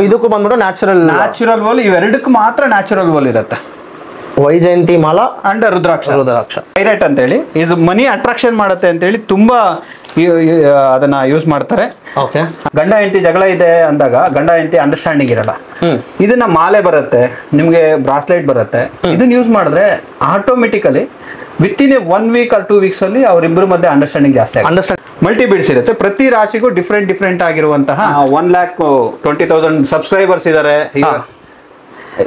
ಇದಕ್ಕೂ ಬಂದ್ಬಿಟ್ಟು natural whole, ಇವೆರಡಕ್ಕೂ ಮಾತ್ರ ನ್ಯಾಚುರಲ್ ವೋಲ್ ಇರುತ್ತೆ. Vaijayanti Mala and rudraksha pirate ಅಂತ ಹೇಳಿ ಇಸ್ ಮನಿ ಅಟ್ರಾಕ್ಷನ್ ಮಾಡುತ್ತೆ ಅಂತ ಹೇಳಿ ತುಂಬಾ ಅದನ್ನ ಯೂಸ್ ಮಾಡ್ತಾರೆ. ಓಕೆ. ಗಂಡ ಹೆಂಡತಿ ಜಗಳ ಇದೆ ಅಂದಾಗ ಗಂಡ ಹೆಂಡತಿ ಅಂಡರ್ಸ್ಟ್ಯಾಂಡಿಂಗ್ ಇರಲ್ಲ, ಇದನ್ನ ಮಾಲೆ ಬರುತ್ತೆ, ನಿಮ್ಗೆ ಬ್ರಾಸ್ಲೆಟ್ ಬರುತ್ತೆ, ಇದನ್ನ ಯೂಸ್ ಮಾಡಿದ್ರೆ automatically within 1 week or 2 weeks ಅಲ್ಲಿ ಅವರಿಬ್ಬರ ಮಧ್ಯೆ ಅಂಡರ್ಸ್ಟ್ಯಾಂಡಿಂಗ್ ಜಾಸ್ತಿ ಆಗುತ್ತೆ. ಮಲ್ಟಿ ಬೀಡ್ಸ್ ಇರುತ್ತೆ, ಪ್ರತಿ ರಾಶಿಗೂ ಡಿಫ್ರೆಂಟ್ ಆಗಿರುವಂತಹ 1,20,000 ಸಬ್ಸ್ಕ್ರೈಬರ್ಸ್ ಇದ್ದಾರೆ.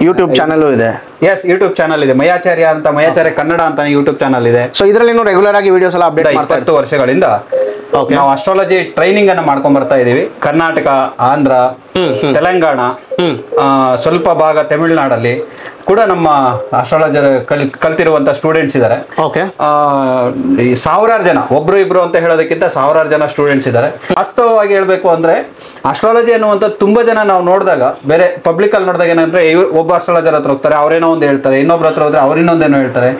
ಯೂಟ್ಯೂಬ್ ಚಾನಲ್ ಇದೆ. ಎಸ್, ಯೂಟ್ಯೂಬ್ ಚಾನಲ್ ಇದೆ, ಮಯಾಚಾರ್ಯ ಅಂತ, ಮಯಾಚಾರ್ಯ ಕನ್ನಡ ಅಂತ ಯೂಟ್ಯೂಬ್ ಚಾನಲ್ ಇದೆ. ಸೊ ಇದರಲ್ಲಿ ರೆಗ್ಯುಲರ್ ಆಗಿ ವಿಡಿಯೋಸ್ ಎಲ್ಲ ಅಪ್ಡೇಟ್ ಮಾಡ್ತಾ 20 ವರ್ಷಗಳಿಂದ ನಾವು ಅಸ್ಟ್ರಾಲಜಿ ಟ್ರೈನಿಂಗ್ ಅನ್ನ ಮಾಡ್ಕೊಂಡ್ ಬರ್ತಾ ಇದೀವಿ. ಕರ್ನಾಟಕ, ಆಂಧ್ರ, ತೆಲಂಗಾಣ, ಸ್ವಲ್ಪ ಭಾಗ ತಮಿಳುನಾಡಲ್ಲಿ ಕೂಡ ನಮ್ಮ ಅಸ್ಟ್ರಾಲಜರ್ ಕಲ್ತಿರುವಂತ ಸ್ಟೂಡೆಂಟ್ಸ್ ಇದ್ದಾರೆ. ಓಕೆ. ಸಾವಿರಾರು ಜನ, ಒಬ್ರು ಇಬ್ರು ಅಂತ ಹೇಳೋದಕ್ಕಿಂತ ಸಾವಿರಾರು ಜನ ಸ್ಟೂಡೆಂಟ್ಸ್ ಇದ್ದಾರೆ. ವಾಸ್ತವವಾಗಿ ಹೇಳ್ಬೇಕು ಅಂದ್ರೆ ಅಸ್ಟ್ರಾಲಜಿ ಅನ್ನುವಂತ ತುಂಬಾ ಜನ ನಾವು ನೋಡಿದಾಗ, ಬೇರೆ ಪಬ್ಲಿಕ್ ಅಲ್ಲಿ ನೋಡಿದಾಗ ಏನಂದ್ರೆ ಒಬ್ಬ ಅಸ್ಟ್ರಾಲಜರ್ ಹತ್ರ ಹೋಗ್ತಾರೆ, ಅವ್ರೇನೋ ಒಂದು ಹೇಳ್ತಾರೆ, ಇನ್ನೊಬ್ರ ಹತ್ರ ಹೋದ್ರೆ ಅವ್ರು ಇನ್ನೊಂದೇನೋ ಹೇಳ್ತಾರೆ,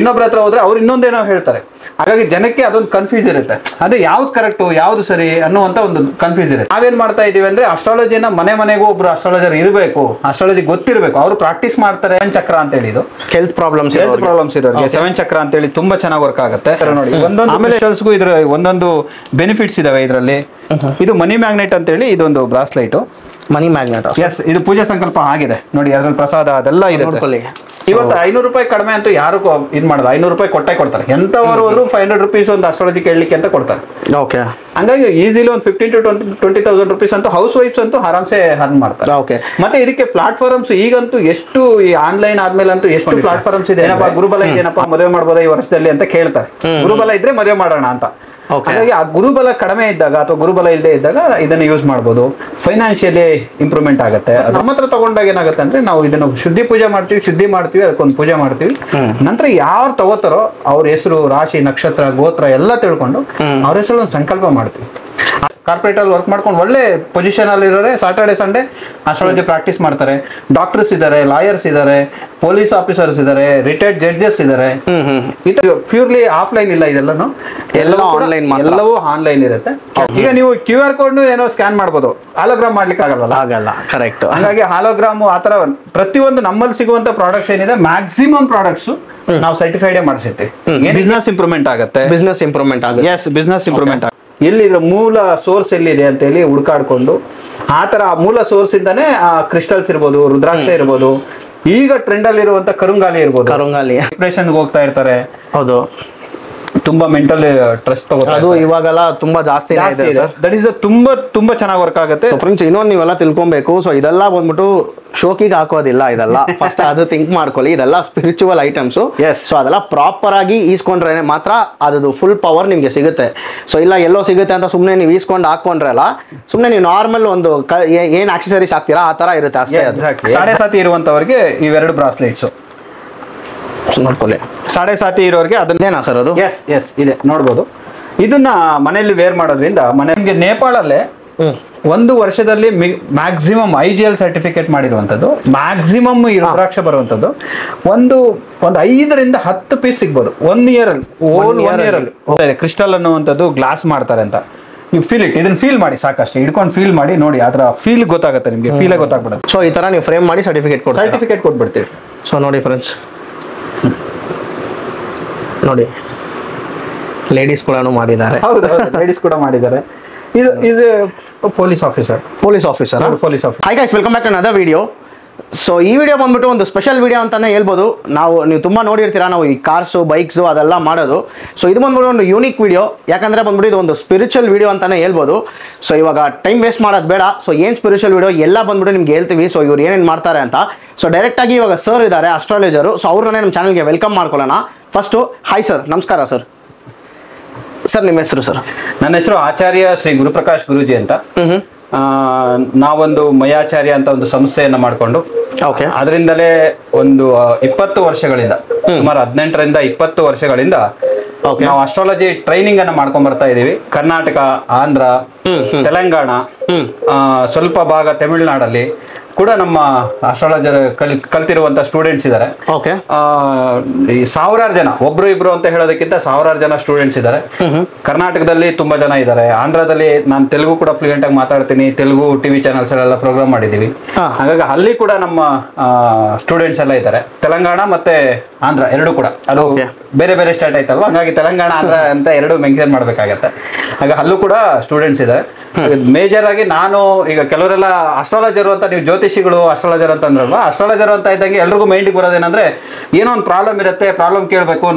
ಇನ್ನೊಬ್ರ ಹತ್ರ ಹೋದ್ರೆ ಅವ್ರು ಇನ್ನೊಂದೇನೋ ಹೇಳ್ತಾರೆ. ಹಾಗಾಗಿ ಜನಕ್ಕೆ ಅದೊಂದು ಕನ್ಫ್ಯೂಸ್ ಇರುತ್ತೆ, ಅದೇ ಯಾವ್ದು ಕರೆಕ್ಟ್ ಯಾವ್ದು ಸರಿ ಅನ್ನುವಂತ ಒಂದು ಕನ್ಫ್ಯೂಸ್ ಇರುತ್ತೆ. ನಾವೇನ್ ಮಾಡ್ತಾ ಇದೀವಿ ಅಂದ್ರೆ ಅಸ್ಟ್ರಾಲಜಿನ ಮನೆಗೂ ಒಬ್ರು ಅಸ್ಟ್ರಾಲಜರ್ ಇರಬೇಕು, ಅಸ್ಟ್ರಾಲಜಿ ಗೊತ್ತಿರಬೇಕು, ಅವರು ಪ್ರಾಕ್ಟೀಸ್ ಮಾಡ್ತಾರೆ. 7 ಚಕ್ರ ಅಂತ ಹೇಳಿದ್ದು ಹೆಲ್ತ್ ಪ್ರಾಬ್ಲಮ್ಸ್ ಇರೋರಿಗೆ 7 ಚಕ್ರ ಅಂತ ಹೇಳಿ ತುಂಬಾ ಚೆನ್ನಾಗಿ ವರ್ಕ್ ಆಗುತ್ತೆ ನೋಡಿ. ಒಂದೊಂದು ಇದ್ರ ಒಂದೊಂದು ಬೆನಿಫಿಟ್ಸ್ ಇದಾವೆ ಇದರಲ್ಲಿ. ಇದು ಮನಿ ಮ್ಯಾಗ್ನೆಟ್ ಅಂತ ಹೇಳಿ ಇದೊಂದು ಬ್ರಾಸ್ಲೈಟ್, ಮನಿ ಮ್ಯಾಗ್ನೆಟ್. ಎಸ್, ಇದು ಪೂಜಾ ಸಂಕಲ್ಪ ಆಗಿದೆ ನೋಡಿ, ಅದ್ರಲ್ಲಿ ಪ್ರಸಾದ ಅದೆಲ್ಲ ಇದೆ. ಇವತ್ತು 500 ರೂಪಾಯಿ ಕಡಿಮೆ ಅಂತೂ ಯಾರು ಇದ್ ಮಾಡೋದು, 500 ರೂಪಾಯಿ ಕೊಟ್ಟೆ ಕೊಡ್ತಾರೆ. ಎಂತವರು 500 ರೂಪೀಸ್ ಒಂದು ಅಸ್ಟ್ರಾಲಜಿ ಕೇಳಲಿಕ್ಕೆ ಅಂತ ಕೊಡ್ತಾರೆ. ಓಕೆ. ಹಂಗಾಗಿ ಈಸಿಲಿ ಒಂದು 15,000 to 20,000 ರೂಪೀಸ್ ಅಂತೂ ಹೌಸ್ ವೈಫ್ಸ್ ಅಂತೂ ಆರಾಮ್ಸೆ ಅರ್ನ್ ಮಾಡ್ತಾರೆ. ಓಕೆ. ಮತ್ತೆ ಇದಕ್ಕೆ ಪ್ಲಾಟ್ಫಾರ್ಮ್ಸ್ ಈಗಂತೂ ಎಷ್ಟು, ಈ ಆನ್ಲೈನ್ ಆದ್ಮೇಲೆ ಅಂತೂ ಎಷ್ಟು ಪ್ಲಾಟ್ಫಾರ್ಮ್ಸ್ ಇದೆ. ಏನಪ್ಪಾ ಗುರುಬಲ ಇದೆಯೇನಪ್ಪ, ಮದುವೆ ಮಾಡ್ಬೋದಾ ಈ ವರ್ಷದಲ್ಲಿ ಅಂತ ಕೇಳ್ತಾರೆ. ಗುರುಬಲ ಇದ್ರೆ ಮದುವೆ ಮಾಡೋಣ ಅಂತ. ಹಾಗಾಗಿ ಆ ಗುರುಬಲ ಕಡಿಮೆ ಇದ್ದಾಗ ಅಥವಾ ಗುರುಬಲ ಇಲ್ಲದೆ ಇದ್ದಾಗ ಇದನ್ನ ಯೂಸ್ ಮಾಡ್ಬೋದು. ಫೈನಾನ್ಷಿಯಲಿ ಇಂಪ್ರೂವ್ಮೆಂಟ್ ಆಗುತ್ತೆ. ನಮ್ಮ ಹತ್ರ ತಗೊಂಡಾಗ ಏನಾಗುತ್ತೆ ಅಂದ್ರೆ ನಾವು ಇದನ್ನು ಶುದ್ಧಿ ಮಾಡ್ತೀವಿ, ಅದಕ್ಕೊಂದು ಪೂಜೆ ಮಾಡ್ತೀವಿ. ನಂತರ ಯಾರು ತಗೋತಾರೋ ಅವ್ರ ಹೆಸರು, ರಾಶಿ, ನಕ್ಷತ್ರ, ಗೋತ್ರ ಎಲ್ಲ ತಿಳ್ಕೊಂಡು ಅವ್ರ ಹೆಸರು ಒಂದು ಸಂಕಲ್ಪ ಮಾಡ್ತೀವಿ. ಕಾರ್ಪೊರೇಟ್ ಅಲ್ಲಿ ವರ್ಕ್ ಮಾಡ್ಕೊಂಡು ಒಳ್ಳೆ ಪೊಸಿಷನ್ ಅಲ್ಲಿ ಇರೋರೆ ಸಾಟರ್ಡೆ ಸಂಡೇ ಅಸ್ಟ್ರಾಲಜಿ ಪ್ರಾಕ್ಟೀಸ್ ಮಾಡ್ತಾರೆ. ಡಾಕ್ಟರ್ಸ್ ಇದ್ದಾರೆ, ಲಾಯರ್ಸ್ ಇದ್ದಾರೆ, ಪೊಲೀಸ್ ಆಫೀಸರ್ಸ್ ಇದ್ದಾರೆ, ರಿಟೈರ್ಡ್ ಜಡ್ಜಸ್ ಇದ್ದಾರೆ. ಇದು ಪ್ಯೂರ್ಲಿ ಆಫ್ಲೈನ್ ಇಲ್ಲ, ಇದೆಲ್ಲನೂ ಎಲ್ಲವೂ ಆನ್ಲೈನ್ ಇರುತ್ತೆ. ಈಗ ನೀವು QR ಕೋಡ್ ಏನೋ ಸ್ಕ್ಯಾನ್ ಮಾಡ್ಬೋದು, ಹಾಲೋಗ್ರಾಮ್ ಮಾಡ್ಲಿಕ್ಕೆ ಆಗಲ್ಲ. ಕರೆಕ್ಟ್. ಹಾಗಾಗಿ ಹಾಲೋಗ್ರಾಮ್ ಆತರ ಪ್ರತಿಯೊಂದು ನಮ್ಮಲ್ಲಿ ಸಿಗುವಂತ ಪ್ರಾಡಕ್ಟ್ಸ್ ಏನಿದೆ ಮ್ಯಾಕ್ಸಿಮಮ್ ಪ್ರಾಡಕ್ಟ್ಸ್ ನಾವು ಸರ್ಟಿಫೈಡ್ ಮಾಡಿಸಿರ್ತೀವಿ. ಬಿಸ್ನೆಸ್ ಇಂಪ್ರೂವ್ಮೆಂಟ್ ಆಗುತ್ತೆ. Yes, business improvement. ಎಲ್ಲಿ ಇದ್ರ ಮೂಲ ಸೋರ್ಸ್ ಎಲ್ಲಿದೆ ಅಂತ ಹೇಳಿ ಹುಡುಕಾಡ್ಕೊಂಡು ಆತರ ಮೂಲ ಸೋರ್ಸ್ ಇಂದಾನೆ ಕ್ರಿಸ್ಟಲ್ಸ್ ಇರ್ಬೋದು, ರುದ್ರಾಕ್ಷ ಇರ್ಬೋದು, ಈಗ ಟ್ರೆಂಡ್ ಅಲ್ಲಿ ಇರುವಂತ ಕರುಂಗಾಲಿ ಇರ್ಬೋದು. ಡಿಪ್ರೆಷನ್ ಹೋಗ್ತಾ ಇರ್ತಾರೆ. ಹೌದು. ತುಂಬಾ ಮೆಂಟಲ್ ಸ್ಟ್ರೆಸ್ ತಗೋತಾರೆ. ಅದು ಇವಾಗೆಲ್ಲ ತುಂಬಾ ಜಾಸ್ತಿ ಇದೆ ಸರ್. ದಟ್ ಇಸ್ ತುಂಬಾ ಚೆನ್ನಾಗಿ ವರ್ಕ್ ಆಗುತ್ತೆ. ಫ್ರೆಂಡ್ಸ್, ಇನ್ನೊಂದು ನೀವೆಲ್ಲ ತಿಳ್ಕೊಬೇಕು. ಸೊ ಇದೆಲ್ಲ ಬಂದ್ಬಿಟ್ಟು ಶೋಕಿಗೆ ಹಾಕೋದಿಲ್ಲ, ಇದೆಲ್ಲ ಫಸ್ಟ್ ಅದು ಥಿಂಕ್ ಮಾಡ್ಕೊಳ್ಳಿ. ಇದೆಲ್ಲ ಸ್ಪಿರಿಚುವಲ್ ಐಟಮ್ಸ್. ಸೊ ಅದೆಲ್ಲ ಪ್ರಾಪರ್ ಆಗಿ ಈಸ್ಕೊಂಡ್ರೆ ಮಾತ್ರ ಅದು ಫುಲ್ ಪವರ್ ನಿಮ್ಗೆ ಸಿಗುತ್ತೆ. ಸೊ ಇಲ್ಲ ಎಲ್ಲೋ ಸಿಗುತ್ತೆ ಅಂತ ಸುಮ್ಮನೆ ನೀವು ಈಸ್ಕೊಂಡು ಹಾಕೊಂಡ್ರಲ್ಲ, ಸುಮ್ಮನೆ ನೀವು ನಾರ್ಮಲ್ ಒಂದು ಏನ್ ಆಕ್ಸೆಸರೀಸ್ ಹಾಕ್ತೀರಾ ಆ ತರ ಇರುತ್ತೆ ಅಷ್ಟೇ. ಸಾಡೆ ಸಾತಿ ಇರುವಂತವರಿಗೆ ಇವೆರಡು ಬ್ರಾಸ್ಲೆಟ್ಸ್ ನೋಡ್ಕೊಳ್ಳಿ. ಸಾಡೆ ಸಾತಿ ಇರೋರಿಗೆ ಅದನ್ನೇನಾ ಸರ್ ಅದು? ಎಸ್ ಇದೆ, ನೋಡ್ಬೋದು. ಇದನ್ನ ಮನೆಯಲ್ಲಿ ವೇರ್ ಮಾಡೋದ್ರಿಂದ ನಿಮ್ಗೆ ನೇಪಾಳಲ್ಲೇ 1 ವರ್ಷದಲ್ಲಿ ಮ್ಯಾಕ್ಸಿಮಮ್ IGL ಸರ್ಟಿಫಿಕೇಟ್ ಮಾಡಿರುವಂತದ್ದು, ಮ್ಯಾಕ್ಸಿಮಮ್ ಈ ರುದ್ರಾಕ್ಷ ಬರುವಂತದ್ದು ಒಂದು 5 ರಿಂದ 10 ಪೀಸ್ ಸಿಗ್ಬೋದು 1 ಇಯರ್ ಅಲ್ಲಿ. ಕ್ರಿಸ್ಟಲ್ ಅನ್ನುವಂಥದ್ದು ಗ್ಲಾಸ್ ಮಾಡ್ತಾರೆ ಅಂತ ನೀವು ಇದನ್ನ ಫೀಲ್ ಮಾಡಿ, ಸಾಕಷ್ಟು ಹಿಡ್ಕೊಂಡು ಫೀಲ್ ಮಾಡಿ ನೋಡಿ, ಅದರ ಫೀಲ್ ಗೊತ್ತಾಗುತ್ತೆ ನಿಮ್ಗೆ, ಫೀಲೇ ಗೊತ್ತಾಗ್ಬಿಡುತ್ತೆ. ಸೊ ಈ ತರ ನೀವು ಫ್ರೇಮ್ ಮಾಡಿ ಸರ್ಟಿಫಿಕೇಟ್ ಕೊಟ್ಬಿಡ್ತೀವಿ. ಸೊ ನೋಡಿ ಫ್ರೆಂಡ್ಸ್, ನೋಡಿ ಲೇಡೀಸ್ ಕೂಡ ಮಾಡಿದ್ದಾರೆ. ಹೌದು, ಲೇಡೀಸ್ ಕೂಡ ಮಾಡಿದ್ದಾರೆ. ಇದು police officer. Hi guys, welcome back to another video. So ಈ ವಿಡಿಯೋ ಬಂದ್ಬಿಟ್ಟು ಒಂದು ಸ್ಪೆಷಲ್ ವಿಡಿಯೋ ಅಂತಾನೆ ಹೇಳ್ಬೋದು. ನೀವು ತುಂಬಾ ನೋಡಿರ್ತೀರಾ, ನಾವು ಈ ಕಾರ್ಸು, ಬೈಕ್ಸು ಅದೆಲ್ಲ ಮಾಡೋದು. ಸೊ ಇದು ಬಂದ್ಬಿಟ್ಟು ಒಂದು ಯೂನಿಕ್ ವಿಡಿಯೋ, ಯಾಕಂದ್ರೆ ಬಂದ್ಬಿಟ್ಟು ಇದು ಒಂದು ಸ್ಪಿರಿಚುವಲ್ ವಿಡಿಯೋ ಅಂತಾನೆ ಹೇಳ್ಬೋದು. ಸೊ ಇವಾಗ ಟೈಮ್ ವೇಸ್ಟ್ ಮಾಡೋದು ಬೇಡ. ಸೊ ಏನು ಸ್ಪಿರಿಚುವಲ್ ವಿಡಿಯೋ ಎಲ್ಲ ಬಂದ್ಬಿಟ್ಟು ನಿಮ್ಗೆ ಹೇಳ್ತೀವಿ. ಸೊ ಇವ್ರು ಏನೇನು ಮಾಡ್ತಾರೆ ಅಂತ. ಸೊ ಡೈರೆಕ್ಟ್ ಆಗಿ ಇವಾಗ ಸರ್ ಇದ್ದಾರೆ, ಅಸ್ಟ್ರಾಲಜರು. ಸೊ ಅವ್ರನ್ನೇ ನಮ್ಮ ಚಾನಲ್ಗೆ ವೆಲ್ಕಮ್ ಮಾಡ್ಕೊಳ್ಳೋಣ. ಫಸ್ಟು ಹಾಯ್ ಸರ್, ನಮಸ್ಕಾರ ಸರ್. ಸರ್ ನಿಮ್ಮ ಹೆಸರು? ಸರ್ ನನ್ನ ಹೆಸರು ಆಚಾರ್ಯ ಶ್ರೀ ಗುರುಪ್ರಕಾಶ್ ಗುರೂಜಿ ಅಂತ. ನಾವೊಂದು ಮಯಾಚಾರ್ಯ ಅಂತ ಒಂದು ಸಂಸ್ಥೆಯನ್ನ ಮಾಡಿಕೊಂಡು ಅದರಿಂದಲೇ ಒಂದು 20 ವರ್ಷಗಳಿಂದ, ಸುಮಾರು 18 ರಿಂದ 20 ವರ್ಷಗಳಿಂದ ನಾವು ಅಸ್ಟ್ರಾಲಜಿ ಟ್ರೈನಿಂಗ್ ಅನ್ನ ಮಾಡ್ಕೊಂಡ್ ಬರ್ತಾ ಇದೀವಿ. ಕರ್ನಾಟಕ, ಆಂಧ್ರ, ತೆಲಂಗಾಣ, ಸ್ವಲ್ಪ ಭಾಗ ತಮಿಳುನಾಡಲ್ಲಿ ಕೂಡ ನಮ್ಮ ಅಸ್ಟ್ರಾಲಜರ್ ಕಲ್ತಿರುವಂತ ಸ್ಟೂಡೆಂಟ್ಸ್ ಇದ್ದಾರೆ. ಓಕೆ. ಈ ಸಾವಿರಾರು ಜನ, ಒಬ್ರು ಇಬ್ರು ಅಂತ ಹೇಳೋದಕ್ಕಿಂತ ಸಾವಿರಾರು ಜನ ಸ್ಟೂಡೆಂಟ್ಸ್ ಇದ್ದಾರೆ. ಕರ್ನಾಟಕದಲ್ಲಿ ತುಂಬಾ ಜನ ಇದ್ದಾರೆ. ಆಂಧ್ರದಲ್ಲಿ ನಾನು ತೆಲುಗು ಕೂಡ ಫ್ಲೂಯೆಂಟ್ ಆಗಿ ಮಾತಾಡ್ತೀನಿ. ತೆಲುಗು ಟಿವಿ ಚಾನಲ್ಸ್ ಎಲ್ಲ ಪ್ರೋಗ್ರಾಮ್ ಮಾಡಿದೀವಿ. ಹಾಗಾಗಿ ಅಲ್ಲಿ ಕೂಡ ನಮ್ಮ ಸ್ಟೂಡೆಂಟ್ಸ್ ಎಲ್ಲ ಇದ್ದಾರೆ. ತೆಲಂಗಾಣ ಮತ್ತೆ ಆಂಧ್ರ ಎರಡು ಕೂಡ, ಅದು ಬೇರೆ ಬೇರೆ ಸ್ಟೇಟ್ ಆಯ್ತಲ್ವಾ, ಹಾಗಾಗಿ ತೆಲಂಗಾಣ ಆಂಧ್ರ ಅಂತ ಎರಡು ಮೆನ್ಷನ್ ಮಾಡ್ಬೇಕಾಗತ್ತೆ. ಹಾಗೆ ಅಲ್ಲೂ ಕೂಡ ಸ್ಟೂಡೆಂಟ್ಸ್ ಇದ್ದಾರೆ. ಮೇಜರ್ ಆಗಿ ನಾನು ಈಗ ಕೆಲವರೆಲ್ಲ ಅಸ್ಟ್ರಾಲಜರ್ ಅಂತ, ನೀವು ಜ್ಯೋತಿಷಿಗಳು ಅಸ್ಟ್ರಾಲಜರ್ ಅಂತ ಅಂದ್ರಲ್ವಾ, ಅಸ್ಟ್ರಾಲಜರ್ ಅಂತ ಇದ್ದಂಗೆ ಎಲ್ರಿಗೂ ಮೈಂಡಿಗೆ ಬರೋದೇನಂದ್ರೆ ಏನೋ ಒಂದು ಪ್ರಾಬ್ಲಮ್ ಇರುತ್ತೆ, ಪ್ರಾಬ್ಲಮ್ ಕೇಳಬೇಕು,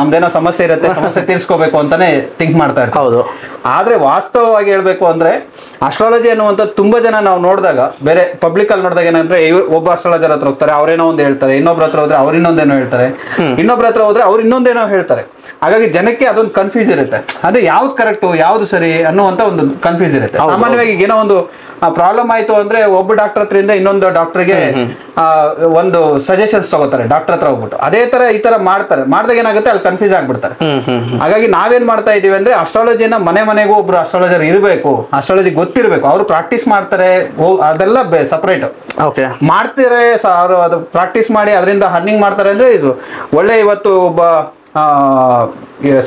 ನಮ್ದೇನೋ ಸಮಸ್ಯೆ ಇರುತ್ತೆ, ಸಮಸ್ಯೆ ತೀರಿಸ್ಕೋಬೇಕು ಅಂತಾನೆ ಥಿಂಕ್ ಮಾಡ್ತಾ ಇರ್ತಾರೆ. ಹೌದು. ಆದ್ರೆ ವಾಸ್ತವವಾಗಿ ಹೇಳ್ಬೇಕು ಅಂದ್ರೆ ಅಸ್ಟ್ರಾಲಜಿ ಅನ್ನುವಂಥ ತುಂಬಾ ಜನ ನಾವು ನೋಡಿದಾಗ, ಬೇರೆ ಪಬ್ಲಿಕ್ ಅಲ್ಲಿ ನೋಡಿದಾಗ ಏನಂದ್ರೆ, ಒಬ್ಬ ಅಸ್ಟ್ರಾಲಜರ್ ಹತ್ರ ಹೋಗ್ತಾರೆ, ಅವ್ರೇನೋ ಒಂದು ಹೇಳ್ತಾರೆ, ಇನ್ನೊಬ್ರ ಹತ್ರ ಹೋದ್ರೆ ಅವ್ರು ಇನ್ನೊಂದೇನೋ ಹೇಳ್ತಾರೆ, ಇನ್ನೊಬ್ರ ಹತ್ರ ಹೋದ್ರೆ ಅವ್ರು ಇನ್ನೊಂದೇನೋ ಹೇಳ್ತಾರೆ. ಹಾಗಾಗಿ ಜನಕ್ಕೆ ಅದೊಂದು ಕನ್ಫ್ಯೂಸ್ ಇರುತ್ತೆ, ಅದೇ ಯಾವ್ದು ಕರೆಕ್ಟು ಯಾವ್ದು ಸರಿ ಅನ್ನುವಂತ ಒಂದು ಕನ್ಫ್ಯೂಸ್ ಇರುತ್ತೆ. ಸಾಮಾನ್ಯವಾಗಿ ಏನೋ ಒಂದು ಪ್ರಾಬ್ಲಮ್ ಆಯ್ತು ಅಂದ್ರೆ ಒಬ್ಬ ಡಾಕ್ಟರ್ ಹತ್ರದಿಂದ ಇನ್ನೊಂದು ಡಾಕ್ಟರ್ಗೆ ಒಂದು ಸಜೆಷನ್ಸ್ ತಗೋತಾರೆ ಡಾಕ್ಟರ್ ಹತ್ರ ಹೋಗ್ಬಿಟ್ಟು. ಅದೇ ತರ ಈ ತರ ಮಾಡಿದಾಗ ಏನಾಗುತ್ತೆ, ಅಲ್ಲಿ ಕನ್ಫ್ಯೂಸ್ ಆಗ್ಬಿಡ್ತಾರೆ. ಹಾಗಾಗಿ ನಾವೇನ್ ಮಾಡ್ತಾ ಇದೀವಿ ಅಂದ್ರೆ, ಅಸ್ಟ್ರಾಲಜಿನ ಮನೆಗೂ ಒಬ್ರು ಅಸ್ಟ್ರಾಲಜರ್ ಇರಬೇಕು, ಅಸ್ಟ್ರಾಲಜಿ ಗೊತ್ತಿರಬೇಕು, ಅವರು ಪ್ರಾಕ್ಟೀಸ್ ಮಾಡ್ತಾರೆ, ಅದೆಲ್ಲ ಸಪರೇಟ್ ಮಾಡ್ತಾರೆ. ಅವರು ಅದು ಪ್ರಾಕ್ಟೀಸ್ ಮಾಡಿ ಅದರಿಂದ ಅರ್ನಿಂಗ್ ಮಾಡ್ತಾರೆ ಅಂದ್ರೆ ಇದು ಒಳ್ಳೆ. ಇವತ್ತು ಒಬ್ಬ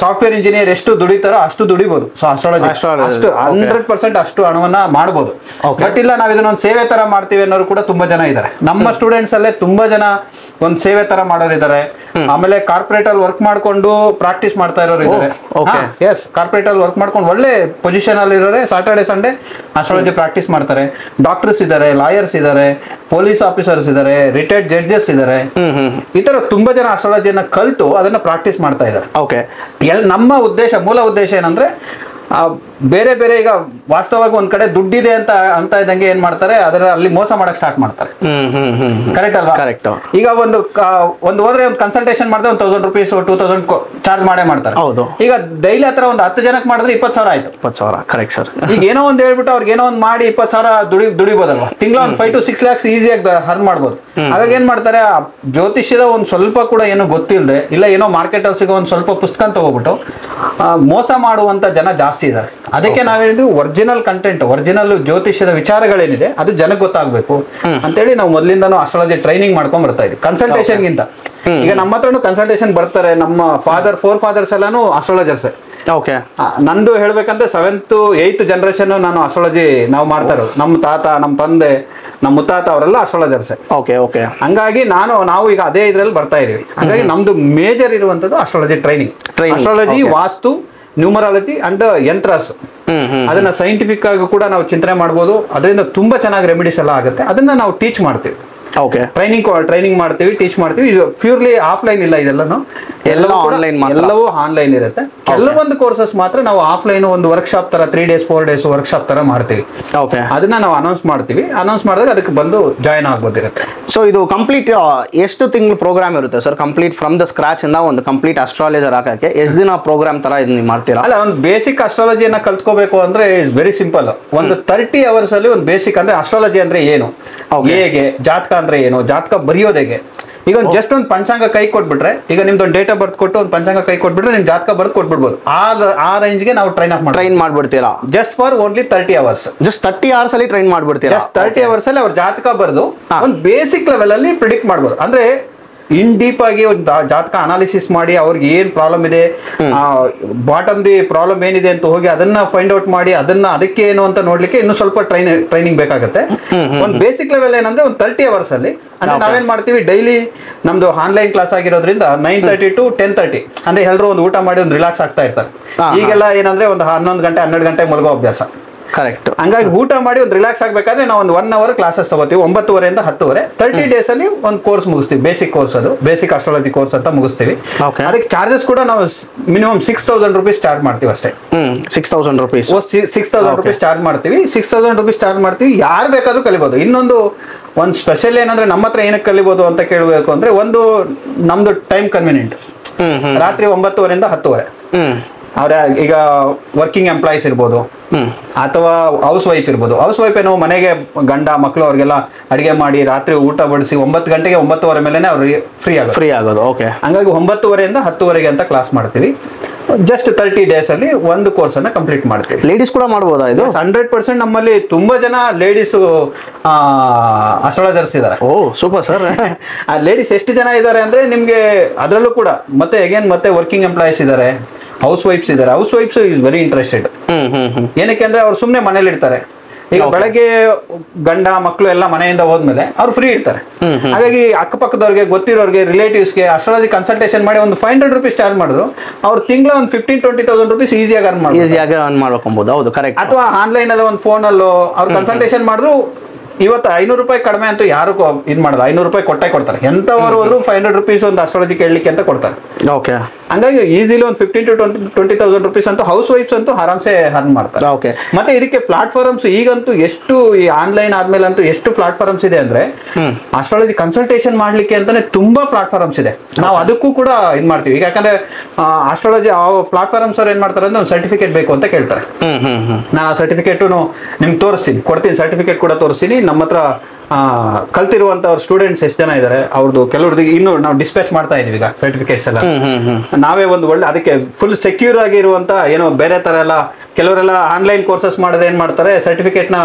ಸಾಫ್ಟ್ವೇರ್ ಇಂಜಿನಿಯರ್ ಎಷ್ಟು ದುಡಿತಾರೋ ಅಷ್ಟು ದುಡಿಬಹುದು. ಸೊ ಅಸ್ಟ್ರಾಲಜಿ ಅಷ್ಟು 100% ಅಷ್ಟು ಹಣವನ್ನ ಮಾಡಬಹುದು. ಬಟ್ ಇಲ್ಲ, ನಾವ್ ಇದನ್ನ ಒಂದು ಸೇವೆ ತರ ಮಾಡ್ತೀವಿ ಅನ್ನೋರು ಕೂಡ ತುಂಬಾ ಜನ ಇದ್ದಾರೆ. ನಮ್ಮ ಸ್ಟೂಡೆಂಟ್ಸ್ ಅಲ್ಲೇ ತುಂಬಾ ಜನ ಒಂದು ಸೇವೆ ತರ ಮಾಡೋರಿದ್ದಾರೆ. ಆಮೇಲೆ ಕಾರ್ಪೊರೇಟ್ ಅಲ್ಲಿ ವರ್ಕ್ ಮಾಡ್ಕೊಂಡು ಪ್ರಾಕ್ಟೀಸ್ ಮಾಡ್ತಾ ಇರೋರು ಇದ್ದಾರೆ. ಎಸ್, ಕಾರ್ಪೊರೇಟ್ ಅಲ್ಲಿ ವರ್ಕ್ ಮಾಡ್ಕೊಂಡು ಒಳ್ಳೆ ಪೊಸಿಷನ್ ಅಲ್ಲಿ ಇರೋರೆ ಸಾಟರ್ಡೆ ಸಂಡೇ ಅಸ್ಟ್ರಾಲಜಿ ಪ್ರಾಕ್ಟೀಸ್ ಮಾಡ್ತಾರೆ. ಡಾಕ್ಟರ್ಸ್ ಇದ್ದಾರೆ, ಲಾಯರ್ಸ್ ಇದ್ದಾರೆ, ಪೊಲೀಸ್ ಆಫೀಸರ್ಸ್ ಇದ್ದಾರೆ, ರಿಟೈರ್ಡ್ ಜಡ್ಜಸ್ ಇದ್ದಾರೆ. ಈ ತರ ತುಂಬಾ ಜನ ಅಸ್ಟ್ರಾಲಜಿಯನ್ನ ಕಲ್ತು ಅದನ್ನ ಪ್ರಾಕ್ಟೀಸ್ ಮಾಡ್ತಾ ಇದ್ದಾರೆ. ನಮ್ಮ ಮೂಲ ಉದ್ದೇಶ ಏನಂದ್ರೆ, ಬೇರೆ ಬೇರೆ ಈಗ ವಾಸ್ತವವಾಗಿ ಒಂದ್ ಕಡೆ ದುಡ್ಡಿದೆ ಅಂತ ಇದ್ದಂಗೆ ಏನ್ ಮಾಡ್ತಾರೆ, ಅಲ್ಲಿ ಮೋಸ ಮಾಡಕ್ ಸ್ಟಾರ್ಟ್ ಮಾಡ್ತಾರೆ. ಕರೆಕ್ಟ್ ಅಲ್ವಾ? ಕರೆಕ್ಟ್. ಈಗ ಒಂದು ಹೋದ್ರೆ ಒಂದು ಕನ್ಸಲ್ಟೇಷನ್ ಮಾಡಿದ್ರೆ 1000 ರೂಪೀಸ್ 2000 ಚಾರ್ಜ್ ಮಾಡೇ ಮಾಡ್ತಾರೆ. ಹೌದು. ಈಗ ಡೈಲಿ ಹತ್ರ ಒಂದು 10 ಜನಕ್ಕೆ ಮಾಡಿದ್ರೆ 20,000 ಆಯ್ತು. 20,000. Correct sir. ಈಗ ಏನೋ ಒಂದು ಹೇಳ್ಬಿಟ್ಟು ಅವ್ರಿಗೆ ಏನೋ ಒಂದು ಮಾಡಿ 20,000 ದುಡಿಬೋದಲ್ವಾ? ತಿಂಗಳ ಒಂದು 5 to 6 lakhs ಈಸಿಯಾಗಿ ಅರ್ನ್ ಮಾಡ್ಬೋದು. ಹಾಗಾಗಿ ಏನ್ ಮಾಡ್ತಾರೆ, ಜ್ಯೋತಿಷ್ಯದ ಒಂದು ಸ್ವಲ್ಪ ಕೂಡ ಏನೋ ಗೊತ್ತಿಲ್ಲದೆ, ಇಲ್ಲ ಏನೋ ಮಾರ್ಕೆಟ್ ಅಲ್ಲಿ ಸಿಗೋ ಒಂದು ಸ್ವಲ್ಪ ಪುಸ್ತಕ ತಗೋಬಿಟ್ಟು ಮೋಸ ಮಾಡುವಂತ ಜನ ಜಾಸ್ತಿ ಇದ್ದಾರೆ. ಅದಕ್ಕೆ ನಾವ್ ಹೇಳಿದ್ವಿ, ಒರಿಜಿನಲ್ ಕಂಟೆಂಟ್, ಒರಿಜಿನಲ್ ಜ್ಯೋತಿಷ್ಯದ ವಿಚಾರಗಳೇನಿದೆ ಅದು ಜನಕ್ಕೆ ಗೊತ್ತಾಗಬೇಕು ಅಂತೇಳಿ ನಾವು ಮೊದಲಿಂದಾನು ಅಸ್ಟ್ರಾಲಜಿ ಟ್ರೈನಿಂಗ್ ಮಾಡ್ಕೊಂಡ್ ಬರ್ತಾ ಇದ್ವಿ. ಕನ್ಸಲ್ಟೇಷನ್ ಗಿಂತ ಈಗ ನಮ್ಮ ಹತ್ರನು ಕನ್ಸಲ್ಟೇಷನ್ ಬರ್ತಾರೆ. ನಮ್ಮ ಫೋರ್ ಫಾದರ್ಸ್ ಎಲ್ಲಾನು ಅಸ್ಟ್ರಾಲಜರ್ಸ್. ನಂದು ಹೇಳ್ಬೇಕಂದ್ರೆ 7th 8th ಜನರೇಷನ್ ನಾನು ಅಸ್ಟ್ರಾಲಜಿ ನಾವು ಮಾಡ್ತಾ ಇರೋದು. ನಮ್ಮ ತಾತ, ನಮ್ಮ ತಂದೆ, ನಮ್ಮ ಮುತ್ತಾತ ಅವರೆಲ್ಲ ಅಸ್ಟ್ರಾಲಜರ್ಸ್. ಹಂಗಾಗಿ ನಾವು ಈಗ ಅದೇ ಇದ್ರಲ್ಲಿ ಬರ್ತಾ ಇದೀವಿ. ಹಾಗಾಗಿ ನಮ್ದು ಮೇಜರ್ ಇರುವಂತದ್ದು astrology training. Astrology, vastu, numerology and yantras, ಅದನ್ನ ಸೈಂಟಿಫಿಕ್ ಆಗಿ ಕೂಡ ನಾವು ಚಿಂತನೆ ಮಾಡ್ಬೋದು. ಅದರಿಂದ ತುಂಬಾ ಚೆನ್ನಾಗಿ ರೆಮಿಡೀಸ್ ಎಲ್ಲ ಆಗುತ್ತೆ. ಅದನ್ನ ನಾವು ಟೀಚ್ ಮಾಡ್ತೀವಿ. ಟ್ರೈನಿಂಗ್ ಮಾಡ್ತೀವಿ, ಟೀಚ್ ಮಾಡ್ತೀವಿ. ಇದು ಪ್ಯೂರ್ಲಿ ಆಫ್ಲೈನ್ ಇಲ್ಲ, ಇದೆಲ್ಲನೂ ಎಲ್ಲವೂ ಆನ್ಲೈನ್ ಇರುತ್ತೆ. ಕೆಲವೊಂದು ಕೋರ್ಸಸ್ ಮಾತ್ರ ನಾವು ಆಫ್ಲೈನ್ ಒಂದು ವರ್ಕ್ಶಾಪ್ ತರ 3 days 4 days ವರ್ಕ್ಶಾಪ್ ತರ ಮಾಡ್ತೀವಿ. ಅದನ್ನ ನಾವು ಅನೌನ್ಸ್ ಮಾಡ್ತೀವಿ. ಅನೌನ್ಸ್ ಮಾಡಿದ್ರೆ ಅದಕ್ಕೆ ಬಂದು ಜಾಯಿನ್ ಆಗ್ಬೋದಿರುತ್ತೆ. ಸೊ ಇದು ಕಂಪ್ಲೀಟ್ ಎಷ್ಟು ತಿಂಗಳು ಪ್ರೋಗ್ರಾಮ್ ಇರುತ್ತೆ sir? Complete from the scratch ಇಂದ ಒಂದು ಕಂಪ್ಲೀಟ್ ಅಸ್ಟ್ರಾಲಜರ್ ಹಾಕಕ್ಕೆ ಎಷ್ಟು ದಿನ ಪ್ರೋಗ್ರಾಮ್ ತರ ಇದನ್ನ ಮಾಡ್ತೀರಾ? ಅಲ್ಲ, ಒಂದು ಬೇಸಿಕ್ ಅಸ್ಟ್ರಾಲಜಿಯನ್ನ ಕಲ್ತ್ಕೋಬೇಕು ಅಂದ್ರೆ ಇಸ್ ವೆರಿ ಸಿಂಪಲ್. ಒಂದು 30 hours ಅಲ್ಲಿ ಒಂದು ಬೇಸಿಕ್ ಅಂದ್ರೆ ಅಸ್ಟ್ರಾಲಜಿ ಅಂದ್ರೆ ಏನು, ಹೇಗೆ, ಜಾತಕ ಅಂದ್ರೆ ಏನು, ಜಾತಕ ಬರೆಯೋದು ಹೇಗೆ. ಈಗ ಒಂದು ಜಸ್ಟ್ ಒಂದು ಪಂಚಾಂಗ ಕೈ ಕೊಟ್ಬಿಟ್ರೆ, ಈಗ ನಿಮ್ದು ಒಂದು ಡೇಟ್ ಆಫ್ ಬರ್ತ್ ಕೊಟ್ಟು ಒಂದು ಪಂಚಾಂಗ ಕೈ ಕೊಟ್ಬಿಟ್ರೆ ನಿಮ್ ಜಾತಕ ಬರ್ತ್ ಕೊಟ್ಬಿಡ್ಬೋದು. ಆ ರೇಂಜ್ಗೆ ನಾವು ಟ್ರೈನ್ ಮಾಡ್ಬಿಡ್ತೀರಾ? Just for only 30 hours. Just 30 hours ಅಲ್ಲಿ ಟ್ರೈನ್ ಮಾಡ್ಬಿಡ್ತೀರಾ? ಜಸ್ಟ್ 30 hours ಅಲ್ಲಿ ಅವ್ರ ಜಾತಕ ಬರೆದು ಒಂದು ಬೇಸಿಕ್ ಲೆವೆಲ್ ಅಲ್ಲಿ ಪ್ರಿಡಿಕ್ಟ್ ಮಾಡ್ಬೋದು. ಅಂದ್ರೆ ಇನ್ ಡೀಪ್ ಆಗಿ ಒಂದು ಜಾತಕ ಅನಾಲಿಸಿಸ್ ಮಾಡಿ ಅವ್ರಿಗೆ ಏನ್ ಪ್ರಾಬ್ಲಮ್ ಇದೆ, ಬಾಟಮ್ ದಿ ಪ್ರಾಬ್ಲಮ್ ಏನಿದೆ ಅಂತ ಹೋಗಿ ಅದನ್ನ ಫೈಂಡ್ ಔಟ್ ಮಾಡಿ ಅದಕ್ಕೆ ಏನು ಅಂತ ನೋಡ್ಲಿಕ್ಕೆ ಇನ್ನು ಸ್ವಲ್ಪ ಟ್ರೈನಿಂಗ್ ಬೇಕಾಗುತ್ತೆ. ಒಂದು ಬೇಸಿಕ್ ಲೆವೆಲ್ ಏನಂದ್ರೆ ಒಂದು 30 hours ಅಲ್ಲಿ ಅಂದ್ರೆ ನಾವೇನ್ ಮಾಡ್ತೀವಿ, ಡೈಲಿ ನಮ್ದು ಆನ್ಲೈನ್ ಕ್ಲಾಸ್ ಆಗಿರೋದ್ರಿಂದ 9:30 to 10:30 ಅಂದ್ರೆ ಎಲ್ಲರೂ ಒಂದು ಊಟ ಮಾಡಿ ಒಂದು ರಿಲಾಕ್ಸ್ ಆಗ್ತಾ ಇರ್ತಾರೆ. ಈಗೆಲ್ಲ ಏನಂದ್ರೆ ಒಂದು 11 ಗಂಟೆ 12 ಗಂಟೆ ಮಲಗೋ ಅಭ್ಯಾಸ. ಕರೆಕ್ಟ್. ಹಂಗಾಗಿ ಊಟ ಮಾಡಿ ಒಂದು ರಿಲಾಕ್ಸ್ ಆಗ್ಬೇಕಾದ್ರೆ ನಾವು ಒಂದು 1 hour ಕ್ಲಾಸಸ್ ತಗೋತೀವಿ. 9:30 to 10:30. 30 days ಅಲ್ಲಿ ಒಂದು ಕೋರ್ಸ್ ಮುಗಿಸ್ತೀವಿ. ಬೇಸಿಕ್ ಕೋರ್ಸ್, ಅದು ಬೇಸಿಕ್ ಅಸ್ಟ್ರಾಲಜಿ ಕೋರ್ಸ್ ಅಂತ ಮುಗಿಸ್ತೀವಿ. ಅದಕ್ಕೆ ಚಾರ್ಜಸ್ ಕೂಡ ನಾವು ಮಿನಿಮಮ್ 6,000 ರೂಪೀಸ್ ಚಾರ್ಜ್ ಮಾಡ್ತೀವಿ ಅಷ್ಟೇ. 6,000 ರೂಪೀಸ್ 6,000 ರೂಪೀಸ್ ಚಾರ್ಜ್ ಮಾಡ್ತೀವಿ. 6,000 ರೂಪೀಸ್ ಚಾರ್ಜ್ ಮಾಡ್ತೀವಿ. ಯಾರು ಬೇಕಾದ್ರೂ ಕಲಿಬಹುದು. ಇನ್ನೊಂದು ಒಂದು ಸ್ಪೆಷಲ್ ಏನಂದ್ರೆ, ನಮ್ಮ ಹತ್ರ ಏನಕ್ಕೆ ಕಲಿಬಹುದು ಅಂತ ಕೇಳಬೇಕು ಅಂದ್ರೆ, ಒಂದು ನಮ್ದು ಟೈಮ್ ಕನ್ವೀನಿಯಂಟ್. ರಾತ್ರಿ 9:30 to 10:30. ಅವ್ರ ಈಗ ವರ್ಕಿಂಗ್ ಎಂಪ್ಲಾಯೀಸ್ ಇರ್ಬೋದು ಅಥವಾ ಹೌಸ್ ವೈಫ್ ಇರ್ಬೋದು. ಹೌಸ್ ವೈಫ್ ಏನೋ ಮನೆಗೆ ಗಂಡ ಮಕ್ಕಳು ಅವ್ರಿಗೆಲ್ಲ ಅಡಿಗೆ ಮಾಡಿ ರಾತ್ರಿ ಊಟ ಬಡಿಸಿ 9 ಗಂಟೆಗೆ 9:15 ಮೇಲೆ ಅವ್ರಿಗೆ ಫ್ರೀ ಆಗೋದು. ಓಕೆ, ಹಂಗಾಗಿ 9:30 10:00 ಅಂತ ಕ್ಲಾಸ್ ಮಾಡ್ತೀವಿ. ಜಸ್ಟ್ 30 days ಅಲ್ಲಿ ಒಂದು ಕೋರ್ಸ್ ಅನ್ನ ಕಂಪ್ಲೀಟ್ ಮಾಡ್ತೀವಿ. ಲೇಡೀಸ್ ಕೂಡ ಮಾಡ್ಬೋದಾ ಇದು? 100% ನಮ್ಮಲ್ಲಿ ತುಂಬಾ ಜನ ಲೇಡೀಸ್ ಅಸ್ಟ್ರಾಲಜರ್ಸ್ ಇದ್ದಾರೆ. ಓ ಸೂಪರ್ ಸರ್. ಆ ಲೇಡೀಸ್ ಎಷ್ಟು ಜನ ಇದ್ದಾರೆ ಅಂದ್ರೆ ನಿಮ್ಗೆ ಅದರಲ್ಲೂ ಕೂಡ ಮತ್ತೆ ವರ್ಕಿಂಗ್ ಎಂಪ್ಲಾಯೀಸ್ ಇದ್ದಾರೆ, ಹೌಸ್ ವೈಫ್ಸ್ ಇದ್ದಾರೆ. House wives is very interested. ಏನಕ್ಕೆ ಅಂದ್ರೆ ಅವ್ರು ಸುಮ್ಮನೆ ಮನೇಲಿ ಇರ್ತಾರೆ. ಈಗ ಬೆಳಗ್ಗೆ ಗಂಡ ಮಕ್ಕಳು ಎಲ್ಲ ಮನೆಯಿಂದ ಹೋದ್ಮೇಲೆ ಅವ್ರು ಫ್ರೀ ಇರ್ತಾರೆ. ಹಾಗಾಗಿ ಅಕ್ಕಪಕ್ಕದವ್ರಿಗೆ ಗೊತ್ತಿರೋರಿಗೆ ರಿಲೇಟಿವ್ಸ್ಗೆ ಅಸ್ಟ್ರಾಲಜಿ ಕನ್ಸಲ್ಟೇಷನ್ ಮಾಡಿ ಒಂದು 500 rupees ಚಾರ್ಜ್ ಮಾಡಿದ್ರು ಅವ್ರು ತಿಂಗಳ ಒಂದು 15,000-20,000 rupees ಈಸಿಯಾಗಿ ಅರ್ನ್ ಮಾಡ್ಕೊಬಹುದು. ಹೌದು, ಕರೆಕ್ಟ್. ಅಥವಾ ಆನ್ಲೈನ್ ಅಲ್ಲಿ ಒಂದು ಫೋನ್ ಅಲ್ಲೋ ಅವ್ರು ಕನ್ಸಲ್ಟೇಷನ್ ಮಾಡಿದ್ರು. ಇವತ್ತು 500 ರೂಪಾಯಿ ಕಡಿಮೆ ಅಂತೂ ಯಾರು ಇದು ಮಾಡೋದು, 500 ರೂಪಾಯಿ ಕೊಡ್ತಾರೆ. ಎಂತವರು ಹೋದ್ರು 500 rupees ಒಂದು ಅಸ್ಟ್ರಾಲಜಿ ಕೇಳಲಿಕ್ಕೆ ಅಂತ ಕೊಡ್ತಾರೆ. ಓಕೆ, ಹಂಗಾಗಿ ಈಸಿಲಿ ಒಂದು 15,000-20,000 rupees ಅಂತೂ ಹೌಸ್ ವೈಫ್ಸ್ ಅಂತೂ ಆರಾಮ್ಸೆ ಅರ್ನ್ ಮಾಡ್ತಾರೆ. ಓಕೆ, ಮತ್ತೆ ಇದಕ್ಕೆ ಪ್ಲಾಟ್ಫಾರ್ಮ್ಸ್ ಈಗಂತೂ ಎಷ್ಟು, ಈ ಆನ್ಲೈನ್ ಆದ್ಮೇಲೆ ಅಂತೂ ಎಷ್ಟು ಪ್ಲಾಟ್ಫಾರ್ಮ್ಸ್ ಇದೆ ಅಂದ್ರೆ ಅಸ್ಟ್ರಾಲಜಿ ಕನ್ಸಲ್ಟೇಷನ್ ಮಾಡ್ಲಿಕ್ಕೆ ಅಂತಾನೆ ತುಂಬಾ ಪ್ಲಾಟ್ಫಾರ್ಮ್ಸ್ ಇದೆ. ನಾವು ಅದಕ್ಕೂ ಕೂಡ ಇದು ಮಾಡ್ತೀವಿ. ಈಗ ಯಾಕಂದ್ರೆ ಅಸ್ಟ್ರಾಲಜಿ ಪ್ಲಾಟ್ಫಾರ್ಮ್ಸ್ ಅವ್ರು ಏನ್ ಮಾಡ್ತಾರೆ ಅಂದ್ರೆ ಒಂದು ಸರ್ಟಿಫಿಕೇಟ್ ಬೇಕು ಅಂತ ಕೇಳ್ತಾರೆ. ನಾನು ಆ ಸರ್ಟಿಫಿಕೇಟ್ ನಿಮ್ಗೆ ಕೊಡ್ತೀನಿ, ಸರ್ಟಿಫಿಕೇಟ್ ಕೂಡ ತೋರಿಸ್ತೀನಿ. ನಮ್ಮ ಹತ್ರ ಕಲ್ತಿರುವಂತವ್ರ ಸ್ಟೂಡೆಂಟ್ಸ್ ಎಷ್ಟು ಜನ ಇದ್ದಾರೆ ಅವ್ರದ್ದು ಕೆಲವ್ರದ್ದು ಇನ್ನೂ ನಾವು ಡಿಸ್ಪ್ಯಾಚ್ ಮಾಡ್ತಾ ಇದೀವಿ. ಈಗ ಸರ್ಟಿಫಿಕೇಟ್ಸ್ ಎಲ್ಲ ನಾವೇ ಒಂದು ಒಳ್ಳೆ ಅದಕ್ಕೆ ಫುಲ್ ಸೆಕ್ಯೂರ್ ಆಗಿರುವಂತ, ಏನೋ ಬೇರೆ ತರ ಎಲ್ಲ ಕೆಲವರೆಲ್ಲ ಆನ್ಲೈನ್ ಕೋರ್ಸಸ್ ಮಾಡಿದ್ರೆ ಏನ್ ಮಾಡ್ತಾರೆ, ಸರ್ಟಿಫಿಕೇಟ್ ನ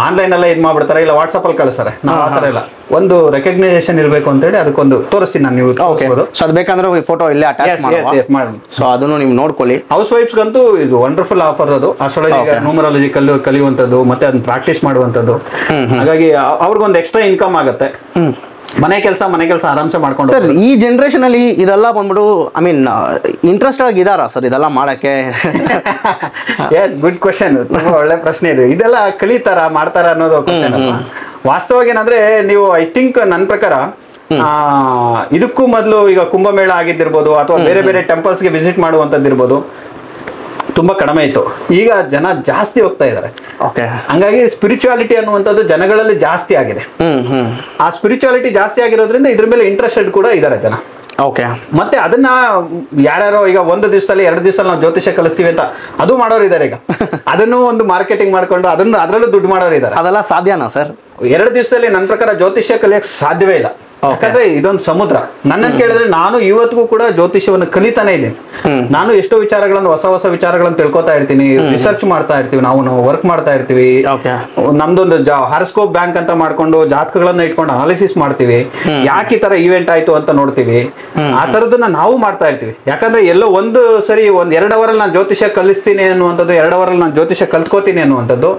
ಆನ್ಲೈನ್ ಎಲ್ಲ ಇದು ಮಾಡ್ಬಿಡ್ತಾರೆ, ಇಲ್ಲ ವಾಟ್ಸ್ಆಪ್ ಅಲ್ಲಿ ಕಳಿಸ್ತಾರೆ. ನಾವು ಆ ತರ ಎಲ್ಲ ಒಂದು ರೆಕಗ್ನೈಸೇಷನ್ ಇರಬೇಕು ಅಂತ ಹೇಳಿ ಅದಕ್ಕೊಂದು ತೋರಿಸ್ತೀನಿ ನಾನು. ನೀವು ಅದು ಬೇಕಂದ್ರೆ ಫೋಟೋ ಇಲ್ಲೇ ಅಟ್ಯಾಚ್ ಮಾಡಿ, ಸೊ ಅದನ್ನು ನೀವು ನೋಡ್ಕೊಳ್ಳಿ. ಹೌಸ್ ವೈಫ್ಸ್ಗಂತೂ ಇದು ವಂಡರ್ಫುಲ್ ಆಫರ್. ಅದು ಅಸ್ಟ್ರಾಲಜಿ ನ್ಯೂಮರಾಲಜಿ ಕಲಿಯುವಂಥದ್ದು ಮತ್ತೆ ಅದನ್ನ ಪ್ರಾಕ್ಟೀಸ್ ಮಾಡುವಂಥದ್ದು. ಹಾಗಾಗಿ ಅವ್ರಿಗೊಂದು ಎಕ್ಸ್ಟ್ರಾ ಇನ್ಕಮ್ ಆಗುತ್ತೆ. ಮನೆ ಕೆಲಸ ಆರಾಮ್ಸೆ ಮಾಡ್ಕೊಂಡು. ಸರ್, ಈ ಜನರೇಷನ್ ಅಲ್ಲಿ ಇದೆಲ್ಲ ಬಂದ್ಬಿಟ್ಟು ಐ ಮೀನ್ ಇಂಟ್ರೆಸ್ಟ್ ಆಗಿದಾರ ಸರ್ ಇದೆಲ್ಲ ಮಾಡಕ್ಕೆ? ಗುಡ್ ಕ್ವಶನ್, ತುಂಬಾ ಒಳ್ಳೆ ಪ್ರಶ್ನೆ ಇದು. ಇದೆಲ್ಲ ಮಾಡ್ತಾರ ಅನ್ನೋದು ಕ್ವಶನ್. ವಾಸ್ತವವಾಗಿ ಏನಂದ್ರೆ ನೀವು ಐ ಥಿಂಕ್ ನನ್ನ ಪ್ರಕಾರ ಇದಕ್ಕೂ ಮೊದಲು ಈಗ ಕುಂಭಮೇಳ ಆಗಿದ್ದಿರ್ಬೋದು ಅಥವಾ ಬೇರೆ ಬೇರೆ ಟೆಂಪಲ್ಸ್ಗೆ ವಿಸಿಟ್ ಮಾಡುವಂಥದ್ದಿರ್ಬೋದು, ತುಂಬಾ ಕಡಿಮೆ ಇತ್ತು. ಈಗ ಜನ ಜಾಸ್ತಿ ಹೋಗ್ತಾ ಇದ್ದಾರೆ. ಹಂಗಾಗಿ ಸ್ಪಿರಿಚುಯಾಲಿಟಿ ಅನ್ನುವಂಥದ್ದು ಜನಗಳಲ್ಲಿ ಜಾಸ್ತಿ ಆಗಿದೆ. ಆ ಸ್ಪಿರಿಚುಯಾಲಿಟಿ ಜಾಸ್ತಿ ಆಗಿರೋದ್ರಿಂದ ಇದ್ರ ಮೇಲೆ ಇಂಟ್ರೆಸ್ಟೆಡ್ ಕೂಡ ಇದ್ದಾರೆ ಜನ. ಮತ್ತೆ ಅದನ್ನ ಯಾರ್ಯಾರೋ ಈಗ 1 ದಿವಸದಲ್ಲಿ 2 ದಿವಸದಲ್ಲಿ ನಾವು ಜ್ಯೋತಿಷ್ಯ ಕಲಿಸ್ತೀವಿ ಅಂತ ಅದು ಮಾಡೋರು ಇದ್ದಾರೆ. ಈಗ ಅದನ್ನು ಒಂದು ಮಾರ್ಕೆಟಿಂಗ್ ಮಾಡ್ಕೊಂಡು ಅದರಲ್ಲೂ ದುಡ್ಡು ಮಾಡೋರು ಇದ್ದಾರೆ. ಅದೆಲ್ಲ ಸಾಧ್ಯನಾ ಸರ್? 2 ದಿವಸದಲ್ಲಿ ನನ್ನ ಪ್ರಕಾರ ಜ್ಯೋತಿಷ್ಯ ಕಲಿಯಕ್ಕೆ ಸಾಧ್ಯವೇ ಇಲ್ಲ. ಯಾಕಂದ್ರೆ ಇದೊಂದು ಸಮುದ್ರ. ನನ್ನನ್ನು ಕೇಳಿದ್ರೆ ನಾನು ಇವತ್ತಿಗೂ ಕೂಡ ಜ್ಯೋತಿಷ್ಯವನ್ನು ಕಲಿತಾನೆ ಇದ್ದೀನಿ. ನಾನು ಎಷ್ಟೋ ವಿಚಾರಗಳನ್ನು ಹೊಸ ವಿಚಾರಗಳನ್ನು ತಿಳ್ಕೊತಾ ಇರ್ತೀನಿ, ರಿಸರ್ಚ್ ಮಾಡ್ತಾ ಇರ್ತೀವಿ, ನಾವು ವರ್ಕ್ ಮಾಡ್ತಾ ಇರ್ತೀವಿ. ನಮ್ದೊಂದು ಹಾರಸ್ಕೋಪ್ ಬ್ಯಾಂಕ್ ಅಂತ ಮಾಡ್ಕೊಂಡು ಜಾತಕಗಳನ್ನ ಇಟ್ಕೊಂಡು ಅನಾಲಿಸಿಸ್ ಮಾಡ್ತೀವಿ. ಯಾಕೆ ಈ ತರ ಇವೆಂಟ್ ಆಯ್ತು ಅಂತ ನೋಡ್ತೀವಿ. ಆ ತರದನ್ನ ನಾವು ಮಾಡ್ತಾ ಇರ್ತೀವಿ. ಯಾಕಂದ್ರೆ ಎಲ್ಲೋ ಒಂದು ಸರಿ 1-2 ಅವರಲ್ಲಿ ನಾನು ಜ್ಯೋತಿಷ್ಯ ಕಲಿಸ್ತೀನಿ ಅನ್ನುವಂಥದ್ದು, 2 ಅವರಲ್ಲಿ ನಾನು ಜ್ಯೋತಿಷ್ಯ ಕಲ್ತ್ಕೋತೀನಿ ಅನ್ನುವಂಥದ್ದು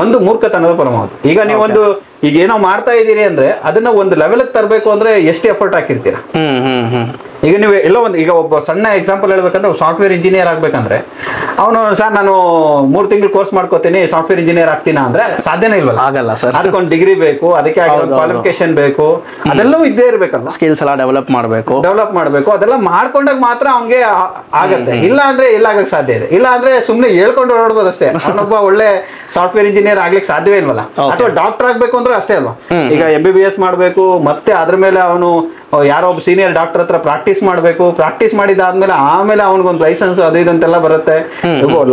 ಒಂದು ಮೂರ್ಖತನದ ಪರಮಾವಧಿ. ಈಗ ನೀವೊಂದು ಈಗ ಏನೋ ಮಾಡ್ತಾ ಇದ್ದೀರಿ ಅಂದ್ರೆ ಅದನ್ನ ಒಂದು ಲೆವೆಲ್ಗೆ ತರಬೇಕು ಅಂದ್ರೆ ಎಷ್ಟು ಎಫರ್ಟ್ ಹಾಕಿರ್ತೀರಾ. ಈಗ ನೀವು ಎಲ್ಲೋ ಈಗ ಒಬ್ಬ ಸಣ್ಣ ಎಕ್ಸಾಂಪಲ್ ಹೇಳ್ಬೇಕಂದ್ರೆ ಸಾಫ್ಟ್ವೇರ್ ಇಂಜಿನಿಯರ್ ಆಗ್ಬೇಕಂದ್ರೆ ಅವನು ಸರ್ ನಾನು 3 ತಿಂಗಳು ಕೋರ್ಸ್ ಮಾಡ್ಕೋತೀನಿ ಸಾಫ್ಟ್ವೇರ್ ಇಂಜಿನಿಯರ್ ಆಗ್ತೀನ ಅಂದ್ರೆ ಸಾಧ್ಯನೇ ಇಲ್ವಲ್ಲ. ಆಗಲ್ಲ ಸರ್. ಅದಕ್ಕೊಂದು ಡಿಗ್ರಿ ಬೇಕು, ಅದಕ್ಕೆ ಕ್ವಾಲಿಫಿಕೇಶನ್ ಬೇಕು, ಅದೆಲ್ಲವೂ ಇದ್ದೇ ಇರ್ಬೇಕಲ್ಲ. ಸ್ಕಿಲ್ಸ್ ಎಲ್ಲ ಡೆವಲಪ್ ಮಾಡಬೇಕು. ಅದೆಲ್ಲ ಮಾಡ್ಕೊಂಡಾಗ ಮಾತ್ರ ಅವ್ನಿಗೆ ಆಗತ್ತೆ. ಇಲ್ಲ ಅಂದ್ರೆ ಎಲ್ಲ ಆಗಕ್ಕೆ ಸಾಧ್ಯ ಇದೆ. ಇಲ್ಲ ಅಂದ್ರೆ ಸುಮ್ನೆ ಹೇಳ್ಕೊಂಡು ಓಡಾಡ್ಬೋದು ಅಷ್ಟೇ. ಅವನೊಬ್ಬ ಒಳ್ಳೆ ಸಾಫ್ಟ್ವೇರ್ ಇಂಜಿನಿಯರ್ ಆಗ್ಲಿಕ್ಕೆ ಸಾಧ್ಯವೇ ಇಲ್ವಲ್ಲ. ಅಥವಾ ಡಾಕ್ಟರ್ ಆಗ್ಬೇಕು ಅಂದ್ರೆ ಅಷ್ಟೇ ಅಲ್ವಾ. ಈಗ MBBS ಮಾಡ್ಬೇಕು, ಮತ್ತೆ ಅದ್ರ ಮೇಲೆ ಅವನು ಯಾರೋ ಒಬ್ಬ ಸೀನಿಯರ್ ಡಾಕ್ಟರ್ ಹತ್ರ ಪ್ರಾಕ್ಟೀಸ್ ಮಾಡಬೇಕು. ಪ್ರಾಕ್ಟೀಸ್ ಮಾಡಿದಾದ್ಮೇಲೆ ಆಮೇಲೆ ಅವನಿಗೊಂದು ಲೈಸೆನ್ಸ್ ಅದು ಇದಂತೆಲ್ಲ ಬರುತ್ತೆ.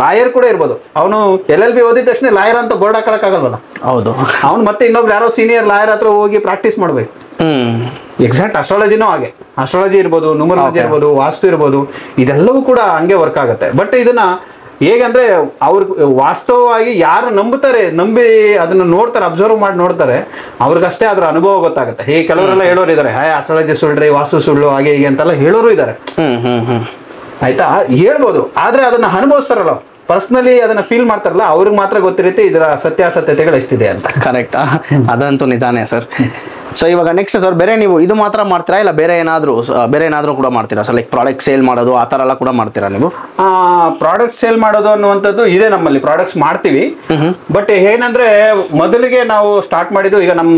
ಲಾಯರ್ ಕೂಡ ಇರ್ಬೋದು. ಅವನು LLB ಓದಿದ ತಕ್ಷಣ ಲಾಯರ್ ಅಂತ ಬೋರ್ಡ್ ಹಾಕಕ್ಕಾಗಲ್ವಲ್ಲ. ಹೌದು. ಅವ್ನು ಮತ್ತೆ ಇನ್ನೊಬ್ರು ಯಾರೋ ಸೀನಿಯರ್ ಲಾಯರ್ ಹತ್ರ ಹೋಗಿ ಪ್ರಾಕ್ಟೀಸ್ ಮಾಡ್ಬೇಕು. ಎಕ್ಸಾಕ್ಟ್ ಅಸ್ಟ್ರಾಲಜಿನೂ ಹಾಗೆ. ಅಸ್ಟ್ರಾಲಜಿ ಇರ್ಬೋದು, ನ್ಯೂಮರಾಲಜಿ ಇರ್ಬೋದು, ವಾಸ್ತು ಇರ್ಬೋದು, ಇದೆಲ್ಲವೂ ಕೂಡ ಹಂಗೆ ವರ್ಕ್ ಆಗುತ್ತೆ. ಬಟ್ ಇದನ್ನ ಹೇಗಂದ್ರೆ ಅವ್ರಿಗೆ ವಾಸ್ತವವಾಗಿ ಯಾರು ನಂಬಿ ಅದನ್ನ ನೋಡ್ತಾರೆ, ಅಬ್ಸರ್ವ್ ಮಾಡಿ ನೋಡ್ತಾರೆ, ಅವ್ರಿಗಷ್ಟೇ ಅದ್ರ ಅನುಭವ ಗೊತ್ತಾಗುತ್ತೆ. ಹೀಗೆ ಕೆಲವರೆಲ್ಲ ಹೇಳೋರು ಇದಾರೆ, ಅಸ್ಟ್ರಾಲಜಿ ಸುಳ್ಳ್ರಿ, ವಾಸ್ತು ಸುಳ್ಳು, ಹಾಗೆ ಹೀಗೆ ಅಂತೆಲ್ಲ ಹೇಳೋರು ಇದ್ದಾರೆ. ಆಯ್ತಾ, ಹೇಳ್ಬೋದು. ಆದ್ರೆ ಅದನ್ನ ಅನುಭವಿಸ್ತಾರಲ್ಲ, ಪರ್ಸನಲಿ ಅದನ್ನ ಫೀಲ್ ಮಾಡ್ತಾರಲ್ಲ, ಅವ್ರಿಗೆ ಮಾತ್ರ ಗೊತ್ತಿರುತ್ತೆ ಇದರ ಸತ್ಯಾಸತ್ಯತೆಗಳು ಎಷ್ಟಿದೆ ಅಂತ. ಕರೆಕ್ಟ್, ಅದಂತೂ ನಿಜಾನೇ ಸರ್. ಸೊ ಇವಾಗ ನೆಕ್ಸ್ಟ್ ಸರ್, ಬೇರೆ ನೀವು ಇದು ಮಾತ್ರ ಮಾಡ್ತೀರಾ ಇಲ್ಲ ಬೇರೆ ಏನಾದರೂ ಕೂಡ ಮಾಡ್ತೀರಾ ಸರ್? ಲೈಕ್ ಪ್ರಾಡಕ್ಟ್ ಸೇಲ್ ಮಾಡೋದು ಆ ಥರ ಎಲ್ಲ ಕೂಡ ಮಾಡ್ತೀರಾ ನೀವು? ಪ್ರಾಡಕ್ಟ್ ಸೇಲ್ ಮಾಡೋದು ಅನ್ನುವಂಥದ್ದು ಇದೆ ನಮ್ಮಲ್ಲಿ. ಪ್ರಾಡಕ್ಟ್ಸ್ ಮಾಡ್ತೀವಿ. ಬಟ್ ಏನಂದ್ರೆ ಮೊದಲಿಗೆ ನಾವು ಸ್ಟಾರ್ಟ್ ಮಾಡಿದ್ದು, ಈಗ ನಾನು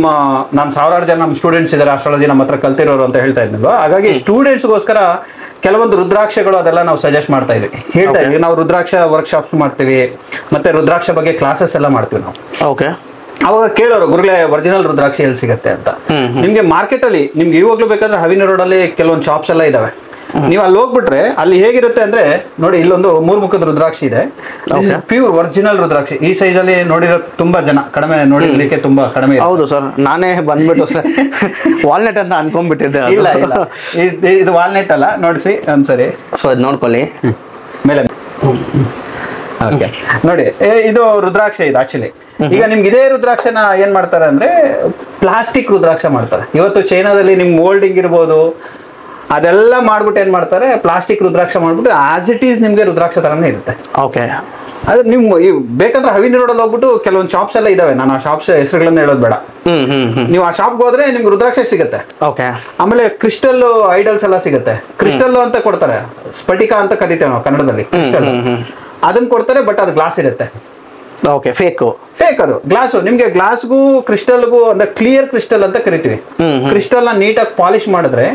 1000 ಜನ ನಮ್ಮ ಸ್ಟೂಡೆಂಟ್ಸ್ ಇದ್ದಾರೆ ಅಸ್ಟ್ರಾಲಜಿ ನಮ್ಮ ಹತ್ರ ಕಲ್ತಿರೋರು ಅಂತ ಹೇಳ್ತಾ ಇದ್ನಲ್ವ. ಹಾಗಾಗಿ ಸ್ಟೂಡೆಂಟ್ಸ್ಗೋಸ್ಕರ ಕೆಲವೊಂದು ರುದ್ರಾಕ್ಷಗಳು ಅದೆಲ್ಲ ನಾವು ಸಜೆಸ್ಟ್ ಮಾಡ್ತಾ ಇದ್ವಿ, ಹೇಳ್ತಾ ಇದ್ವಿ. ನಾವು ರುದ್ರಾಕ್ಷ ವರ್ಕ್ಶಾಪ್ಸ್ ಮಾಡ್ತೀವಿ, ಮತ್ತೆ ರುದ್ರಾಕ್ಷ ಬಗ್ಗೆ ಕ್ಲಾಸಸ್ ಎಲ್ಲ ಮಾಡ್ತೀವಿ ನಾವು. ಓಕೆ. ಅವಾಗ ಕೇಳೋರು, ಗುರುಗಳೇ ಒರಿಜಿನಲ್ ರುದ್ರಾಕ್ಷಿ ಎಲ್ಲಿ ಸಿಗುತ್ತೆ ಅಂತ. ನಿಮ್ಗೆ ಮಾರ್ಕೆಟ್ ಅಲ್ಲಿ ನಿಮ್ಗೆ ಇವಾಗ್ಲೂ ಬೇಕಾದ್ರೆ ಹವಿನ ರೋಡ್ ಅಲ್ಲಿ ಕೆಲವೊಂದು ಶಾಪ್ಸ್ ಎಲ್ಲ ಇದಾವೆ. ನೀವು ಅಲ್ಲಿ ಹೋಗ್ಬಿಟ್ರೆ ಅಲ್ಲಿ ಹೇಗಿರುತ್ತೆ ಅಂದ್ರೆ ನೋಡಿ, ಇಲ್ಲೊಂದು 3 ಮುಖದ ರುದ್ರಾಕ್ಷಿ ಇದೆ. ಪ್ಯೂರ್ ಒರಿಜಿನಲ್ ರುದ್ರಾಕ್ಷಿ. ಈ ಸೈಜ್ ಅಲ್ಲಿ ನೋಡಿರೋ ತುಂಬಾ ಜನ ಕಡಿಮೆ, ನೋಡಿರ್ಲಿಕ್ಕೆ ತುಂಬಾ ಕಡಿಮೆ. ಹೌದು ಸರ್, ನಾನೇ ಬಂದ್ಬಿಟ್ಟು ಸರ್ ವಾಲ್ನಟ್ ಅಂತ ಅನ್ಕೊಂಡ್ಬಿಟ್ಟಿದ್ದೆ. ಇಲ್ಲ ಇಲ್ಲ, ಇದು ವಾಲ್ನಟ್ ಅಲ್ಲ, ನೋಡಿಸಿ ಒಂದ್ಸರಿ. ಸೊ ಇದು ನೋಡ್ಕೊಳ್ಳಿ ಮೇಲೆ. ಓಕೆ, ನೋಡಿ ಇದು ರುದ್ರಾಕ್ಷ ಇದು ಆಕ್ಚುಲಿ. ಈಗ ನಿಮ್ಗೆ ಇದೇ ರುದ್ರಾಕ್ಷನ ಏನ್ ಮಾಡ್ತಾರೆ ಅಂದ್ರೆ ಪ್ಲಾಸ್ಟಿಕ್ ರುದ್ರಾಕ್ಷ ಮಾಡ್ತಾರೆ. ಇವತ್ತು ಚೈನಾದಲ್ಲಿ ನಿಮ್ ಮೋಲ್ಡಿಂಗ್ ಇರ್ಬೋದು, ಅದೆಲ್ಲ ಮಾಡ್ಬಿಟ್ಟು ಏನ್ ಮಾಡ್ತಾರೆ, ಪ್ಲಾಸ್ಟಿಕ್ ರುದ್ರಾಕ್ಷ ಮಾಡ್ಬಿಟ್ಟು ಆಸ್ ಇಟ್ ಈಸ್ ನಿಮ್ಗೆ ರುದ್ರಾಕ್ಷ ತರನೇ ಇರುತ್ತೆ. ಓಕೆ, ಅದು ನಿಮ್ ಬೇಕಂದ್ರೆ ಹವಿನಿ ರೋಡಲ್ಲಿ ಹೋಗ್ಬಿಟ್ಟು ಕೆಲವೊಂದು ಶಾಪ್ಸ್ ಎಲ್ಲ ಇದಾವೆ. ನಾನು ಆ ಶಾಪ್ಸ್ ಹೆಸರುಗಳನ್ನ ಹೇಳೋದು ಬೇಡ. ನೀವು ಆ ಶಾಪ್ಗೆ ಹೋದ್ರೆ ನಿಮ್ಗೆ ರುದ್ರಾಕ್ಷ ಸಿಗುತ್ತೆ. ಓಕೆ, ಆಮೇಲೆ ಕ್ರಿಸ್ಟಲ್ ಐಡಲ್ಸ್ ಎಲ್ಲ ಸಿಗುತ್ತೆ. ಕ್ರಿಸ್ಟಲ್ ಅಂತ ಕೊಡ್ತಾರೆ, ಸ್ಫಟಿಕ ಅಂತ ಕರಿತೇವೆ ನಾವು ಕನ್ನಡದಲ್ಲಿ. ಕ್ರಿಸ್ಟಲ್ ಅದನ್ನ ಕೊಡ್ತಾರೆ, ಬಟ್ ಅದು ಗ್ಲಾಸ್ ಇರುತ್ತೆ. ಓಕೆ, ಫೇಕ್ ಅದು ಗ್ಲಾಸು. ನಿಮ್ಗೆ ಗ್ಲಾಸ್ಗೂ ಕ್ರಿಸ್ಟಲ್ಗೂ ಅಂದ್ರೆ ಕ್ಲಿಯರ್ ಕ್ರಿಸ್ಟಲ್ ಅಂತ ಕರಿತೀವಿ. ಕ್ರಿಸ್ಟಲ್ ನ ನೀಟಾಗಿ ಪಾಲಿಶ್ ಮಾಡಿದ್ರೆ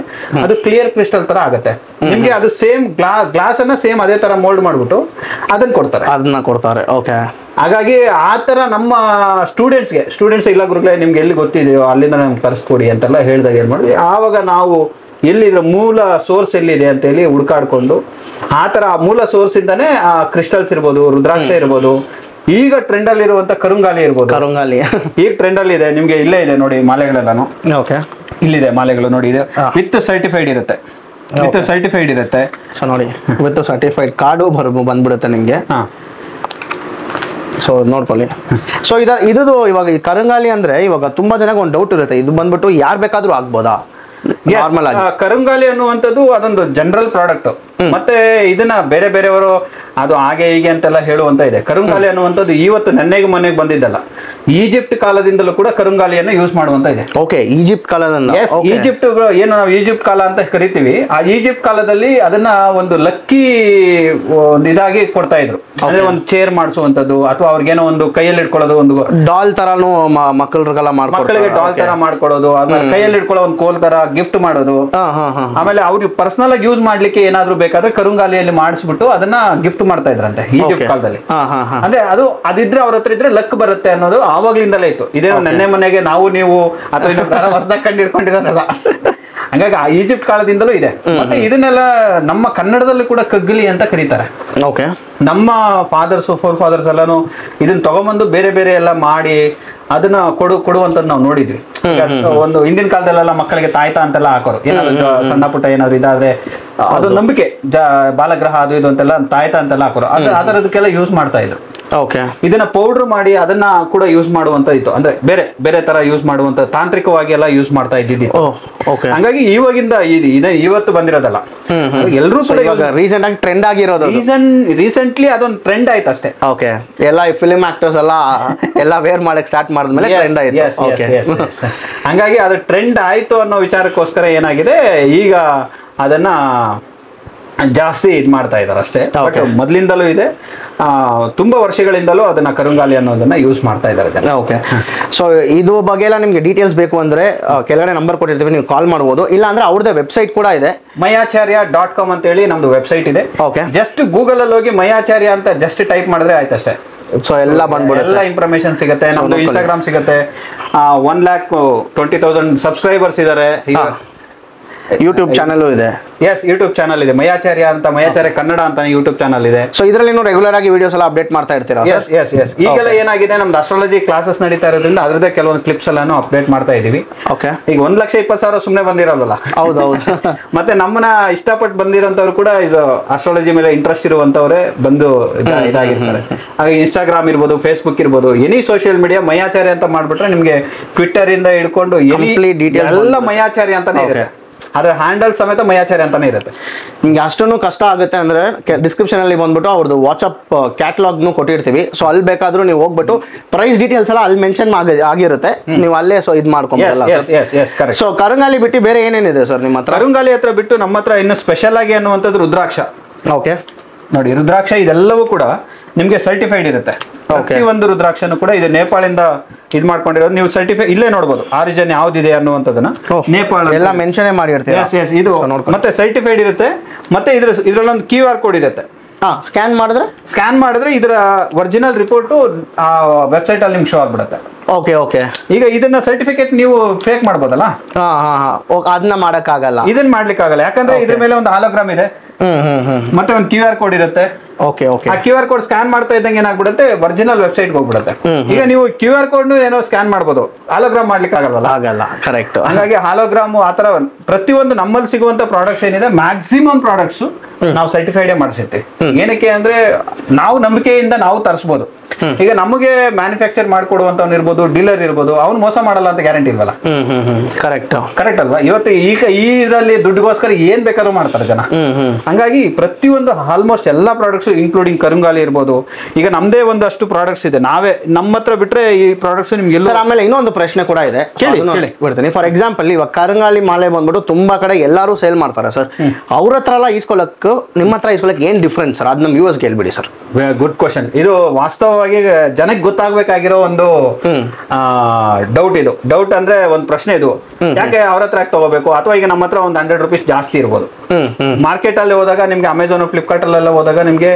ಅದು ಕ್ಲಿಯರ್ ಕ್ರಿಸ್ಟಲ್ ತರ ಆಗುತ್ತೆ. ನಿಮ್ಗೆ ಅದು ಸೇಮ್ ಗ್ಲಾಸ್ ಅನ್ನ ಸೇಮ್ ಅದೇ ತರ ಮೋಲ್ಡ್ ಮಾಡ್ಬಿಟ್ಟು ಅದನ್ನ ಕೊಡ್ತಾರೆ. ಓಕೆ, ಹಾಗಾಗಿ ಆ ತರ ನಮ್ಮ ಸ್ಟೂಡೆಂಟ್ಸ್ ಇಲ್ಲ ಗುರುಗಳೇ, ನಿಮ್ಗೆ ಎಲ್ಲಿ ಗೊತ್ತಿದೆಯೋ ಅಲ್ಲಿಂದ ನಮ್ಗೆ ತರಿಸ್ಕೊಡಿ ಅಂತೆಲ್ಲ ಹೇಳಿದಾಗ ಏನ್ ಮಾಡಿದ್ವಿ, ಆವಾಗ ನಾವು ಎಲ್ಲಿದ್ರ ಮೂಲ ಸೋರ್ಸ್ ಎಲ್ಲಿದೆ ಅಂತ ಹೇಳಿ ಹುಡುಕಾಡ್ಕೊಂಡು ಆ ತರ ಮೂಲ ಸೋರ್ಸ್ ಇಂದಾನೆ ಆ ಕ್ರಿಸ್ಟಲ್ಸ್ ಇರ್ಬೋದು, ರುದ್ರಾಕ್ಷ ಇರ್ಬೋದು, ಈಗ ಟ್ರೆಂಡ್ ಅಲ್ಲಿ ಇರುವಂತ ಕರುಂಗಾಲಿ ಇರ್ಬೋದು. ಈಗ ಟ್ರೆಂಡ್ ಅಲ್ಲಿ ಇದೆ. ನಿಮ್ಗೆ ಇಲ್ಲೇ ಇದೆ ನೋಡಿ ಮಾಲೆಗಳೆಲ್ಲಾನು. ಓಕೆ, ಇಲ್ಲಿದೆ ಮಾಲೆಗಳು ನೋಡಿ, ಇದೆ ವಿತ್ ಸರ್ಟಿಫೈಡ್ ಇರುತ್ತೆ. ಸೊ ನೋಡಿ, ವಿತ್ ಸರ್ಟಿಫೈಡ್ ಕಾರ್ಡು ಬಂದ್ಬಿಡುತ್ತೆ ನಿಮ್ಗೆ. ಸೊ ನೋಡ್ಕೊಳ್ಳಿ. ಸೊ ಇದು ಇವಾಗ ಈ ಕರಂಗಾಲಿ ಅಂದ್ರೆ ಇವಾಗ ತುಂಬಾ ಜನಕ್ಕೆ ಒಂದು ಡೌಟ್ ಇರುತ್ತೆ, ಇದು ಬಂದ್ಬಿಟ್ಟು ಯಾರು ಬೇಕಾದ್ರೂ ಆಗ್ಬೋದಾ? ನಾರ್ಮಲ್ ಆಗಿ ಕರಂಗಾಲಿ ಅನ್ನುವಂಥದ್ದು ಅದೊಂದು ಜನರಲ್ ಪ್ರಾಡಕ್ಟ್. ಮತ್ತೆ ಇದನ್ನ ಬೇರೆ ಬೇರೆಯವರು ಅದು ಹಾಗೆ ಹೀಗೆ ಅಂತೆಲ್ಲ ಹೇಳುವಂತ ಇದೆ. ಕರುಂಗಾಲಿ ಅನ್ನುವಂಥದ್ದು ಇವತ್ತು ನೆನ್ನೆಗೆ ಮೊನ್ನೆಗೆ ಬಂದಿದ್ದಲ್ಲ. ಈಜಿಪ್ಟ್ ಕಾಲದಿಂದಲೂ ಕೂಡ ಕರುಂಗಾಲಿಯನ್ನು ಯೂಸ್ ಮಾಡುವಂತ ಇದೆ. ಓಕೆ, ಈಜಿಪ್ಟ್ ಕಾಲದಿಂದ. ಈಜಿಪ್ಟ್ ಏನು ನಾವು ಈಜಿಪ್ಟ್ ಕಾಲ ಅಂತ ಕರಿತೀವಿ, ಆ ಈಜಿಪ್ಟ್ ಕಾಲದಲ್ಲಿ ಅದನ್ನ ಒಂದು ಲಕ್ಕಿ ಒಂದು ಇದಾಗಿ ಕೊಡ್ತಾ ಇದ್ರು. ಅಂದ್ರೆ ಒಂದು ಚೇರ್ ಮಾಡಿಸುವಂತದ್ದು, ಅಥವಾ ಅವ್ರಿಗೇನೋ ಒಂದು ಕೈಯಲ್ಲಿ ಇಟ್ಕೊಳ್ಳೋದು, ಒಂದು ಡಾಲ್ ತರಾನು ಮಕ್ಕಳಿಗೆ ಡಾಲ್ ತರ ಮಾಡ್ಕೊಡೋದು, ಆಮೇಲೆ ಕೈಯಲ್ಲಿ ಇಟ್ಕೊಳ್ಳೋ ಒಂದು ಕೋಲ್ ತರ ಗಿಫ್ಟ್ ಮಾಡೋದು. ಆಮೇಲೆ ಅವ್ರಿಗೆ ಪರ್ಸನಲ್ ಆಗಿ ಯೂಸ್ ಮಾಡ್ಲಿಕ್ಕೆ ಏನಾದ್ರು ಬೇಕಾದ್ರೆ ಕರುಂಗಾಲಿಯಲ್ಲಿ ಮಾಡಿಸ್ಬಿಟ್ಟು ಅದನ್ನ ಗಿಫ್ಟ್ ಮಾಡ್ತಾ ಇದ್ರಂತೆ ಈಜಿಪ್ಟ್ ಕಾಲದಲ್ಲಿ. ಅಂದ್ರೆ ಅದಿದ್ರೆ ಅವ್ರ ಹತ್ರ ಇದ್ರೆ ಲಕ್ ಬರುತ್ತೆ ಅನ್ನೋದು ಆವಾಗ್ಲಿಂದಲೇ ಇತ್ತು. ಇದೇನೋ ನೆನ್ನೆ ಮನೆಗೆ ನಾವು ನೀವು ಅಥವಾ ಇನ್ನೊಂದು ಹೊಸದಾಗ ಕಂಡು ಹಿಡ್ಕೊಂಡಿರೋದಲ್ಲ. ಹಂಗಾಗಿ ಆ ಈಜಿಪ್ಟ್ ಕಾಲದಿಂದಲೂ ಇದೆ. ಮತ್ತೆ ಇದನ್ನೆಲ್ಲ ನಮ್ಮ ಕನ್ನಡದಲ್ಲಿ ಕೂಡ ಕಗ್ಗಲಿ ಅಂತ ಕರೀತಾರೆ. ಓಕೆ, ನಮ್ಮ ಫೋರ್ ಫಾದರ್ಸ್ ಎಲ್ಲಾನು ಇದನ್ನ ತಗೊಂಬಂದು ಬೇರೆ ಬೇರೆ ಎಲ್ಲ ಮಾಡಿ ಅದನ್ನ ಕೊಡುವಂತದ್ದು ನಾವು ನೋಡಿದ್ವಿ. ಒಂದು ಹಿಂದಿನ ಕಾಲದಲ್ಲೆಲ್ಲ ಮಕ್ಕಳಿಗೆ ತಾಯ್ತ ಅಂತೆಲ್ಲ ಹಾಕೋರು, ಏನಾದ್ರು ಸಣ್ಣ ಪುಟ್ಟ ಏನಾದ್ರು ಇದಾದ್ರೆ ಅದೊಂದು ನಂಬಿಕೆ, ಬಾಲಗ್ರಹ ಅದು ಇದು ಅಂತೆಲ್ಲ ತಾಯ್ತ ಅಂತೆಲ್ಲ ಹಾಕೋರು. ಅದರದಕ್ಕೆಲ್ಲ ಯೂಸ್ ಮಾಡ್ತಾ ಇದ್ರು. ಓಕೆ, ಇದನ್ನ ಪೌಡರ್ ಮಾಡಿ ಅದನ್ನ ಕೂಡ ಯೂಸ್ ಮಾಡುವಂತ ಇತ್ತು. ಅಂದ್ರೆ ಬೇರೆ ಬೇರೆ ತರ ಯೂಸ್ ಮಾಡುವಂತ ತಾಂತ್ರಿಕವಾಗಿ ಎಲ್ಲ ಯೂಸ್ ಮಾಡ್ತಾ ಇದ್ದಿದ್ದು. ಹಂಗಾಗಿ ಇವಾಗಿಂದ ಇವತ್ತು ಬಂದಿರೋದಲ್ಲ, ಎಲ್ಲರೂ ಕೂಡ ರೀಸೆಂಟ್ ಆಗಿ ಟ್ರೆಂಡ್ ಆಗಿರೋದು. ರೀಸೆಂಟ್ಲಿ ಅದೊಂದು ಟ್ರೆಂಡ್ ಆಯ್ತು ಅಷ್ಟೇ. ಓಕೆ, ಎಲ್ಲ ಫಿಲ್ಮ್ ಆಕ್ಟರ್ಸ್ ಎಲ್ಲ ವೇರ್ ಮಾಡಕ್ ಸ್ಟಾರ್ಟ್ ಮಾಡಿದ್ಮೇಲೆ ಟ್ರೆಂಡ್ ಆಯ್ತು. ಹಂಗಾಗಿ ಅದು ಟ್ರೆಂಡ್ ಆಯ್ತು ಅನ್ನೋ ವಿಚಾರಕ್ಕೋಸ್ಕರ ಏನಾಗಿದೆ, ಈಗ ಅದನ್ನ ಜಾಸ್ತಿ ಇದು ಮಾಡ್ತಾ ಇದ್ದಾರೆ ಅಷ್ಟೇ. ಬಟ್ ಮೊದಲಿಂದಲೂ ಇದೆ, ತುಂಬಾ ವರ್ಷಗಳಿಂದಲೂ ಅದನ್ನ ಕರುಂಗಾಲಿ ಅನ್ನೋದನ್ನ ಯೂಸ್ ಮಾಡ್ತಾ ಇದ್ದಾರೆ. ಓಕೆ, ಸೊ ಇದು ಬಗ್ಗೆ ಎಲ್ಲ ನಿಮ್ಗೆ ಡೀಟೇಲ್ಸ್ ಬೇಕು ಅಂದ್ರೆ ಕೆಳಗಡೆ ನಂಬರ್ ಕೊಟ್ಟಿರ್ತೀವಿ, ನೀವು ಕಾಲ್ ಮಾಡಬಹುದು. ಇಲ್ಲ ಅಂದ್ರೆ ಅವ್ರದೇ ವೆಬ್ಸೈಟ್ ಕೂಡ ಇದೆ, mayaacharya.com ಅಂತ ಹೇಳಿ ನಮ್ದು ವೆಬ್ಸೈಟ್ ಇದೆ. ಓಕೆ, ಜಸ್ಟ್ ಗೂಗಲ್ ಅಲ್ಲಿ ಹೋಗಿ ಮಯಾಚಾರ್ಯ ಅಂತ ಜಸ್ಟ್ ಟೈಪ್ ಮಾಡಿದ್ರೆ ಆಯ್ತು ಅಷ್ಟೇ. ಸೊ ಎಲ್ಲ ಬಂದ್ಬಿಡುತ್ತೆ, ಎಲ್ಲ ಇನ್ಫಾರ್ಮೇಶನ್ ಸಿಗುತ್ತೆ. ನಮ್ದು ಇನ್ಸ್ಟಾಗ್ರಾಮ್ ಸಿಗುತ್ತೆ. 1,20,000 ಸಬ್ಸ್ಕ್ರೈಬರ್ಸ್ ಇದಾರೆ. ಯೂಟ್ಯೂಬ್ ಚಾನಲ್ ಇದೆ. ಯೂಟ್ಯೂಬ್ ಚಾನಲ್ ಇದೆ, ಮಯಾಚಾರ್ಯ ಅಂತ, ಮಯಾಚಾರ್ಯ ಕನ್ನಡ ಅಂತ ಯೂಟ್ಯೂಬ್ ಚಾನಲ್ ಇದೆ. ಸೊ ಇದರಲ್ಲಿ ರೆಗ್ಯುಲರ್ ಆಗಿ ವಿಡಿಯೋಸ್ ಎಲ್ಲ ಅಪ್ಡೇಟ್ ಮಾಡ್ತಾ ಇರ್ತೀರಾ? ಈಗೆಲ್ಲ ಏನಾಗಿದೆ, ನಮ್ದು ಅಸ್ಟ್ರಾಲಜಿ ಕ್ಲಾಸಸ್ ನಡೀತಾ ಇರೋದ್ರಿಂದ ಅದರದೇ ಕೆಲವೊಂದು ಕ್ಲಿಪ್ಸ್ ಎಲ್ಲಾನು ಅಪ್ಡೇಟ್ ಮಾಡ್ತಾ ಇದೀವಿ. ಓಕೆ, ಈಗ 1,20,000 ಸುಮ್ಮನೆ ಬಂದಿರಲ್ಲ. ಹೌದೌದು. ಮತ್ತೆ ನಮ್ಮನ್ನ ಇಷ್ಟಪಟ್ಟು ಬಂದಿರೋಂಥವ್ರು ಕೂಡ ಇದು ಅಸ್ಟ್ರಾಲಜಿ ಮೇಲೆ ಇಂಟ್ರೆಸ್ಟ್ ಇರುವಂತವ್ರೆ ಬಂದು ಇದಾಗಿರ್ತಾರೆ. ಹಾಗೆ ಇನ್ಸ್ಟಾಗ್ರಾಮ್ ಇರ್ಬೋದು, ಫೇಸ್ಬುಕ್ ಇರ್ಬೋದು, ಎನಿ ಸೋಷಿಯಲ್ ಮೀಡಿಯಾ ಮಯಾಚಾರ್ಯ ಅಂತ ಮಾಡ್ಬಿಟ್ರೆ ನಿಮ್ಗೆ ಟ್ವಿಟ್ಟರ್ ಇಂದ ಹಿಡ್ಕೊಂಡು ಎಲ್ಲ ಮಯಾಚಾರ್ಯ ಅಂತಾನೆ ಇರುತ್ತೆ. ಅದ್ರ ಹ್ಯಾಂಡಲ್ ಸಮೇತ ಮಯಾಚಾರ್ಯ ಅಂತಾನೆ ಇರುತ್ತೆ. ನಿಮ್ಗೆ ಅಷ್ಟೊಂದು ಕಷ್ಟ ಆಗುತ್ತೆ ಅಂದ್ರೆ ಡಿಸ್ಕ್ರಿಪ್ಷನ್ ಅಲ್ಲಿ ಬಂದ್ಬಿಟ್ಟು ಅವ್ರದ್ದು ವಾಟ್ಸ್ಆಪ್ ಕ್ಯಾಟಲಾಗ್ನು ಕೊಟ್ಟಿರ್ತೀವಿ. ಸೊ ಅಲ್ಲಿ ಬೇಕಾದ್ರೂ ನೀವು ಹೋಗ್ಬಿಟ್ಟು ಪ್ರೈಸ್ ಡೀಟೇಲ್ಸ್ ಎಲ್ಲ ಅಲ್ಲಿ ಮೆನ್ಷನ್ ಆಗಿರುತ್ತೆ, ನೀವು ಅಲ್ಲೇ ಸೊ ಇದು ಮಾಡ್ಕೊಂಡು. ಸೊ ಕರಂಗಾಲಿ ಬಿಟ್ಟು ಬೇರೆ ಏನೇನಿದೆ ಸರ್ ನಿಮ್ಮ ಹತ್ರ? ಕರಂಗಾಲಿ ಹತ್ರ ಬಿಟ್ಟು ನಮ್ಮ ಹತ್ರ ಇನ್ನು ಸ್ಪೆಷಲ್ ಆಗಿ ಅನ್ನುವಂಥದ್ದು ರುದ್ರಾಕ್ಷ. ಓಕೆ, ನೋಡಿ ರುದ್ರಾಕ್ಷ ಇದೆಲ್ಲವೂ ಕೂಡ ನಿಮ್ಗೆ ಸರ್ಟಿಫೈಡ್ ಇರುತ್ತೆ. ಪ್ರತಿಯೊಂದು ರುದ್ರಾಕ್ಷನು ಕೂಡ ಇದು ನೇಪಾಳಿಂದ ಇದು ಮಾಡ್ಕೊಂಡಿರೋದು. ನೀವು ಸರ್ಟಿಫೈ ಇಲ್ಲೇ ನೋಡಬಹುದು ಆರಿಜಿನ್ ಯಾವ್ದಿದೆ ಅನ್ನುವಂಥದ್ದನ್ನ. ನೇಪಾಳ ಎಲ್ಲ ಮೆನ್ಷನ್ ಮಾಡಿರ್ತೀವಿ. ಇದು ಮತ್ತೆ ಸರ್ಟಿಫೈಡ್ ಇರುತ್ತೆ. ಮತ್ತೆ ಇದ್ರಲ್ಲೊಂದು QR ಕೋಡ್ ಇರುತ್ತೆ. ಸ್ಕ್ಯಾನ್ ಮಾಡಿದ್ರೆ ಇದರ ಒರಿಜಿನಲ್ ರಿಪೋರ್ಟು ಆ ವೆಬ್ಸೈಟ್ ಅಲ್ಲಿ ನಿಮ್ಗೆ ಶೋ ಆಗ್ಬಿಡುತ್ತೆ. Okay okay. ಈಗ ಇದನ್ನ ಸರ್ಟಿಫಿಕೇಟ್ ನೀವು ಫೇಕ್ ಮಾಡ್ಬೋದಲ್ಲ, ಅದನ್ನ ಮಾಡಕ್ಕಾಗಲ್ಲ, ಇದನ್ನ ಮಾಡ್ಲಿಕ್ಕೆ ಆಗಲ್ಲ. ಯಾಕಂದ್ರೆ ಇದ್ರ ಮೇಲೆ ಒಂದು ಹಾಲೋಗ್ರಾಮ್ ಇದೆ, ಮತ್ತೆ ಒಂದು QR ಕೋಡ್ ಇರುತ್ತೆ. Okay okay. ಆ QR ಕೋಡ್ ಸ್ಕ್ಯಾನ್ ಮಾಡ್ತಾ ಇದ್ದಂಗೆ ಏನಾಗ್ಬಿಡುತ್ತೆ, ಒರಿಜಿನಲ್ ವೆಬ್ಸೈಟ್ ಹೋಗ್ಬಿಡುತ್ತೆ. ಈಗ ನೀವು QR ಕೋಡ್ ಏನೋ ಸ್ಕ್ಯಾನ್ ಮಾಡ್ಬೋದು, ಹಾಲೋಗ್ರಾಮ್ ಮಾಡ್ಲಿಕ್ಕೆ ಆಗಲ್ಲ. ಆಗಲ್ಲ, ಕರೆಕ್ಟ್. ಹಾಗಾಗಿ ಹಾಲೋಗ್ರಾಮ್ ಆತರ ಪ್ರತಿಯೊಂದು ನಮ್ಮಲ್ಲಿ ಸಿಗುವಂತ ಪ್ರಾಡಕ್ಟ್ಸ್ ಏನಿದೆ ಮ್ಯಾಕ್ಸಿಮಮ್ ಪ್ರಾಡಕ್ಟ್ಸ್ ನಾವು ಸರ್ಟಿಫೈಡ್ ಮಾಡಿಸಿರ್ತೀವಿ. ಏನಕ್ಕೆ ಅಂದ್ರೆ ನಾವು ನಂಬಿಕೆಯಿಂದ ನಾವು ತರಿಸಬಹುದು. ಈಗ ನಮಗೆ ಮ್ಯಾನುಫ್ಯಾಕ್ಚರ್ ಮಾಡ್ಕೊಡುವಂತವ್ನು ಇರ್ಬೋದು, ಡೀಲರ್ ಇರ್ಬೋದು, ಅವ್ನು ಮೋಸ ಮಾಡಲ್ಲ ಅಂತ ಗ್ಯಾರಂಟಿ ಇಲ್ವಲ್ಲ. ಕರೆಕ್ಟ್ ಕರೆಕ್ಟ್ ಅಲ್ವಾ? ಇವತ್ತು ಈಗ ಈ ಇದರಲ್ಲಿ ದುಡ್ಡುಗೋಸ್ಕರ ಏನ್ ಬೇಕಾದ್ರೂ ಮಾಡ್ತಾರೆ ಜನ. ಹಂಗಾಗಿ ಪ್ರತಿಯೊಂದು ಆಲ್ಮೋಸ್ಟ್ ಎಲ್ಲಾ ಪ್ರಾಡಕ್ಟ್ಸ್ ಇನ್ಕ್ಲೂಡಿಂಗ್ ಕರುಂಗಾಲಿ ಇರ್ಬೋದು. ಈಗ ನಮ್ದೇ ಒಂದಷ್ಟು ಪ್ರಾಡಕ್ಟ್ಸ್ ಇದೆ, ನಾವೇ ನಮ್ಮ ಹತ್ರ ಬಿಟ್ರೆ ಈ ಪ್ರಾಡಕ್ಟ್ಸ್ ನಿಮ್ಗೆ ಎಲ್ಲ. ಆಮೇಲೆ ಇನ್ನೊಂದು ಪ್ರಶ್ನೆ ಕೂಡ ಇದೆ, ಬಿಡ್ತೀನಿ. ಫಾರ್ ಎಕ್ಸಾಂಪಲ್ ಇವಾಗ ಕರುಂಗಾಲಿ ಮಾಲೆ ಬಂದ್ಬಿಟ್ಟು ತುಂಬಾ ಕಡೆ ಎಲ್ಲರೂ ಸೇಲ್ ಮಾಡ್ತಾರೆ ಸರ್. ಅವ್ರ ಹತ್ರ ಎಲ್ಲ ಈಸ್ಕೊಳ್ಳೋಕ್ಕೂ ನಿಮ್ಮ ಹತ್ರ ಈಸ್ಕೊಳ್ಳೋಕೆ ಏನ್ ಡಿಫ್ರೆನ್ಸ್ ಸರ್? ಅದ್ ನಮ್ಮ ವ್ಯೂವರ್ಸ್ ಕೇಳ್ಬಿಡಿ ಸರ್. Good question. ಇದು ವಾಸ್ತವವಾಗಿ ಜನಕ್ಕೆ ಗೊತ್ತಾಗಬೇಕಾಗಿರೋ ಒಂದು ಡೌಟ್. ಇದು ಡೌಟ್ ಅಂದ್ರೆ ಒಂದು ಪ್ರಶ್ನೆ. ಇದು ಯಾಕೆ ಅವ್ರ ಹತ್ರ ತಗೋಬೇಕು? ಅಥವಾ ಈಗ ನಮ್ಮ ಹತ್ರ ಒಂದು 100 ರೂಪೀಸ್ ಜಾಸ್ತಿ ಇರ್ಬೋದು. ಮಾರ್ಕೆಟ್ ಅಲ್ಲಿ ಹೋದಾಗ ನಿಮ್ಗೆ ಅಮೆಝಾನ್, ಫ್ಲಿಪ್ಕಾರ್ಟ್ ಅಲ್ಲೆಲ್ಲ ಹೋದಾಗ ನಿಮ್ಗೆ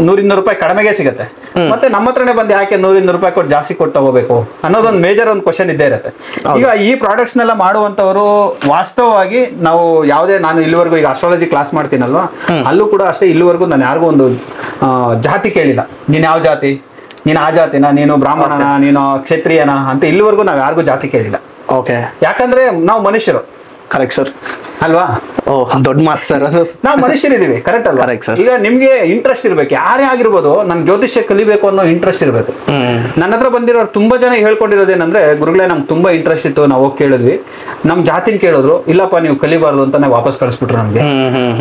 100-200 ರೂಪಾಯಿ ಕಡಿಮೆಗೆ ಸಿಗುತ್ತೆ. ಮತ್ತೆ ನಮ್ಮ ಹತ್ರನೇ ಬಂದು ಯಾಕೆ 100-200 ರೂಪಾಯಿ ಕೊಟ್ಟು ಜಾಸ್ತಿ ಕೊಟ್ಟು ತಗೋಬೇಕು ಅನ್ನೋದೊಂದು ಮೇಜರ್ ಒಂದು ಕ್ವಶನ್ ಇದ್ದೇ ಇರುತ್ತೆ. ಈಗ ಈ ಪ್ರಾಡಕ್ಟ್ಸ್ ನೆಲ್ಲ ಮಾಡುವಂತವರು ವಾಸ್ತವವಾಗಿ ನಾವು ಯಾವುದೇ, ನಾನು ಇಲ್ಲಿವರೆಗೂ ಈಗ ಅಸ್ಟ್ರಾಲಜಿ ಕ್ಲಾಸ್ ಮಾಡ್ತೀನಲ್ವಾ, ಅಲ್ಲೂ ಕೂಡ ಅಷ್ಟೇ, ಇಲ್ಲಿವರೆಗೂ ನಾನು ಯಾರಿಗೂ ಒಂದು ಜಾತಿ ಕೇಳಿಲ್ಲ. ನೀನ್ ಯಾವ ಜಾತಿ, ನೀನು ಆ ಜಾತಿನ, ನೀನು ಬ್ರಾಹ್ಮಣನ, ನೀನು ಕ್ಷತ್ರಿಯನ ಅಂತ ಇಲ್ಲಿವರೆಗೂ ನಾವು ಯಾರಿಗೂ ಜಾತಿ ಕೇಳಿಲ್ಲ. ಓಕೆ. ಯಾಕಂದ್ರೆ ನಾವು ಮನುಷ್ಯರು. ಕರೆಕ್ಟ್ ಸರ್ ಅಲ್ವಾ? ದೊಡ್ಡ ಮಾತು ಸರ್ ಅದು. ನಾವು ಮನುಷ್ಯರಿದ್ದೀವಿ, ಕರೆಕ್ಟ್ ಅಲ್ವಾ? Correct sir. ಈಗ ನಿಮ್ಗೆ ಇಂಟ್ರೆಸ್ಟ್ ಇರ್ಬೇಕು, ಯಾರೇ ಆಗಿರ್ಬೋದು, ನಮ್ಗೆ ಜ್ಯೋತಿಷ್ಯ ಕಲಿಬೇಕು ಅನ್ನೋ ಇಂಟ್ರೆಸ್ಟ್ ಇರಬೇಕು. ನನ್ನ ಹತ್ರ ಬಂದಿರೋರು ತುಂಬಾ ಜನ ಹೇಳ್ಕೊಂಡಿರೋದೇನಂದ್ರೆ, ಗುರುಗಳೇ ನಮ್ಗೆ ತುಂಬಾ ಇಂಟ್ರೆಸ್ಟ್ ಇತ್ತು, ನಾವು ಹೋಗಿ ಕೇಳಿದ್ವಿ, ನಮ್ ಜಾತಿನ ಕೇಳಿದ್ರು, ಇಲ್ಲಪ್ಪ ನೀವು ಕಲಿಬಾರ್ದು ಅಂತಾನೆ ವಾಪಸ್ ಕಳಿಸ್ಬಿಟ್ರು ನಮ್ಗೆ.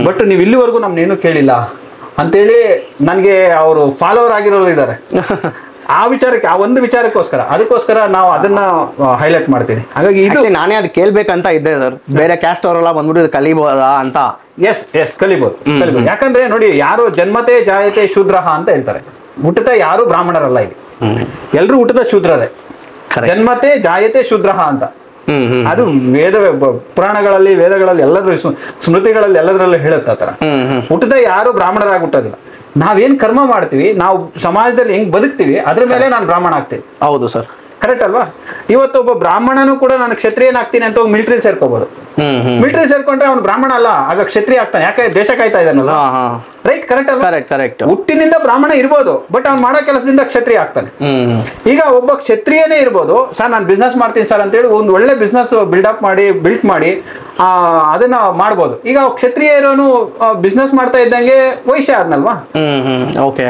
ಬಟ್ ನೀವು ಇಲ್ಲಿವರೆಗೂ ನಮ್ನೇನು ಕೇಳಿಲ್ಲ ಅಂತೇಳಿ ನನಗೆ ಅವರು ಫಾಲೋವರ್ ಆಗಿರೋರು ಇದ್ದಾರೆ. ಆ ವಿಚಾರಕ್ಕೆ, ಆ ಒಂದು ವಿಚಾರಕ್ಕೋಸ್ಕರ, ಅದಕ್ಕೋಸ್ಕರ ನಾವು ಅದನ್ನ ಹೈಲೈಟ್ ಮಾಡ್ತೀನಿ. ಹಾಗಾಗಿ ಇದು ನಾನೇ ಅದು ಕೇಳ್ಬೇಕಂತ ಇದ್ದೆ ಸರ್. ಬೇರೆ ಕ್ಯಾಸ್ಟ್ ಅವರೆಲ್ಲ ಬಂದ್ಬಿಟ್ಟು ಕಲಿಬೋದಾ ಅಂತ. ಎಸ್ ಕಲಿಬಹುದು. ಯಾಕಂದ್ರೆ ನೋಡಿ, ಯಾರು ಜನ್ಮತೆ ಜಾಯತೆ ಶೂದ್ರ ಅಂತ ಹೇಳ್ತಾರೆ. ಹುಟ್ಟುತ್ತಾ ಯಾರು ಬ್ರಾಹ್ಮಣರಲ್ಲ, ಇಲ್ಲಿ ಎಲ್ರು ಹುಟ್ಟುತ್ತಾ ಶೂದ್ರರೇ. ಜನ್ಮತೆ ಜಾಯತೆ ಶೂದ್ರ ಅಂತ ಅದು ಪುರಾಣಗಳಲ್ಲಿ, ವೇದಗಳಲ್ಲಿ, ಎಲ್ಲದ್ರ ಸ್ಮೃತಿಗಳಲ್ಲಿ ಎಲ್ಲದರಲ್ಲೂ ಹೇಳುತ್ತೆ. ಆ ತರ ಹುಟ್ಟುತ್ತಾ ಯಾರು ಬ್ರಾಹ್ಮಣರಾಗಿ ಹುಟ್ಟೋದಿಲ್ಲ. ನಾವೇನ್ ಕರ್ಮ ಮಾಡ್ತೀವಿ, ನಾವು ಸಮಾಜದಲ್ಲಿ ಹೆಂಗ್ ಬದುಕ್ತೀವಿ, ಅದ್ರ ಮೇಲೆ ನಾನು ಬ್ರಾಹ್ಮಣ ಆಗ್ತೀನಿ. ಹೌದು ಸರ್, ಕರೆಕ್ಟ್ ಅಲ್ವಾ? ಇವತ್ತು ಒಬ್ಬ ಬ್ರಾಹ್ಮಣನು ಕೂಡ ನಾನು ಕ್ಷತ್ರಿಯನಾಗ್ತೀನಿ ಅಂತ ಹೋಗಿ ಮಿಲಿಟರಿ ಸೇರ್ಕೋಬಹುದು. ಮಿಲಿಟರಿ ಸೇರ್ಕೊಂಡ್ರೆ ಅವ್ನು ಬ್ರಾಹ್ಮಣ ಅಲ್ಲ, ಆಗ ಕ್ಷತ್ರಿಯ ಆಗ್ತಾನೆ. ಯಾಕೆ? ದೇಶ ಕಾಯ್ತಾ ಇದ್ದಾನಲ್ಲ. ರೈಟ್, ಕರೆಕ್ಟ್ ಅಲ್ವಾ? ಕರೆಕ್ಟ್. ಹುಟ್ಟಿನಿಂದ ಬ್ರಾಹ್ಮಣ ಇರ್ಬೋದು, ಬಟ್ ಅವ್ನು ಮಾಡೋ ಕೆಲಸದಿಂದ ಕ್ಷತ್ರಿಯ ಆಗ್ತಾನೆ. ಈಗ ಒಬ್ಬ ಕ್ಷತ್ರಿಯನೇ ಇರ್ಬೋದು, ಸರ್ ನಾನು ಬಿಸ್ನೆಸ್ ಮಾಡ್ತೀನಿ ಸರ್ ಅಂತೇಳಿ ಒಂದು ಒಳ್ಳೆ ಬಿಸ್ನೆಸ್ ಬಿಲ್ಟ್ ಮಾಡಿ ಅದನ್ನ ಮಾಡ್ಬೋದು. ಈಗ ಕ್ಷತ್ರಿಯ ಇರೋನು ಬಿಸ್ನೆಸ್ ಮಾಡ್ತಾ ಇದ್ದಂಗೆ ವೈಶ್ಯ ಆದ್ನಲ್ವಾ? ಓಕೆ,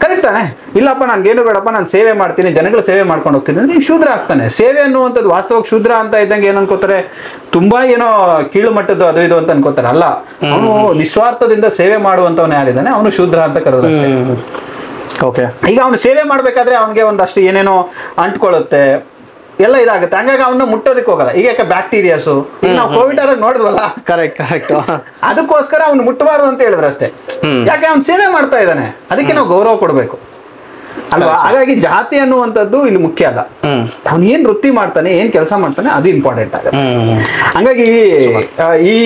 ಕರೆಕ್ಟ್ ತಾನೆ? ಇಲ್ಲಪ್ಪ ನನ್ಗೇನು ಬೇಡಪ್ಪ, ನಾನು ಸೇವೆ ಮಾಡ್ತೀನಿ, ಜನಗಳ ಸೇವೆ ಮಾಡ್ಕೊಂಡು ಹೋಗ್ತೀನಿ ಅಂದ್ರೆ ಈ ಶೂದ್ರ ಆಗ್ತಾನೆ. ಸೇವೆ ಅನ್ನುವಂಥದ್ದು ವಾಸ್ತವವಾಗಿ ಶೂದ್ರ ಅಂತ ಇದ್ದಂಗೆ ಏನ್ ಅನ್ಕೋತಾರೆ, ತುಂಬಾ ಏನೋ ಕೀಳು ಮಟ್ಟದ್ದು ಅದು ಇದು ಅಂತ ಅನ್ಕೋತಾರೆ. ಅಲ್ಲ, ಅವನು ನಿಸ್ವಾರ್ಥದಿಂದ ಸೇವೆ ಮಾಡುವಂತವನು ಯಾರಿದ್ದಾನೆ ಅವನು ಶೂದ್ರ ಅಂತ ಕರೆದ. ಓಕೆ. ಈಗ ಅವನು ಸೇವೆ ಮಾಡ್ಬೇಕಾದ್ರೆ ಅವನಿಗೆ ಒಂದಷ್ಟು ಏನೇನೋ ಅಂಟ್ಕೊಳ್ಳುತ್ತೆ, ಎಲ್ಲ ಇದಾಗುತ್ತೆ. ಹಂಗಾಗಿ ಅವನ್ನ ಮುಟ್ಟೋದಕ್ಕೆ ಹೋಗಲ್ಲ. ಈಗ ಯಾಕೆ ಬ್ಯಾಕ್ಟೀರಿಯಾಸ್, ನಾವು ಕೋವಿಡ್ ಆದಾಗ ನೋಡಿದ್ವಲ್ಲ. ಕರೆಕ್ಟ್. ಅದಕ್ಕೋಸ್ಕರ ಅವ್ನು ಮುಟ್ಟಬಾರ್ದು ಅಂತ ಹೇಳಿದ್ರೆ ಅಷ್ಟೇ. ಯಾಕೆ ಅವ್ನು ಸೇವೆ ಮಾಡ್ತಾ ಇದ್ದಾನೆ, ಅದಕ್ಕೆ ನಾವು ಗೌರವ ಕೊಡಬೇಕು ಅಲ್ವಾ? ಹಾಗಾಗಿ ಜಾತಿ ಅನ್ನುವಂಥದ್ದು ಇಲ್ಲಿ ಮುಖ್ಯ ಅಲ್ಲ. ಅವ್ನು ಏನ್ ವೃತ್ತಿ ಮಾಡ್ತಾನೆ, ಏನ್ ಕೆಲಸ ಮಾಡ್ತಾನೆ, ಅದು ಇಂಪಾರ್ಟೆಂಟ್ ಆಗುತ್ತೆ. ಹಂಗಾಗಿ ಈ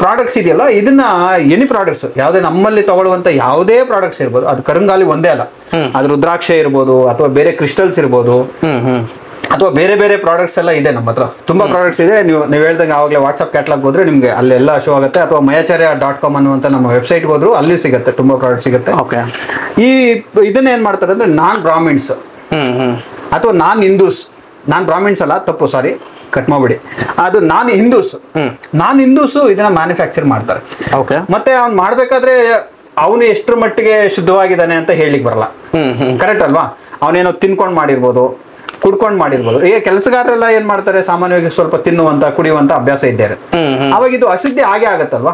ಪ್ರಾಡಕ್ಟ್ಸ್ ಇದೆಯಲ್ಲ, ಇದನ್ನ ಎನಿ ಪ್ರಾಡಕ್ಟ್ಸ್, ಯಾವುದೇ ನಮ್ಮಲ್ಲಿ ತಗೊಳ್ಳುವಂತ ಯಾವುದೇ ಪ್ರಾಡಕ್ಟ್ಸ್ ಇರ್ಬೋದು, ಅದು ಕರುಂಗಾಲಿ ಒಂದೇ ಅಲ್ಲ, ಅದು ರುದ್ರಾಕ್ಷ ಇರ್ಬೋದು, ಅಥವಾ ಬೇರೆ ಕ್ರಿಸ್ಟಲ್ಸ್ ಇರ್ಬೋದು, ಅಥವಾ ಬೇರೆ ಬೇರೆ ಪ್ರಾಡಕ್ಟ್ಸ್ ಎಲ್ಲ ಇದೆ ನಮ್ಮ ಹತ್ರ. ತುಂಬಾ ಪ್ರಾಡಕ್ಟ್ಸ್ ಇದೆ. ನೀವು ಹೇಳ್ದಂಗೆ ಆವಾಗಲೇ ವಾಟ್ಸ್ಆಪ್ ಕ್ಯಾಟ್ಲಾಗ್ ಹೋದ್ರೆ ನಿಮ್ಗೆ ಅಲ್ಲೆಲ್ಲ ಶೋ ಆಗುತ್ತೆ. ಅಥವಾ mayacharia.com ಅನ್ನುವಂತ ನಮ್ಮ ವೆಬ್ಸೈಟ್ ಹೋದ್ರು ಅಲ್ಲಿ ಸಿಗುತ್ತೆ, ತುಂಬಾ ಪ್ರಾಡಕ್ಟ್ ಸಿಗುತ್ತೆ. ಈ ಇದನ್ನ ಏನ್ ಮಾಡ್ತಾರೆ ಅಂದ್ರೆ, ನಾನ್ ಬ್ರಾಹ್ಮಿನ್ಸ್ ಅಥವಾ ನಾನ್ ಹಿಂದೂಸ್, ನಾನ್ ಬ್ರಾಹ್ಮಿನ್ಸ್ ಅಲ್ಲ, ತಪ್ಪು, ಸಾರಿ, ಕಟ್ ಮಾಡ್ಬಿಡಿ, ಅದು ನಾನ್ ಹಿಂದೂಸ್ ಇದನ್ನ ಮ್ಯಾನುಫ್ಯಾಕ್ಚರ್ ಮಾಡ್ತಾರೆ. ಮತ್ತೆ ಅವ್ನು ಮಾಡ್ಬೇಕಾದ್ರೆ ಅವನು ಎಷ್ಟರ ಮಟ್ಟಿಗೆ ಶುದ್ಧವಾಗಿದ್ದಾನೆ ಅಂತ ಹೇಳಿಕ್ ಬರಲ್ಲ. ಕರೆಕ್ಟ್ ಅಲ್ವಾ? ಅವನೇನೋ ತಿನ್ಕೊಂಡ್ ಮಾಡಿರ್ಬೋದು, ಕುಡ್ಕೊಂಡ್ ಮಾಡಿರ್ಬೋದು. ಈಗ ಕೆಲಸಗಾರರೆಲ್ಲ ಏನ್ ಮಾಡ್ತಾರೆ, ಸಾಮಾನ್ಯವಾಗಿ ಸ್ವಲ್ಪ ತಿನ್ನುವಂತ ಕುಡಿಯುವಂತ ಅಭ್ಯಾಸ ಇದ್ದಾರೆ. ಅವಾಗ ಇದು ಅಶುದ್ಧಿ ಆಗೇ ಆಗತ್ತಲ್ವಾ?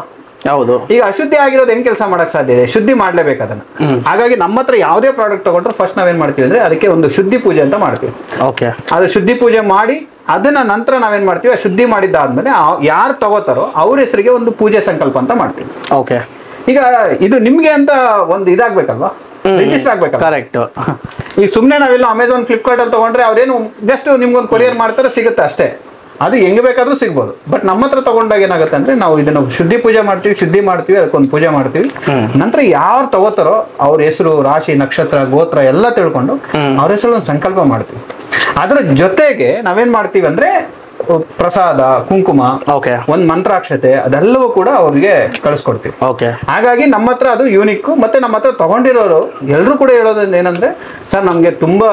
ಹೌದು. ಈಗ ಅಶುದ್ಧಿ ಆಗಿರೋದು ಹೆಂಗ್ ಕೆಲಸ ಮಾಡಕ್ ಸಾಧ್ಯ ಇದೆ? ಶುದ್ಧಿ ಮಾಡ್ಲೇಬೇಕು ಅದನ್ನ. ಹಾಗಾಗಿ ನಮ್ಮ ಹತ್ರ ಯಾವುದೇ ಪ್ರಾಡಕ್ಟ್ ತಗೊಂಡ್ರೆ ಫಸ್ಟ್ ನಾವೇನ್ ಮಾಡ್ತೀವಿ ಅಂದ್ರೆ, ಅದಕ್ಕೆ ಒಂದು ಶುದ್ಧಿ ಪೂಜೆ ಅಂತ ಮಾಡ್ತೀವಿ. ಅದು ಶುದ್ಧಿ ಪೂಜೆ ಮಾಡಿ ಅದನ್ನ ನಂತರ ನಾವೇನ್ ಮಾಡ್ತೀವಿ, ಶುದ್ಧಿ ಮಾಡಿದ್ದಾದ್ಮೇಲೆ ಯಾರು ತಗೋತಾರೋ ಅವ್ರ ಹೆಸರಿಗೆ ಒಂದು ಪೂಜೆ ಸಂಕಲ್ಪ ಅಂತ ಮಾಡ್ತೀವಿ. ಈಗ ಇದು ನಿಮ್ಗೆ ಅಂತ ಒಂದು ಇದಾಗ್ಬೇಕಲ್ವಾ, ರಿಜಿಸ್ಟರ್ ಆಗ್ಬೇಕಲ್ಲ. ಕರೆಕ್ಟ್. ಈಗ ಸುಮ್ನೆ ನಾವೆಲ್ಲ ಅಮೆಝಾನ್, ಫ್ಲಿಪ್ಕಾರ್ಟ್ ಅಲ್ಲಿ ತಗೊಂಡ್ರೆ ಅವ್ರೇನು ಜಸ್ಟ್ ನಿಮ್ಗೊಂದು ಕೊರಿಯರ್ ಮಾಡ್ತಾರೆ, ಸಿಗುತ್ತೆ ಅಷ್ಟೇ. ಅದು ಹೆಂಗೆ ಬೇಕಾದ್ರೂ ಸಿಗ್ಬೋದು. ಬಟ್ ನಮ್ಮ ಹತ್ರ ತಗೊಂಡಾಗ ಏನಾಗುತ್ತೆ ಅಂದ್ರೆ ನಾವು ಇದನ್ನು ಶುದ್ಧಿ ಮಾಡ್ತೀವಿ ಅದಕ್ಕೊಂದು ಪೂಜೆ ಮಾಡ್ತೀವಿ. ನಂತರ ಯಾರು ತಗೋತಾರೋ ಅವ್ರ ಹೆಸರು, ರಾಶಿ, ನಕ್ಷತ್ರ, ಗೋತ್ರ ಎಲ್ಲ ತಿಳ್ಕೊಂಡು ಅವ್ರ ಹೆಸರು ಒಂದು ಸಂಕಲ್ಪ ಮಾಡ್ತೀವಿ. ಅದರ ಜೊತೆಗೆ ನಾವೇನ್ ಮಾಡ್ತೀವಿ ಅಂದ್ರೆ ಪ್ರಸಾದ, ಕುಂಕುಮ, ಒಂದ್ ಮಂತ್ರಾಕ್ಷತೆ ಅದೆಲ್ಲವೂ ಕೂಡ ಅವ್ರಿಗೆ ಕಳಿಸ್ಕೊಡ್ತೀವಿ. ಹಾಗಾಗಿ ನಮ್ಮ ಹತ್ರ ಅದು ಯೂನಿಕ್. ಮತ್ತೆ ನಮ್ಮ ಹತ್ರ ತಗೊಂಡಿರೋರು ಎಲ್ಲರೂ ಕೂಡ ಹೇಳೋದು ಏನಂದ್ರೆ, ಸರ್ ನಮ್ಗೆ ತುಂಬಾ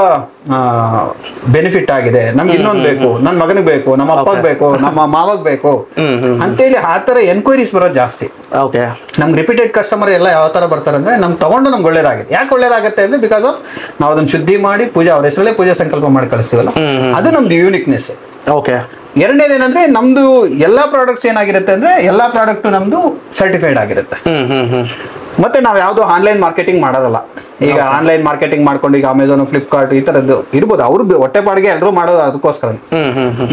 ಬೆನಿಫಿಟ್ ಆಗಿದೆ, ನಮ್ಗೆ ಇನ್ನೊಂದು ಬೇಕು, ನನ್ನ ಮಗನಿಗೆ ಬೇಕು, ನಮ್ಮ ಅಪ್ಪಗ್ ಬೇಕು, ನಮ್ಮ ಮಾವಗ್ ಬೇಕು ಅಂತೇಳಿ ಆ ತರ ಎನ್ಕ್ವೈರೀಸ್ ಬರೋದು ಜಾಸ್ತಿ. ನಮ್ಗೆ ರಿಪೀಟೆಡ್ ಕಸ್ಟಮರ್ ಎಲ್ಲ ಯಾವ ತರ ಬರ್ತಾರೆ ಅಂದ್ರೆ, ನಮ್ಗೆ ತಗೊಂಡು ನಮ್ಗೆ ಒಳ್ಳೇದಾಗಿದೆ. ಯಾಕೆ ಒಳ್ಳೇದಾಗುತ್ತೆ ಅಂದ್ರೆ, ಬಿಕಾಸ್ ಆಫ್ ನಾವು ಅದನ್ನ ಶುದ್ಧಿ ಮಾಡಿ ಪೂಜೆ ಅವ್ರ ಹೆಸರಲ್ಲೇ ಪೂಜೆ ಸಂಕಲ್ಪ ಮಾಡಿ ಕಳಿಸ್ತೀವಲ್ಲ, ಅದು ನಮ್ದು ಯೂನಿಕ್ನೆಸ್. ಎರಡನೇದೇನಂದ್ರೆ, ನಮ್ದು ಎಲ್ಲಾ ಪ್ರಾಡಕ್ಟ್ಸ್ ಏನಾಗಿರುತ್ತೆ ಅಂದ್ರೆ, ಎಲ್ಲಾ ಪ್ರಾಡಕ್ಟ್ ನಮ್ದು ಸರ್ಟಿಫೈಡ್ ಆಗಿರುತ್ತೆ. ಮತ್ತೆ ನಾವ್ ಯಾವ್ದು ಆನ್ಲೈನ್ ಮಾರ್ಕೆಟಿಂಗ್ ಮಾಡೋದಲ್ಲ. ಈಗ ಆನ್ಲೈನ್ ಮಾರ್ಕೆಟಿಂಗ್ ಮಾಡ್ಕೊಂಡು ಈಗ ಅಮೆಝಾನ್, ಫ್ಲಿಪ್ಕಾರ್ಟ್ ಈ ತರದ್ದು ಇರ್ಬೋದು, ಅವ್ರು ಹೊಟ್ಟೆಪಾಡಿಗೆ ಎಲ್ಲರೂ ಮಾಡೋದು ಅದಕ್ಕೋಸ್ಕರ.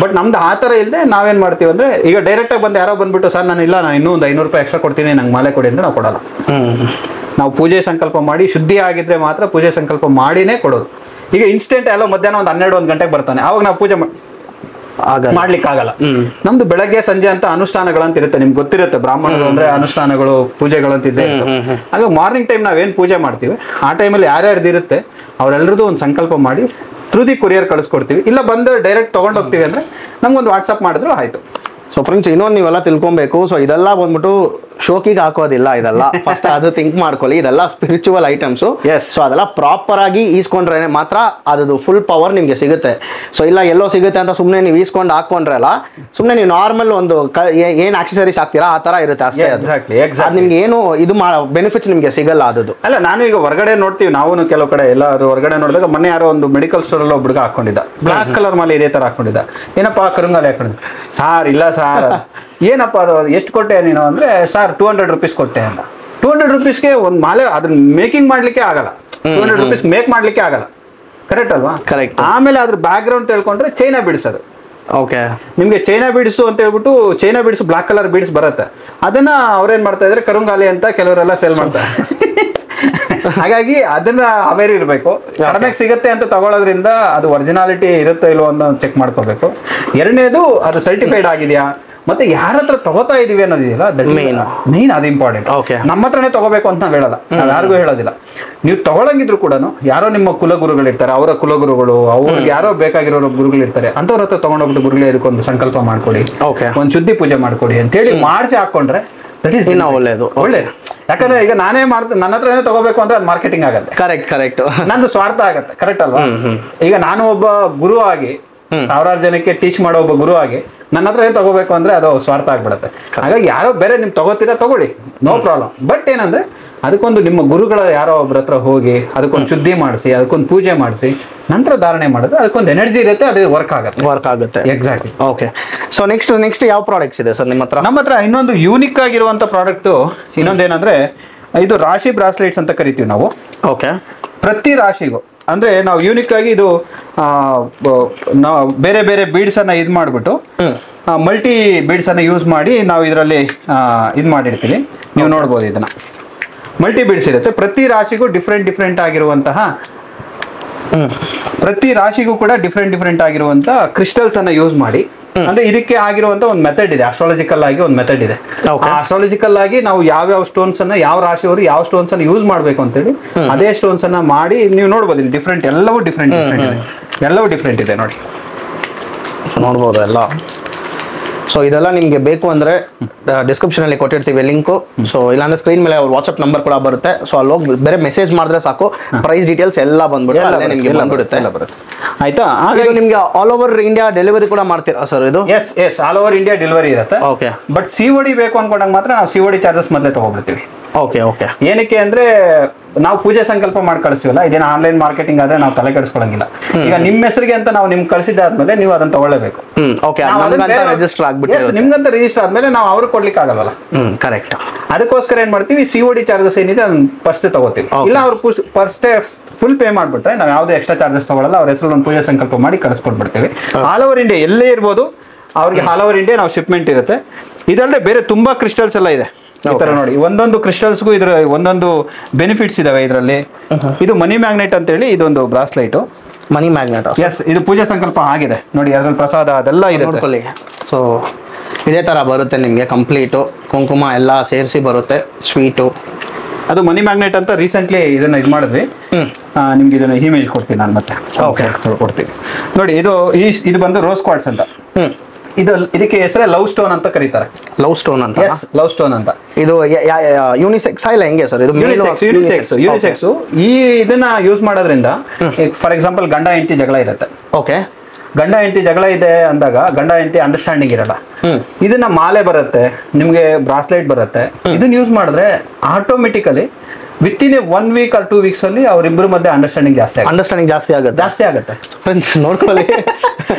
ಬಟ್ ನಮ್ದು ಆ ತರ ಇಲ್ಲದೆ ನಾವೇನ್ ಮಾಡ್ತೀವಿ ಅಂದ್ರೆ, ಈಗ ಡೈರೆಕ್ಟ್ ಆಗಿ ಬಂದು ಯಾರೋ ಬಂದ್ಬಿಟ್ಟು, ಸರ್ ನಾನು ಇನ್ನೂ ಒಂದು 500 ರೂಪಾಯಿ ಎಕ್ಸ್ಟ್ರಾ ಕೊಡ್ತೀನಿ, ನಂಗೆ ಮಾಲೆ ಕೊಡಿ ಅಂದ್ರೆ ನಾವು ಕೊಡಲ್ಲ. ನಾವು ಪೂಜೆ ಸಂಕಲ್ಪ ಮಾಡಿ ಶುದ್ಧಿ ಆಗಿದ್ರೆ ಮಾತ್ರ ಪೂಜೆ ಸಂಕಲ್ಪ ಮಾಡಿನೇ ಕೊಡೋದು. ಈಗ ಇನ್ಸ್ಟೆಂಟ್ ಎಲ್ಲೋ ಮಧ್ಯಾಹ್ನ ಒಂದು 12-1 ಗಂಟೆಗೆ ಬರ್ತಾನೆ, ಅವಾಗ ನಾವು ಪೂಜೆ ಮಾಡ್ಲಿಕ್ಕೆ ಆಗಲ್ಲ. ನಮ್ದು ಬೆಳಗ್ಗೆ ಸಂಜೆ ಅಂತ ಅನುಷ್ಠಾನಗಳಂತ ಇರುತ್ತೆ, ನಿಮ್ಗೆ ಗೊತ್ತಿರುತ್ತೆ. ಬ್ರಾಹ್ಮಣರು ಅಂದ್ರೆ ಅನುಷ್ಠಾನಗಳು, ಪೂಜೆಗಳಂತ ಇದೆ. ಆಗ ಮಾರ್ನಿಂಗ್ ಟೈಮ್ ನಾವೇನ್ ಪೂಜೆ ಮಾಡ್ತೀವಿ ಆ ಟೈಮಲ್ಲಿ ಯಾರ್ಯಾರ್ದು ಇರುತ್ತೆ ಅವರೆಲ್ಲರದು ಒಂದು ಸಂಕಲ್ಪ ಮಾಡಿ ಥ್ರೂ ದಿ ಕೊರಿಯರ್ ಕಳಿಸ್ಕೊಡ್ತೀವಿ. ಇಲ್ಲ ಬಂದು ಡೈರೆಕ್ಟ್ ತಗೊಂಡು ಹೋಗ್ತೀವಿ ಅಂದ್ರೆ ನಮ್ಗೊಂದು ವಾಟ್ಸಪ್ ಮಾಡಿದ್ರು ಆಯ್ತು. ಸೊ ಫ್ರೆಂಡ್ಸ್, ಇನ್ನೊಂದು ನೀವೆಲ್ಲ ತಿಳ್ಕೊಬೇಕು. ಸೊ ಇದೆಲ್ಲ ಬಂದ್ಬಿಟ್ಟು ಶೋಕಿಗೆ ಹಾಕೋದಿಲ್ಲ, ಇದೆಲ್ಲ ಫಸ್ಟ್ ಅದು ಥಿಂಕ್ ಮಾಡ್ಕೊಳ್ಳಿ. ಇದೆಲ್ಲ ಸ್ಪಿರಿಚುವಲ್ ಐಟಮ್ಸು. ಸೊ ಅದೆಲ್ಲ ಪ್ರಾಪರ್ ಆಗಿ ಈಸ್ಕೊಂಡ್ರೆ ಮಾತ್ರ ಅದು ಫುಲ್ ಪವರ್ ನಿಮ್ಗೆ ಸಿಗುತ್ತೆ. ಸೊ ಇಲ್ಲ ಎಲ್ಲೋ ಸಿಗುತ್ತೆ ಅಂತ ಸುಮ್ಮನೆ ನೀವು ಈಸ್ಕೊಂಡು ಹಾಕೊಂಡ್ರಲ್ಲ, ಸುಮ್ಮನೆ ನೀವು ನಾರ್ಮಲ್ ಒಂದು ಏನ್ ಆಕ್ಸೆಸರೀಸ್ ಹಾಕ್ತೀರಾ ಆ ತರ ಇರುತ್ತೆ ಅಷ್ಟೇ. ಅದು ನಿಮ್ಗೆ ಏನು ಇದು ಬೆನಿಫಿಟ್ಸ್ ನಿಮ್ಗೆ ಸಿಗಲ್ಲ. ಅದು ಅಲ್ಲ, ನಾನು ಈಗ ಹೊರಗಡೆ ನೋಡ್ತೀವಿ, ನಾವು ಕೆಲವು ಕಡೆ ಎಲ್ಲರೂ ಹೊರಗಡೆ ನೋಡಿದಾಗ, ಮೊನ್ನೆ ಯಾರೋ ಒಂದು ಮೆಡಿಕಲ್ ಸ್ಟೋರ್ ಅಲ್ಲಿ ಒಬ್ಬ ಹುಡುಗ ಹಾಕೊಂಡಿದ್ದ, ಬ್ಲಾಕ್ ಕಲರ್ ಮಾಲೆ ಇದೇ ತರ ಹಾಕೊಂಡಿದ್ದ. ಏನಪ್ಪಾ ಕರುಂಗಾಲಿ ಹಾಕೊಂಡಿದ್ದ. ಸಾರ್ ಇಲ್ಲ ಸಾರ್, ಏನಪ್ಪ ಅದು ಎಷ್ಟು ಕೊಟ್ಟೆ ನೀನು ಅಂದ್ರೆ, ಸರ್ 200 ರೂಪೀಸ್ ಕೊಟ್ಟೆ ಅಂತ. 200 ರೂಪೀಸ್ಗೆ ಒಂದು ಮಾಲೆ ಅದನ್ನ ಮೇಕಿಂಗ್ ಮಾಡ್ಲಿಕ್ಕೆ ಆಗಲ್ಲ, 200 ರೂಪೀಸ್ ಮೇಕ್ ಮಾಡ್ಲಿಕ್ಕೆ ಆಗಲ್ಲ. ಕರೆಕ್ಟ್ ಅಲ್ವಾ? ಕರೆಕ್ಟ್. ಆಮೇಲೆ ಅದ್ರ ಬ್ಯಾಕ್ ಗ್ರೌಂಡ್ ತಿಳ್ಕೊಂಡ್ರೆ ಚೈನಾ ಬಿಡಿಸೋದು. ನಿಮ್ಗೆ ಚೈನಾ ಬೀಡ್ಸು ಅಂತ ಹೇಳ್ಬಿಟ್ಟು, China beads black colour beads ಬರುತ್ತೆ, ಅದನ್ನ ಅವ್ರೇನ್ ಮಾಡ್ತಾ ಇದ್ರೆ ಕರುಂಗಾಲಿ ಅಂತ ಕೆಲವರೆಲ್ಲ ಸೇಲ್ ಮಾಡ್ತಾರೆ. ಹಾಗಾಗಿ ಅದನ್ನ ಅವೇರ್ ಇರಬೇಕು. ಕಡಿಮೆಗೆ ಸಿಗುತ್ತೆ ಅಂತ ತಗೊಳ್ಳೋದ್ರಿಂದ ಅದು ಒರಿಜಿನಾಲಿಟಿ ಇರುತ್ತೋ ಇಲ್ವೋ ಅಂತ ಚೆಕ್ ಮಾಡ್ಕೋಬೇಕು. ಎರಡನೇದು ಅದು ಸರ್ಟಿಫೈಡ್ ಆಗಿದೆಯಾ, ಮತ್ತೆ ಯಾರ ಹತ್ರ ತಗೋತಾ ಇದೀವಿ ಅನ್ನೋದಿದೆಯಲ್ಲ, ಮೇನ್ ಅದು ಇಂಪಾರ್ಟೆಂಟ್. ನಮ್ಮ ಹತ್ರನೇ ತಗೋಬೇಕು ಅಂತ ನಾವ್ ಹೇಳಲ್ಲ, ನಾವ್ ಯಾರಿಗೂ ಹೇಳೋದಿಲ್ಲ. ನೀವು ತಗೊಳಂಗಿದ್ರು ಕೂಡ ಯಾರೋ ನಿಮ್ಮ ಕುಲಗುರುಗಳಿರ್ತಾರೆ, ಅವರ ಕುಲಗುರುಗಳು, ಅವ್ರಿಗೆ ಯಾರೋ ಬೇಕಾಗಿರೋ ಗುರುಗಳಿರ್ತಾರೆ, ಅಂತವ್ರ ಹತ್ರ ತಗೊಂಡೋಗ್ಬಿಟ್ಟು ಗುರುಗಳೇ ಇದಕ್ಕೊಂದು ಸಂಕಲ್ಪ ಮಾಡ್ಕೊಡಿ, ಒಂದು ಶುದ್ಧಿ ಪೂಜೆ ಮಾಡ್ಕೊಡಿ ಅಂತ ಹೇಳಿ ಮಾಡಿಸಿ ಹಾಕೊಂಡ್ರೆ ಒಳ್ಳೇದು. ಯಾಕಂದ್ರೆ ಈಗ ನಾನೇ ಮಾಡ್ತೀನಿ, ನನ್ನ ಹತ್ರ ತಗೋಬೇಕು ಅಂದ್ರೆ ಅದು ಮಾರ್ಕೆಟಿಂಗ್ ಆಗತ್ತೆ. ಕರೆಕ್ಟ್. ನಂದು ಸ್ವಾರ್ಥ ಆಗತ್ತೆ. ಕರೆಕ್ಟ್ ಅಲ್ವಾ? ಈಗ ನಾನು ಒಬ್ಬ ಗುರು ಆಗಿ ಸಾವಿರಾರು ಜನಕ್ಕೆ ಟೀಚ್ ಮಾಡೋ ಒಬ್ಬ ಗುರು ಆಗಿ ನನ್ನ ಹತ್ರ ಏನ್ ತಗೋಬೇಕು ಅಂದ್ರೆ ಅದು ಸ್ವಾರ್ಥ ಆಗ್ಬಿಡತ್ತೆ. ಹಾಗಾಗಿ ಯಾರೋ ಬೇರೆ ನಿಮ್ ತಗೋತೀರಾ ತಗೊಳ್ಳಿ, ನೋ ಪ್ರಾಬ್ಲಮ್. ಬಟ್ ಏನಂದ್ರೆ ಅದಕ್ಕೊಂದು ನಿಮ್ಮ ಗುರುಗಳ ಯಾರೋ ಒಬ್ರ ಹತ್ರ ಹೋಗಿ ಅದಕ್ಕೊಂದು ಶುದ್ಧಿ ಮಾಡಿಸಿ, ಅದಕ್ಕೊಂದು ಪೂಜೆ ಮಾಡಿಸಿ ನಂತರ ಧಾರಣೆ ಮಾಡಿದ್ರೆ ಅದಕ್ಕೊಂದು ಎನರ್ಜಿ ಇರುತ್ತೆ, ಅದು ವರ್ಕ್ ಆಗುತ್ತೆ. ಎಕ್ಸಾಕ್ಟ್ಲಿ. ಓಕೆ. ಸೊ ನೆಕ್ಸ್ಟ್ ಯಾವ ಪ್ರಾಡಕ್ಟ್ಸ್ ಇದೆ ಸರ್ ನಿಮ್ಮ ಹತ್ರ? ನಮ್ಮ ಹತ್ರ ಇನ್ನೊಂದು ಯೂನಿಕ್ ಆಗಿರುವಂತ ಪ್ರಾಡಕ್ಟ್ ಇನ್ನೊಂದೇನಂದ್ರೆ, ಇದು ರಾಶಿ ಬ್ರಾಸ್ಲೆಟ್ಸ್ ಅಂತ ಕರಿತೀವಿ ನಾವು. ಓಕೆ. ಪ್ರತಿ ರಾಶಿಗೂ ಅಂದ್ರೆ ನಾವು ಯೂನಿಕ್ ಆಗಿ ಇದು ನಾವು ಬೇರೆ ಬೇರೆ ಬೀಡ್ಸ್ ಅನ್ನ ಇದು ಮಾಡಿಬಿಟ್ಟು ಮಲ್ಟಿ ಬೀಡ್ಸ್ ಅನ್ನ ಯೂಸ್ ಮಾಡಿ ನಾವು ಇದರಲ್ಲಿ ಇದು ಮಾಡಿರ್ತೀವಿ. ನೀವು ನೋಡ್ಬೋದು, ಇದನ್ನ ಮಲ್ಟಿ ಬೀಡ್ಸ್ ಇರುತ್ತೆ. ಪ್ರತಿ ರಾಶಿಗೂ ಡಿಫ್ರೆಂಟ್ ಆಗಿರುವಂತಹ, ಪ್ರತಿ ರಾಶಿಗೂ ಕೂಡ ಡಿಫ್ರೆಂಟ್ ಆಗಿರುವಂತ ಕ್ರಿಸ್ಟಲ್ಸ್ ಅನ್ನ ಯೂಸ್ ಮಾಡಿ, ಅಂದ್ರೆ ಇದಕ್ಕೆ ಆಗಿರುವಂತ ಒಂದು ಮೆಥಡ್ ಇದೆ, ಅಸ್ಟ್ರಾಲಜಿಕಲ್ ಆಗಿ ಒಂದು ಮೆಥಡ್ ಇದೆ. ಅಸ್ಟ್ರಾಲಜಿಕಲ್ ಆಗಿ ನಾವು ಯಾವ ಸ್ಟೋನ್ಸ್ ಅನ್ನ, ಯಾವ ರಾಶಿಯವರು ಯಾವ ಸ್ಟೋನ್ಸ್ ಅನ್ನ ಯೂಸ್ ಮಾಡ್ಬೇಕು ಅಂತೇಳಿ ಅದೇ ಸ್ಟೋನ್ಸ್ ಅನ್ನ ಮಾಡಿ ನೀವು ನೋಡ್ಬೋದು. ಇಲ್ಲಿ ಡಿಫ್ರೆಂಟ್, ಎಲ್ಲವೂ ಡಿಫ್ರೆಂಟ್ ಇದೆ ನೋಡಿ, ನೋಡ್ಬೋದು ಎಲ್ಲ. ಸೊ ಇದೆಲ್ಲ ನಿಮಗೆ ಬೇಕು ಅಂದರೆ ಡಿಸ್ಕ್ರಿಪ್ಷನಲ್ಲಿ ಕೊಟ್ಟಿರ್ತೀವಿ ಲಿಂಕು. ಸೊ ಇಲ್ಲಾಂದ್ರೆ ಸ್ಕ್ರೀನ್ ಮೇಲೆ ಅವ್ರ ವಾಟ್ಸಪ್ ನಂಬರ್ ಕೂಡ ಬರುತ್ತೆ. ಸೊ ಅಲ್ಲಿ ಹೋಗಿ ಬೇರೆ ಮೆಸೇಜ್ ಮಾಡಿದ್ರೆ ಸಾಕು, ಪ್ರೈಸ್ ಡೀಟೇಲ್ಸ್ ಎಲ್ಲ ಬಂದ್ಬಿಟ್ಟು ನಿಮಗೆ ಬಂದ್ಬಿಡುತ್ತೆ. ಆಯ್ತಾ? ಹಾಗಾಗಿ ನಿಮಗೆ ಆಲ್ ಓವರ್ ಇಂಡಿಯಾ ಡೆಲಿವರಿ ಕೂಡ ಮಾಡ್ತೀರಾ ಸರ್ ಇದು? Yes, all over India delivery ಇರುತ್ತೆ. ಓಕೆ. ಬಟ್ COD ಬೇಕು ಅನ್ಕೊಂಡಾಗ ಮಾತ್ರ ನಾವು COD ಚಾರ್ಜಸ್ ಮೊದಲೇ ತಗೊಬಿಡ್ತೀವಿ. ಓಕೆ. ಏನಕ್ಕೆ ಅಂದ್ರೆ ನಾವು ಪೂಜೆ ಸಂಕಲ್ಪ ಮಾಡಿ ಕಳಿಸ್ತೀವಲ್ಲ, ಇದೇನು ಆನ್ಲೈನ್ ಮಾರ್ಕೆಟಿಂಗ್ ಆದ್ರೆ ನಾವು ತಲೆ ಕೆಡಿಸ್ಕೊಳಂಗಿಲ್ಲ. ಈಗ ನಿಮ್ಮ ಹೆಸರಿಗೆ ಅಂತ ನಾವು ನಿಮ್ಗೆ ಕಳಿಸಿದಾದ್ಮೇಲೆ ನೀವು ಅದನ್ನ ತಗೊಳ್ಳೇಬೇಕು. ನಿಮ್ಗಂತ ರಿಜಿಸ್ಟರ್ ಆದ್ಮೇಲೆ ನಾವು ಅವ್ರಿಗೆ ಕೊಡ್ಲಿಕ್ಕೆ ಆಗಲ್ವಲ್ಲ. ಕರೆಕ್ಟ್. ಅದಕ್ಕೋಸ್ಕರ ಏನ್ ಮಾಡ್ತೀವಿ, COD ಚಾರ್ಜಸ್ ಏನಿದೆ ಅದನ್ನ ಫಸ್ಟ್ ತಗೋತೀವಿ. ಇಲ್ಲ ಅವ್ರು ಫಸ್ಟ್ ಫುಲ್ ಪೇ ಮಾಡ್ಬಿಟ್ರೆ ನಾವು ಯಾವುದೇ ಎಕ್ಸ್ಟ್ರಾ ಚಾರ್ಜಸ್ ತಗೊಳ್ಳಲ್ಲ. ಅವ್ರ ಹೆಸರು ಒಂದು ಪೂಜೆ ಸಂಕಲ್ಪ ಮಾಡಿ ಕಳಿಸ್ಕೊಟ್ಬಿಡ್ತೀವಿ. ಆಲ್ ಓವರ್ ಇಂಡಿಯಾ ಎಲ್ಲೇ ಇರ್ಬೋದು, ಅವ್ರಿಗೆ ಆಲ್ ಓವರ್ ಇಂಡಿಯಾ ನಾವು ಶಿಪ್ಮೆಂಟ್ ಇರುತ್ತೆ. ಇದಲ್ಲದೆ ಬೇರೆ ತುಂಬಾ ಕ್ರಿಸ್ಟಲ್ಸ್ ಎಲ್ಲ ಇದೆ. ಈ ತರ ನೋಡಿ, ಒಂದೊಂದು ಕ್ರಿಸ್ಟಲ್ಸ್ಗೂ ಇದ್ರ ಒಂದೊಂದು ಬೆನಿಫಿಟ್ಸ್ ಇದಾವೆ ಇದರಲ್ಲಿ. ಇದು ಮನಿ ಮ್ಯಾಗ್ನೆಟ್ ಅಂತ ಹೇಳಿ ಇದೊಂದು ಬ್ರಾಸ್ಲೈಟ್. Money magnet. ಎಸ್, ಇದು ಪೂಜಾ ಸಂಕಲ್ಪ ಆಗಿದೆ ನೋಡಿ, ಅದ್ರಲ್ಲಿ ಪ್ರಸಾದ ಅದೆಲ್ಲ ಇದೆ ನೋಡ್ಕೊಳ್ಳಿ. ಸೊ ಇದೇ ಥರ ಬರುತ್ತೆ ನಿಮಗೆ ಕಂಪ್ಲೀಟು, ಕುಂಕುಮ ಎಲ್ಲ ಸೇರಿಸಿ ಬರುತ್ತೆ, ಸ್ವೀಟು. ಅದು ಮನಿ ಮ್ಯಾಗ್ನೆಟ್ ಅಂತ ರೀಸೆಂಟ್ಲಿ ಇದನ್ನ ಇದು ಮಾಡಿದ್ವಿ. ನಿಮ್ಗೆ ಇದನ್ನ ಇಮೇಜ್ ಕೊಡ್ತೀನಿ ನಾನು ಮತ್ತೆ. ಓಕೆ, ಕೊಡ್ತೀನಿ ನೋಡಿ. ಇದು ಬಂದು ರೋಸ್ ಕ್ವಾರ್ಟ್ಸ್ ಅಂತ. ಇದಕ್ಕೆ ಹೆಸರೇ ಲವ್ ಸ್ಟೋನ್ ಅಂತ ಕರೀತಾರೆ. ಲವ್ ಸ್ಟೋನ್ ಅಂತ. ಎಸ್, ಲವ್ ಸ್ಟೋನ್ ಅಂತ. ಇದು ಯೂನಿಸೆಕ್ಸ್ ಇಲ್ಲ ಹೆಂಗೆ ಸರ್? ಇದು ಯೂನಿಸೆಕ್ಸ್. ಈ ಇದನ್ನ ಯೂಸ್ ಮಾಡೋದ್ರಿಂದ ಫಾರ್ ಎಕ್ಸಾಂಪಲ್ ಗಂಡ ಹೆಂಡತಿ ಜಗಳ ಇರುತ್ತೆ. ಓಕೆ, ಗಂಡ ಹೆಂಡತಿ ಜಗಳ ಇದೆ ಅಂದಾಗ ಗಂಡ ಹೆಂಡತಿ ಅಂಡರ್ಸ್ಟ್ಯಾಂಡಿಂಗ್ ಇರಲ್ಲ. ಇದನ್ನ ಮಾಲೆ ಬರುತ್ತೆ, ನಿಮ್ಗೆ ಬ್ರಾಸ್ಲೆಟ್ ಬರುತ್ತೆ. ಇದನ್ನ ಯೂಸ್ ಮಾಡಿದ್ರೆ automatically within 1 week or 2 weeks ಅಲ್ಲಿ ಅವರಿಬ್ಬರ ಮಧ್ಯೆ ಅಂಡರ್ಸ್ಟ್ಯಾಂಡಿಂಗ್ ಜಾಸ್ತಿ ಆಗುತ್ತೆ. ಫ್ರೆಂಡ್ಸ್ ನೋಡ್ಕೊಳ್ಳಿ,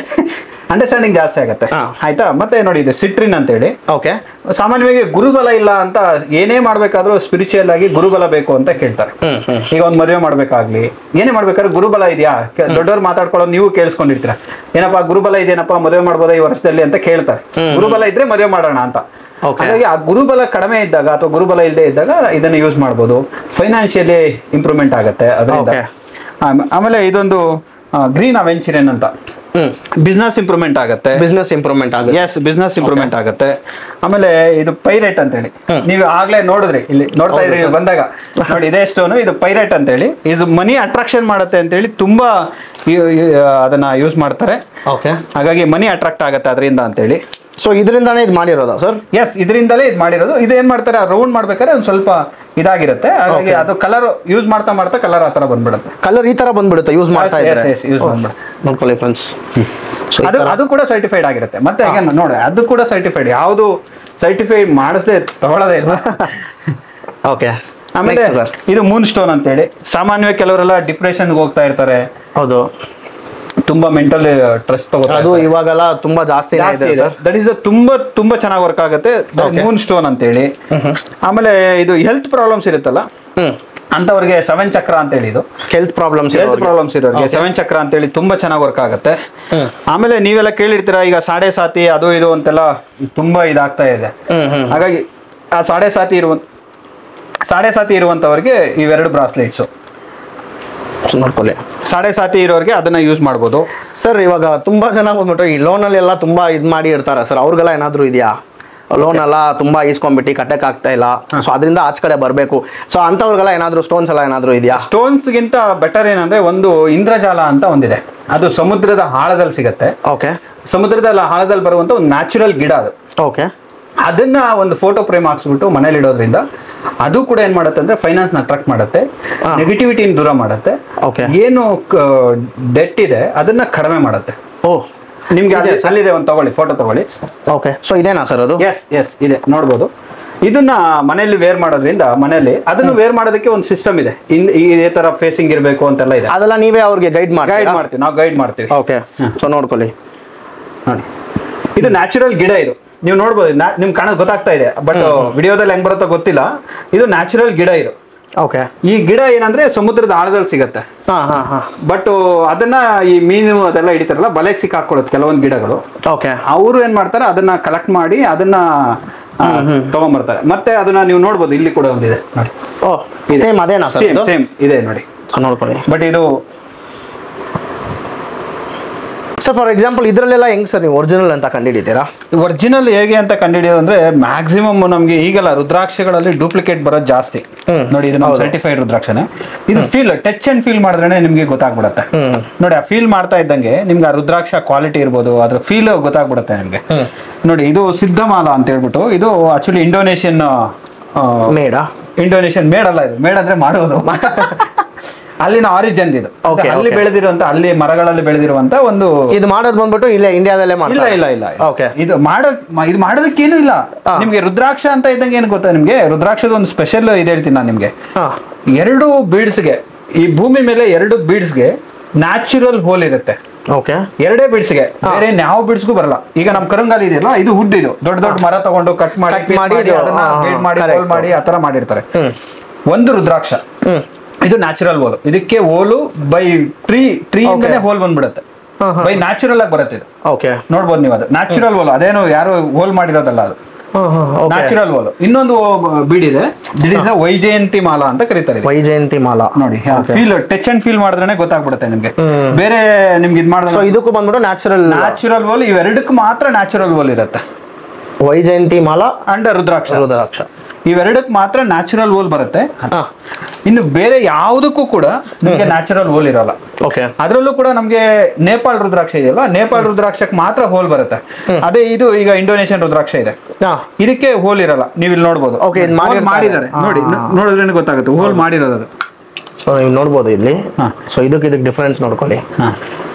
ಅಂಡರ್ಸ್ಟ್ಯಾಂಡಿಂಗ್ ಜಾಸ್ತಿ ಆಗುತ್ತೆ. ಆಯ್ತಾ? ಮತ್ತೆ ನೋಡಿ, ಇದು ಸಿಟ್ರಿನ್ ಅಂತ ಹೇಳಿ. ಓಕೆ, ಸಾಮಾನ್ಯವಾಗಿ ಗುರುಬಲ ಇಲ್ಲ ಅಂತ ಏನೇ ಮಾಡ್ಬೇಕಾದ್ರೂ ಸ್ಪಿರಿಚುವಲ್ ಆಗಿ ಗುರುಬಲ ಬೇಕು ಅಂತ ಕೇಳ್ತಾರೆ. ಈಗ ಒಂದ್ ಮದುವೆ ಮಾಡ್ಬೇಕಾಗ್ಲಿ, ಏನೇ ಮಾಡ್ಬೇಕಾದ್ರೆ ಗುರುಬಲ ಇದೆಯಾ, ದೊಡ್ಡವ್ರು ಮಾತಾಡ್ಕೊಳ್ಳೋದು ನೀವು ಕೇಳಿಸ್ಕೊಂಡಿರ್ತೀರ. ಏನಪ್ಪಾ ಗುರುಬಲ ಇದೆಯೇನಪ್ಪ, ಮದುವೆ ಮಾಡ್ಬೋದಾ ಈ ವರ್ಷದಲ್ಲಿ ಅಂತ ಕೇಳ್ತಾರೆ. ಗುರುಬಲ ಇದ್ರೆ ಮದುವೆ ಮಾಡೋಣ ಅಂತ. ಹಾಗಾಗಿ ಆ ಗುರುಬಲ ಕಡಿಮೆ ಇದ್ದಾಗ ಅಥವಾ ಗುರುಬಲ ಇಲ್ಲದೆ ಇದ್ದಾಗ ಇದನ್ನ ಯೂಸ್ ಮಾಡ್ಬೋದು. ಫೈನಾನ್ಷಿಯಲಿ ಇಂಪ್ರೂವ್ಮೆಂಟ್ ಆಗುತ್ತೆ ಅದರಿಂದ. ಆಮೇಲೆ ಇದೊಂದು ಗ್ರೀನ್ ಅವೆಂಚುರಿಯನ್ ಅಂತ, ಬಿಸ್ನೆಸ್ ಇಂಪ್ರೂವ್ಮೆಂಟ್ ಆಗುತ್ತೆ. ಎಸ್, ಬಿಸ್ನೆಸ್ ಇಂಪ್ರೂವ್ಮೆಂಟ್ ಆಗುತ್ತೆ. ಆಮೇಲೆ ಇದು ಪೈರೇಟ್ ಅಂತ ಹೇಳಿ, ನೀವು ಆಗ್ಲೇ ನೋಡಿದ್ರಿ, ಇಲ್ಲಿ ನೋಡ್ತಾ ಇದ್ರಿ ಬಂದಾಗ ನೋಡಿ, ಇದೇ ಸ್ಟೋನು. ಇದು ಪೈರೇಟ್ ಅಂತ ಹೇಳಿ, ಇದು ಮನಿ ಅಟ್ರಾಕ್ಷನ್ ಮಾಡುತ್ತೆ ಅಂತ ಹೇಳಿ ತುಂಬಾ ಅದನ್ನ ಯೂಸ್ ಮಾಡ್ತಾರೆ. ಓಕೆ, ಹಾಗಾಗಿ ಮನಿ ಅಟ್ರಾಕ್ಟ್ ಆಗುತ್ತೆ ಅದರಿಂದ ಅಂತ ಹೇಳಿ. ಸೊ ಇದರಿಂದಾನೇ ಇದು ಮಾಡಿರೋದು ಸರ್? ಎಸ್, ಇದರಿಂದಲೇ ಇದು ಮಾಡಿರೋದು. ಇದು ಏನ್ ಮಾಡ್ತಾರೆ, ರೌಂಡ್ ಮಾಡ್ಬೇಕಾದ್ರೆ ಒಂದು ಸ್ವಲ್ಪ ಇದಾಗಿರುತ್ತೆ. ಹಾಗಾಗಿ ಅದು ಕಲರ್ ಯೂಸ್ ಮಾಡ್ತಾ ಕಲರ್ ಆ ತರ ಬಂದ್ಬಿಡುತ್ತೆ. ಕಲರ್ ಈ ತರ ಬಂದ್ಬಿಡುತ್ತೆ ಯೂಸ್ ಮಾಡ್ತಾ ಇದ್ರೆ. ಯೂಸ್ ಮಾಡ್ಬಿಡುತ್ತೆ. ನೋಡ್ಕೊಳ್ಳಿ ಫ್ರೆಂಡ್ಸ್, ಅದು ಕೂಡ ಸರ್ಟಿಫೈಡ್ ಆಗಿರುತ್ತೆ. ಮತ್ತೆ ನೋಡಿ, ಅದು ಕೂಡ ಸರ್ಟಿಫೈಡ್. ಯಾವುದು ಸರ್ಟಿಫೈಡ್ ಮಾಡಿಸದೆ ತಗೊಳ್ಳೋದೇ ಇಲ್ಲ. ಓಕೆ, ಆಮೇಲೆ ಇದು ಮೂನ್ ಸ್ಟೋನ್ ಅಂತ ಹೇಳಿ. ಸಾಮಾನ್ಯವಾಗಿ ಕೆಲವರೆಲ್ಲ ಡಿಪ್ರೆಷನ್ಗೆ ಹೋಗ್ತಾ ಇರ್ತಾರೆ. ಹೌದು, ತುಂಬಾ ಮೆಂಟಲ್ ಸ್ಟ್ರೆಸ್ ತಗೋತಾರೆ. ಅದು ಇವಾಗೆಲ್ಲ ತುಂಬಾ ಜಾಸ್ತಿ ಇದೆ. ದಟ್ ಈಸ್ ತುಂಬಾ ಚೆನ್ನಾಗಿ ವರ್ಕ್ ಆಗುತ್ತೆ ಮೂನ್ ಸ್ಟೋನ್ ಅಂತ ಹೇಳಿ. ಆಮೇಲೆ ಇದು ಹೆಲ್ತ್ ಪ್ರಾಬ್ಲಮ್ಸ್ ಇರುತ್ತಲ್ಲ ಅಂತವ್ರಿಗೆ 7 ಚಕ್ರ ಅಂತ ಹೇಳಿ, ಇದು ಹೆಲ್ತ್ ಪ್ರಾಬ್ಲಮ್ಸ್ ಇರೋರಿಗೆ 7 ಚಕ್ರ ಅಂತ ಹೇಳಿ ತುಂಬಾ ಚೆನ್ನಾಗಿ ವರ್ಕ್ ಆಗುತ್ತೆ. ಆಮೇಲೆ ನೀವೆಲ್ಲ ಕೇಳಿರ್ತೀರಾ, ಈಗ ಸಾಡೆ ಸಾತಿ ಅದು ಇದು ಅಂತೆಲ್ಲ ತುಂಬಾ ಇದಾಗ್ತಾ ಇದೆ. ಹಾಗಾಗಿ ಆ ಸಾಡೆ ಸಾತಿ ಇರುವಂತವ್ರಿಗೆ ಇವೆರಡು ಬ್ರಾಸ್ಲೆಟ್ಸ್ ನೋಡ್ಕೊಳ್ಳಿ. ಸಾಡೆ ಸಾತಿ ಇರೋರಿಗೆ ಅದನ್ನ ಯೂಸ್ ಮಾಡ್ಬೋದು ಸರ್. ಇವಾಗ ತುಂಬಾ ಜನ ಬಂದ್ಬಿಟ್ಟು ಈ ಲೋನಲ್ಲಿ ಎಲ್ಲ ತುಂಬಾ ಇದು ಮಾಡಿ ಇರ್ತಾರೆ ಸರ್. ಅವ್ರಿಗೆಲ್ಲ ಏನಾದ್ರು ಇದೆಯಾ? ಲೋನ್ ಎಲ್ಲ ತುಂಬಾ ಈಸ್ಕೊಂಡ್ಬಿಟ್ಟು ಕಟ್ಟಕ್ ಆಗ್ತಾ ಇಲ್ಲ, ಸೊ ಅದರಿಂದ ಆಚ ಕಡೆ ಬರಬೇಕು. ಸೊ ಅಂತವ್ರಿಗೆಲ್ಲ ಏನಾದ್ರು ಸ್ಟೋನ್ಸ್ ಎಲ್ಲ ಏನಾದ್ರು ಇದೆಯಾ? ಸ್ಟೋನ್ಸ್ ಗಿಂತ ಬೆಟರ್ ಏನಂದ್ರೆ ಒಂದು ಇಂದ್ರಜಾಲ ಅಂತ ಒಂದಿದೆ. ಅದು ಸಮುದ್ರದ ಆಳದಲ್ಲಿ ಸಿಗತ್ತೆ. ಓಕೆ, ಸಮುದ್ರದ ಆಳದಲ್ಲಿ ಬರುವಂತ ಒಂದು ನ್ಯಾಚುರಲ್ ಗಿಡ ಅದು. ಓಕೆ, ಅದನ್ನ ಒಂದು ಫೋಟೋ ಫ್ರೇಮ್ ಹಾಕ್ಸ್ಬಿಟ್ಟು ಮನೇಲಿ ಇಡೋದ್ರಿಂದ ಅದು ಕೂಡ ಏನ್ ಮಾಡುತ್ತೆ ಅಂದ್ರೆ ಫೈನಾನ್ಸ್ ನ ಅಟ್ರಾಕ್ಟ್ ಮಾಡುತ್ತೆ, ನೆಗೆಟಿವಿಟಿನ ದೂರ ಮಾಡುತ್ತೆ, ಏನು ಡೆಟ್ ಇದೆ ಅದನ್ನ ಕಡಿಮೆ ಮಾಡುತ್ತೆ. ನಿಮ್ಗೆ ಅಲ್ಲಿದೆ ಒಂದು ತಗೊಳ್ಳಿ, ಫೋಟೋ ತಗೊಳ್ಳಿ. ಓಕೆ, ಸೊ ಇದೇನಾ ಸರ್ ಅದು? ಎಸ್ ಇದೆ, ನೋಡ್ಬೋದು. ಇದನ್ನ ಮನೆಯಲ್ಲಿ ವೇರ್ ಮಾಡೋದ್ರಿಂದ ಮನೆಯಲ್ಲಿ ಅದನ್ನು ವೇರ್ ಮಾಡೋದಕ್ಕೆ ಒಂದು ಸಿಸ್ಟಮ್ ಇದೆ. ಇದೇ ತರ ಫೇಸಿಂಗ್ ಇರಬೇಕು ಅಂತೆಲ್ಲ ಇದೆ. ಅದೆಲ್ಲ ನೀವೇ ಅವ್ರಿಗೆ ಗೈಡ್ ಮಾಡ್ತೀವಿ, ನಾವು ಗೈಡ್ ಮಾಡ್ತೀವಿ. ಓಕೆ, ಸೊ ನೋಡ್ಕೊಳ್ಳಿ ನೋಡಿ, ಇದು ನ್ಯಾಚುರಲ್ ಗಿಡ. ಇದು ನೀವು ನೋಡ್ಬೋದು, ನಿಮ್ಗೆ ಕಾಣೋದು ಗೊತ್ತಾಗ್ತಾ ಇದೆ, ಬಟ್ ವಿಡಿಯೋದಲ್ಲಿ ಹೆಂಗ್ ಬರುತ್ತೋ ಗೊತ್ತಿಲ್ಲ. ಇದು ನ್ಯಾಚುರಲ್ ಗಿಡ ಇದು. ಓಕೆ, ಈ ಗಿಡ ಏನಂದ್ರೆ ಸಮುದ್ರದ ಆಳದಲ್ಲಿ ಸಿಗತ್ತೆ. ಬಟ್ ಅದನ್ನ ಈ ಮೀನು ಅದೆಲ್ಲ ಹಿಡಿತಾರಲ್ಲ, ಬಲೆಗೆ ಸಿಕ್ಕಾಕೊಳ್ಳುತ್ತೆ ಕೆಲವೊಂದು ಗಿಡಗಳು. ಓಕೆ, ಅವರು ಏನ್ ಮಾಡ್ತಾರೆ, ಅದನ್ನ ಕಲೆಕ್ಟ್ ಮಾಡಿ ಅದನ್ನ ತಗೊಂಡ್ಬರ್ತಾರೆ. ಮತ್ತೆ ಅದನ್ನ ನೀವು ನೋಡ್ಬೋದು, ಇಲ್ಲಿ ಕೂಡ ಒಂದಿದೆ ನೋಡಿ. ಸೇಮ್ ಇದೆ ನೋಡಿ, ನೋಡ್ಕೊಳ್ಳಿ. ಬಟ್ ಇದು ಸರ್ ಫಾರ್ ಎಕ್ಸಾಂಪಲ್ ಇದರಲ್ಲೆಲ್ಲ ಹೆಂಗ್ ಸರ್ ನೀವು ಒರಿಜಿನಲ್ ಅಂತ ಕಂಡುಹಿಡಿತೀರಾ? ಒರಿಜಿನಲ್ ಹೇಗೆ ಅಂತ ಕಂಡುಹಿಡಿಯೋದು ಅಂದ್ರೆ ಮ್ಯಾಕ್ಸಿಮಮ್ ನಮ್ಗೆ ಈಗೆಲ್ಲ ರುದ್ರಾಕ್ಷಗಳಲ್ಲಿ ಡೂಪ್ಲಿಕೇಟ್ ಬರೋದು ಜಾಸ್ತಿ. ನೋಡಿ, ಇದು ನಾವು ಸರ್ಟಿಫೈಡ್ ರುದ್ರಾಕ್ಷನೇ. ಇದು ಫೀಲ್ ಟಚ್ ಅಂಡ್ ಫೀಲ್ ಮಾಡಿದ್ರೆ ನಿಮ್ಗೆ ಗೊತ್ತಾಗ್ಬಿಡುತ್ತೆ. ನೋಡಿ, ಆ ಫೀಲ್ ಮಾಡ್ತಾ ಇದ್ದಂಗೆ ನಿಮ್ಗೆ ಆ ರುದ್ರಾಕ್ಷ ಕ್ವಾಲಿಟಿ ಇರ್ಬೋದು, ಅದ್ರ ಫೀಲ್ ಗೊತ್ತಾಗ್ಬಿಡುತ್ತೆ ನಿಮ್ಗೆ. ನೋಡಿ, ಇದು ಸಿದ್ಧಮಾಲ ಅಂತ ಹೇಳ್ಬಿಟ್ಟು, ಇದು ಆಕ್ಚುಲಿ ಇಂಡೋನೇಷಿಯನ್ ಮೇಡ್ ಅಲ್ಲ. ಇದು ಮೇಡ್ ಅಂದ್ರೆ ಮಾಡೋದು ಅಲ್ಲಿನ ಆರಿಜಿನ್ ಇದು. ಅಲ್ಲಿ ಬೆಳೆದಿರುವಂತ, ಅಲ್ಲಿ ಮರಗಳಲ್ಲಿ ಬೆಳೆದಿರುವಂತ ಒಂದು. ಇದು ಮಾಡೋದು ಬಂದ್ಬಿಟ್ಟು ಇಲ್ಲೇ ಇಂಡಿಯಾದಲ್ಲೇ ಇಲ್ಲ. ಓಕೆ, ಇದು ಮಾಡೋದಕ್ಕೇನು ಇಲ್ಲ. ನಿಮ್ಗೆ ರುದ್ರಾಕ್ಷ ಅಂತ ಇದ್ದಂಗೆ ಏನು ಗೊತ್ತಾ, ನಿಮ್ಗೆ ರುದ್ರಾಕ್ಷದ ಒಂದು ಸ್ಪೆಷಲ್ ಇದು ಹೇಳ್ತೀನಿ ನಾನು ನಿಮ್ಗೆ. 2 ಬೀಡ್ಸ್ಗೆ, ಈ ಭೂಮಿ ಮೇಲೆ 2 ಬೀಡ್ಸ್ಗೆ ನ್ಯಾಚುರಲ್ ಹೋಲ್ ಇರುತ್ತೆ. ಓಕೆ, 2 ಬೀಡ್ಸ್ಗೆ, ಬೇರೆ ಯಾವ ಬೀಡ್ಸ್ಗೂ ಬರಲ್ಲ. ಈಗ ನಮ್ ಕರಂಗಾಲಿ ಇದೆಯಲ್ಲ, ಇದು ವುಡ್. ಇದು ದೊಡ್ಡ ಮರ ತಗೊಂಡು ಕಟ್ ಮಾಡಿ ಆತರ ಮಾಡಿರ್ತಾರೆ. ಒಂದು ರುದ್ರಾಕ್ಷ, ಇದು ನ್ಯಾಚುರಲ್ ಹೋಲ್. ಇದಕ್ಕೆ ಹೋಲು ಬೈ ಟ್ರೀ ಇಂದನೇ ಹೋಲ್ ಬಂದ್ಬಿಡುತ್ತೆ. ಬೈ ನ್ಯಾಚುರಲ್ ಆಗಿ ಬರುತ್ತೆ ಇದು. ಓಕೆ, ನೋಡ್ಬೋದು ನೀವು. ಅದು ನ್ಯಾಚುರಲ್ ಹೋಲ್, ಅದೇನೋ ಯಾರು ಹೋಲ್ ಮಾಡಿರೋದಲ್ಲ ಅದು. ನ್ಯಾಚುರಲ್ ಓಲ್. ಇನ್ನೊಂದು ಬೀಡ್ ಇದೆ, ವೈಜಯಂತಿ ಮಾಲಾ ಅಂತ ಕರೀತಾರೆ. ವೈಜಯಂತಿ ಮಾಲಾ ನೋಡಿ, ಫೀಲ್ ಟಚ್ ಅಂಡ್ ಫೀಲ್ ಮಾಡಿದ್ರೆ ಗೊತ್ತಾಗ್ಬಿಡುತ್ತೆ ನಿಮ್ಗೆ. ಬೇರೆ ನಿಮ್ಗೆ ಇದು ಮಾಡಿದ್ರೆ ಇದಕ್ಕೂ ಬಂದ್ಬಿಟ್ಟು ನ್ಯಾಚುರಲ್ ಓಲ್, ಇವೆರಡಕ್ಕೂ ಮಾತ್ರ ನ್ಯಾಚುರಲ್ ಓಲ್ ಇರುತ್ತೆ. ವೈಜಯಂತಿ ಮಾಲಾ ಅಂಡ್ ರುದ್ರಾಕ್ಷ ಇವೆರಡಕ್ಕೆ ಮಾತ್ರ ನ್ಯಾಚುರಲ್ ಓಲ್ ಬರುತ್ತೆ. ಇನ್ನು ಬೇರೆ ಯಾವುದಕ್ಕೂ ಕೂಡ ನಿಮ್ಗೆ ನ್ಯಾಚುರಲ್ ಓಲ್ ಇರಲ್ಲ. ಅದರಲ್ಲೂ ಕೂಡ ನಮ್ಗೆ ನೇಪಾಳ ರುದ್ರಾಕ್ಷ ಇದೆಯಲ್ವಾ, ನೇಪಾಳ ರುದ್ರಾಕ್ಷಕ್ಕೆ ಮಾತ್ರ ಹೋಲ್ ಬರುತ್ತೆ. ಅದೇ ಇದು ಈಗ ಇಂಡೋನೇಷಿಯನ್ ರುದ್ರಾಕ್ಷ ಇದೆ, ಇದಕ್ಕೆ ಹೋಲ್ ಇರಲ್ಲ. ನೀವು ಇಲ್ಲಿ ನೋಡ್ಬೋದು, ಮಾಡಿದ್ದಾರೆ ನೋಡಿ, ನೋಡಿದ್ರೆ ಗೊತ್ತಾಗುತ್ತೆ ಹೋಲ್ ಮಾಡಿರೋದು. ಸೊ ನೀವು ನೋಡ್ಬೋದು ಇಲ್ಲಿ. ಸೊ ಇದಕ್ಕೆ ಡಿಫರೆನ್ಸ್ ನೋಡ್ಕೊಳ್ಳಿ.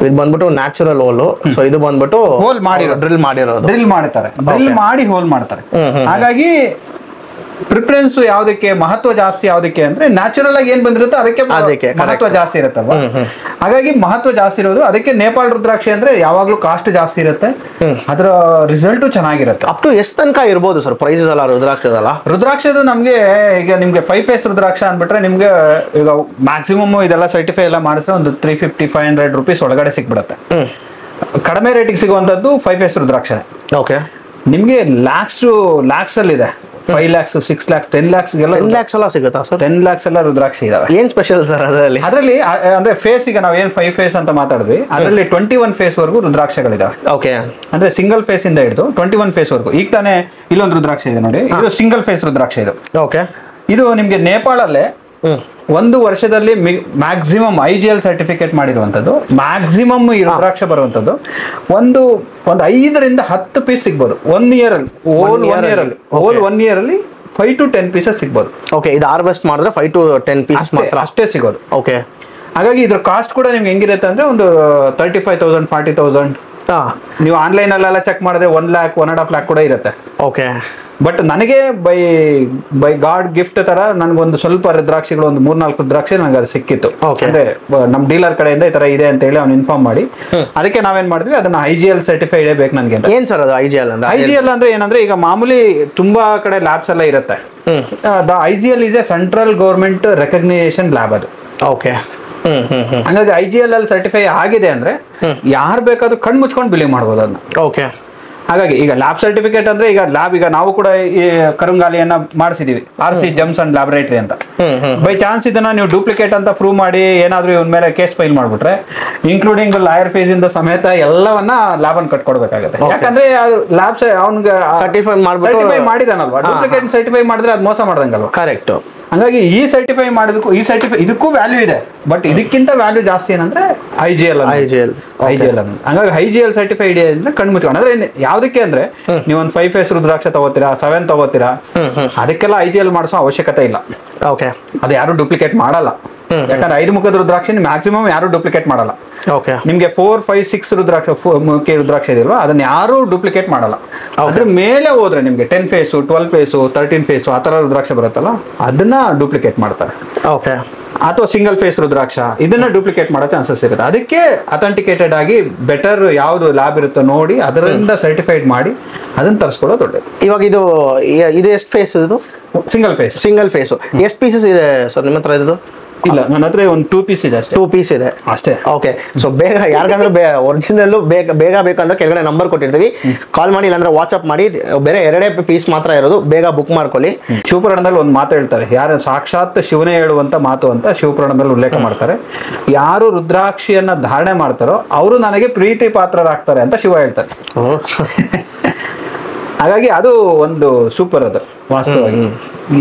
ಇದು ಬಂದ್ಬಿಟ್ಟು ನ್ಯಾಚುರಲ್ ಹೋಲ್. ಸೊ ಇದು ಬಂದ್ಬಿಟ್ಟು ಹೋಲ್ ಮಾಡಿರೋ ಡ್ರಿಲ್ ಮಾಡಿರೋದು, ಡ್ರಿಲ್ ಮಾಡ್ತಾರೆ, ಡ್ರಿಲ್ ಮಾಡಿ ಹೋಲ್ ಮಾಡ್ತಾರೆ. ಹಾಗಾಗಿ ಪ್ರಿಫರೆನ್ಸ್ ಯಾವ್ದಕ್ಕೆ, ಮಹತ್ವ ಜಾಸ್ತಿ ಯಾವ್ದಕ್ಕೆ ಅಂದ್ರೆ ನ್ಯಾಚುರಲ್ ಆಗಿ ಏನ್ ಬಂದಿರುತ್ತೆ ಅದಕ್ಕೆ ಮಹತ್ವ ಜಾಸ್ತಿ ಇರುತ್ತಲ್ವಾ. ಹಾಗಾಗಿ ಮಹತ್ವ ಜಾಸ್ತಿ ಇರೋದು ಅದಕ್ಕೆ. ನೇಪಾಳ ರುದ್ರಾಕ್ಷಿ ಅಂದ್ರೆ ಯಾವಾಗ್ಲೂ ಕಾಸ್ಟ್ ಜಾಸ್ತಿ ಇರುತ್ತೆ, ಅದರ ರಿಸಲ್ಟ್ ಚೆನ್ನಾಗಿರುತ್ತೆ. ಅಪ್ ಟು ಎಷ್ಟು ತನಕ ಇರ್ಬೋದು ಸರ್ ಪ್ರೈಸಸ್ ಎಲ್ಲ ರುದ್ರಾಕ್ಷದು? ನಮ್ಗೆ ಈಗ ನಿಮ್ಗೆ 5 ಫೇಸ್ ರುದ್ರಾಕ್ಷ ಅಂದ್ಬಿಟ್ರೆ ನಿಮ್ಗೆ ಈಗ ಮ್ಯಾಕ್ಸಿಮಮ್ ಇದೆಲ್ಲ ಸರ್ಟಿಫೈ ಎಲ್ಲ ಮಾಡಿದ್ರೆ ಒಂದು 350-500 ರೂಪೀಸ್ ಒಳಗಡೆ ಸಿಕ್ಬಿಡುತ್ತೆ. ಕಡಿಮೆ ರೇಟಿಗೆ ಸಿಗುವಂತದ್ದು 5 ಫೇಸ್ ರುದ್ರಾಕ್ಷನೇ. ನಿಮ್ಗೆ ಲ್ಯಾಕ್ಸ್ ಅಲ್ಲಿ ಇದೆ, 5 lakhs, 6 lakhs, 10 lakhs ಎಲ್ಲ ಸಿಗುತ್ತಾ ಸರ್? 10 lakhs ಎಲ್ಲ ರುದ್ರಾಕ್ಷಿ ಇದಾವೆ. ಏನ್ ಸ್ಪೆಷಲ್ ಸರ್ ಅದರಲ್ಲಿ? ಅಂದ್ರೆ ಫೇಸ್, ಈಗ ನಾವ್ ಏನ್ 5 ಫೇಸ್ ಅಂತ ಮಾತಾಡಿದ್ವಿ, ಅದರಲ್ಲಿ 21 ಫೇಸ್ ವರ್ಗು ರುದ್ರಾಕ್ಷಗಳಿದಾವೆ. ಅಂದ್ರೆ ಸಿಂಗಲ್ ಫೇಸ್ ಇಂದ ಹಿಡಿದು 21 ಫೇಸ್ ವರ್ಗು. ಈಗ ತಾನೇ ಇಲ್ಲೊಂದು ರುದ್ರಾಕ್ಷ ಇದೆ ನೋಡಿ, ಇದು ಸಿಂಗಲ್ ಫೇಸ್ ರುದ್ರಾಕ್ಷ. ಇದು ನಿಮ್ಗೆ ನೇಪಾಳಲ್ಲೇ 1 ವರ್ಷದಲ್ಲಿ ಮ್ಯಾಕ್ಸಿಮಮ್ IGL ಸರ್ಟಿಫಿಕೇಟ್ ಮಾಡಿರುವಂತದ್ದು, ಮ್ಯಾಕ್ಸಿಮಮ್ ಈ ರುದ್ರಾಕ್ಷ ಬರುವಂತದ್ದು ಒಂದು 5ರಿಂದ 10 ಪೀಸ್ ಸಿಗ್ಬೋದು 1 year ಅಲ್ಲಿ. ಹೋಲ್ 1 year ಅಲ್ಲಿ 5 to 10 ಪೀಸಸ್ ಸಿಗ್ಬೋದು. ಇದು ಹಾರ್ವೆಸ್ಟ್ ಮಾಡಿದ್ರೆ 5 to 10 ಪೀಸ್ ಮಾತ್ರ ಅಷ್ಟೇ ಸಿಗೋದು. ಹಾಗಾಗಿ ಇದ್ರ ಕಾಸ್ಟ್ ಕೂಡ ನಿಮ್ಗೆ ಹೆಂಗಿರುತ್ತೆ ಅಂದ್ರೆ ಒಂದು 35,000 40,000. ನೀವು ಆನ್ಲೈನ್ ಅಲ್ಲೆಲ್ಲ ಚೆಕ್ ಮಾಡಿದ್ರೆ 1 lakh 1.5 lakh ಕೂಡ ಇರುತ್ತೆ. ಬಟ್ ನನಗೆ ಬೈ ಗಾಡ್ ಗಿಫ್ಟ್ ತರ ನನ್ಗೊಂದು ಸ್ವಲ್ಪ ರುದ್ರಾಕ್ಷಿಗಳು, ಒಂದು 3-4 ರುದ್ರಾಕ್ಷಿ ನನಗೆ ಅದು ಸಿಕ್ಕಿತ್ತು. ಅಂದ್ರೆ ನಮ್ ಡೀಲರ್ ಕಡೆಯಿಂದ ಈ ತರ ಇದೆ ಅಂತ ಹೇಳಿ ಅವ್ನು ಇನ್ಫಾರ್ಮ್ ಮಾಡಿ, ಅದಕ್ಕೆ ನಾವೇನ್ ಮಾಡಿದ್ವಿ, ಅದನ್ನ IGL ಸರ್ಟಿಫೈಡ್ ಬೇಕು ನನ್ಗೆ. ಏನ್ ಸರ್ ಅದು IGL ಅಂದ್ರೆ ಏನಂದ್ರೆ, ಈಗ ಮಾಮೂಲಿ ತುಂಬಾ ಕಡೆ ಲ್ಯಾಬ್ಸ್ ಎಲ್ಲ ಇರುತ್ತೆ. IGL is A central government recognition lab ಅದು. ಹಂಗಾಗಿ IGL ಅಲ್ಲಿ ಸರ್ಟಿಫೈ ಆಗಿದೆ ಅಂದ್ರೆ ಯಾರು ಬೇಕಾದ್ರೂ ಕಣ್ ಮುಚ್ಕೊಂಡು ಬಿಲೀವ್ ಮಾಡ್ಬೋದು ಅದನ್ನ. ಹಾಗಾಗಿ ಈಗ ಲ್ಯಾಬ್ ಸರ್ಟಿಫಿಕೇಟ್ ಅಂದ್ರೆ, ಈಗ ಲ್ಯಾಬ್, ಈಗ ನಾವು ಕೂಡ ಈ ಕರುಂಗಾಲಿಯನ್ನ ಮಾಡಿಸಿದೀವಿ, RC ಜಮ್ಸ್ ಅಂಡ್ ಲ್ಯಾಬೊರೇಟರಿ ಅಂತ. ಬೈ ಚಾನ್ಸ್ ಇದನ್ನ ನೀವು ಡೂಪ್ಲಿಕೇಟ್ ಅಂತ ಪ್ರೂವ್ ಮಾಡಿ ಏನಾದ್ರೂ ಇವನ್ ಮೇಲೆ ಕೇಸ್ ಫೈಲ್ ಮಾಡ್ಬಿಟ್ರೆ, ಇನ್ಕ್ಲೂಡಿಂಗ್ ಲಾಯರ್ ಫೀಸ್ ಇಂದ ಸಮೇತ ಎಲ್ಲವನ್ನ ಲ್ಯಾಬ್ ಅನ್ನು ಕಟ್ಕೊಡ್ಬೇಕಾಗುತ್ತೆ. ಯಾಕಂದ್ರೆ ಲ್ಯಾಬ್ ಅವ್ನಿಗೆ ಸರ್ಟಿಫೈ ಮಾಡಿದಾನಲ್ವಾ, ಡೂಪ್ಲಿಕೇಟ್ ಸರ್ಟಿಫೈ ಮಾಡಿದ್ರೆ ಅದು ಮೋಸ ಮಾಡ್ದಂಗಲ್ವಾ. ಕರೆಕ್ಟ್. ಹಂಗಾಗಿ ಈ ಸರ್ಟಿಫೈ ಮಾಡೋದಕ್ಕೂ ಇದಕ್ಕೂ ವ್ಯಾಲ್ಯೂ ಇದೆ, ಬಟ್ ಇದಕ್ಕಿಂತ ವ್ಯಾಲ್ಯೂ ಜಾಸ್ತಿ ಏನಂದ್ರೆ IGL. ಹಂಗಾಗಿ IGL ಸರ್ಟಿಫೈಡ್ ಅಂದ್ರೆ ಕಣ್ ಮುಚ್ಕೊಂಡು, ಅಂದ್ರೆ ಯಾವ್ದಕ್ಕೆ ಅಂದ್ರೆ ನೀವು ಒಂದು 5 ಫೇಸ್ ರುದ್ರಾಕ್ಷ ತಗೋತೀರಾ, 7 ತಗೋತೀರಾ, ಅದಕ್ಕೆಲ್ಲ IGL ಮಾಡಿಸೋ ಅವಶ್ಯಕತೆ ಇಲ್ಲ. ಅದು ಯಾರು ಡೂಪ್ಲಿಕೇಟ್ ಮಾಡಲ್ಲ. ಯಾಕಂದ್ರೆ 5 ಮುಖದ ರುದ್ರಾಕ್ಷಿ ಮ್ಯಾಕ್ಸಿಮಮ್ ಯಾರು ಡೂಪ್ಲಿಕೇಟ್ ಮಾಡಲ್ಲ. ನಿಮ್ಗೆ 4, 5, 6 ರುದ್ರಾಕ್ಷ ಇದೆಯಲ್ವಾ, ಅದನ್ನ ಯಾರು ಡೂಪ್ಲಿಕೇಟ್ ಮಾಡಲ್ಲ. ಅದ್ರ ಮೇಲೆ ಹೋದ್ರೆ ನಿಮ್ಗೆ 10 ಫೇಸು, 12 ಫೇಸು, 13 ಫೇಸು ಆ ತರ ರುದ್ರಾಕ್ಷ ಬರುತ್ತಲ್ಲ, ಅದನ್ನ ಡೂಪ್ಲಿಕೇಟ್ ಮಾಡ್ತಾರೆ. ಅಥವಾ ಸಿಂಗಲ್ ಫೇಸ್ ರುದ್ರಾಕ್ಷ ಇದನ್ನ ಡೂಪ್ಲಿಕೇಟ್ ಮಾಡೋ ಚಾನ್ಸಸ್ ಇರುತ್ತೆ. ಅದಕ್ಕೆ ಅಥೆಂಟಿಕೇಟೆಡ್ ಆಗಿ ಬೆಟರ್ ಯಾವ್ದು ಲ್ಯಾಬ್ ಇರುತ್ತೋ ನೋಡಿ ಅದರಿಂದ ಸರ್ಟಿಫೈಡ್ ಮಾಡಿ ಅದನ್ನ ತರಿಸ್ಕೊಳ್ಳೋದು ಒಳ್ಳೇದು. ಇವಾಗ ಇದು ಎಷ್ಟು ಫೇಸ್? ಇದು ಸಿಂಗಲ್ ಫೇಸ್. ಎಷ್ಟು ಪೀಸಸ್ ಇದೆ ಸರ್ ನಿಮ್ಮ ಹತ್ರ? ಇದು ಇಲ್ಲ, ನನ್ನ ಹತ್ರ ಒಂದು 2 ಪೀಸ್ ಇದೆ ಅಷ್ಟೇ. 2 ಪೀಸ್ ಇದೆ ಅಷ್ಟೇ. ಸೊ ಬೇಗ ಯಾರಿಗಂದ್ರೆ ಒರಿಜಿನಲ್ ಬೇಗ ಬೇಕಂದ್ರೆ ಕೆಳಗಡೆ ನಂಬರ್ ಕೊಟ್ಟಿರ್ತೀವಿ, ಕಾಲ್ ಮಾಡಿ, ಇಲ್ಲಾಂದ್ರೆ ವಾಟ್ಸ್ಆಪ್ ಮಾಡಿ. ಬೇರೆ 2 ಪೀಸ್ ಮಾತ್ರ ಇರೋದು, ಬೇಗ ಬುಕ್ ಮಾಡ್ಕೊಳ್ಳಿ. ಶಿವಪುರಾಣದಲ್ಲಿ ಒಂದು ಮಾತು ಹೇಳ್ತಾರೆ, ಯಾರು ಸಾಕ್ಷಾತ್ ಶಿವನೇ ಹೇಳುವಂತ ಮಾತು ಅಂತ ಶಿವಪುರಾಣದಲ್ಲಿ ಉಲ್ಲೇಖ ಮಾಡ್ತಾರೆ. ಯಾರು ರುದ್ರಾಕ್ಷಿಯನ್ನ ಧಾರಣೆ ಮಾಡ್ತಾರೋ ಅವರು ನನಗೆ ಪ್ರೀತಿ ಪಾತ್ರರಾಗ್ತಾರೆ ಅಂತ ಶಿವ ಹೇಳ್ತಾರೆ. ಹಾಗಾಗಿ ಅದು ಒಂದು ಸೂಪರ್. ಅದು ವಾಸ್ತವವಾಗಿ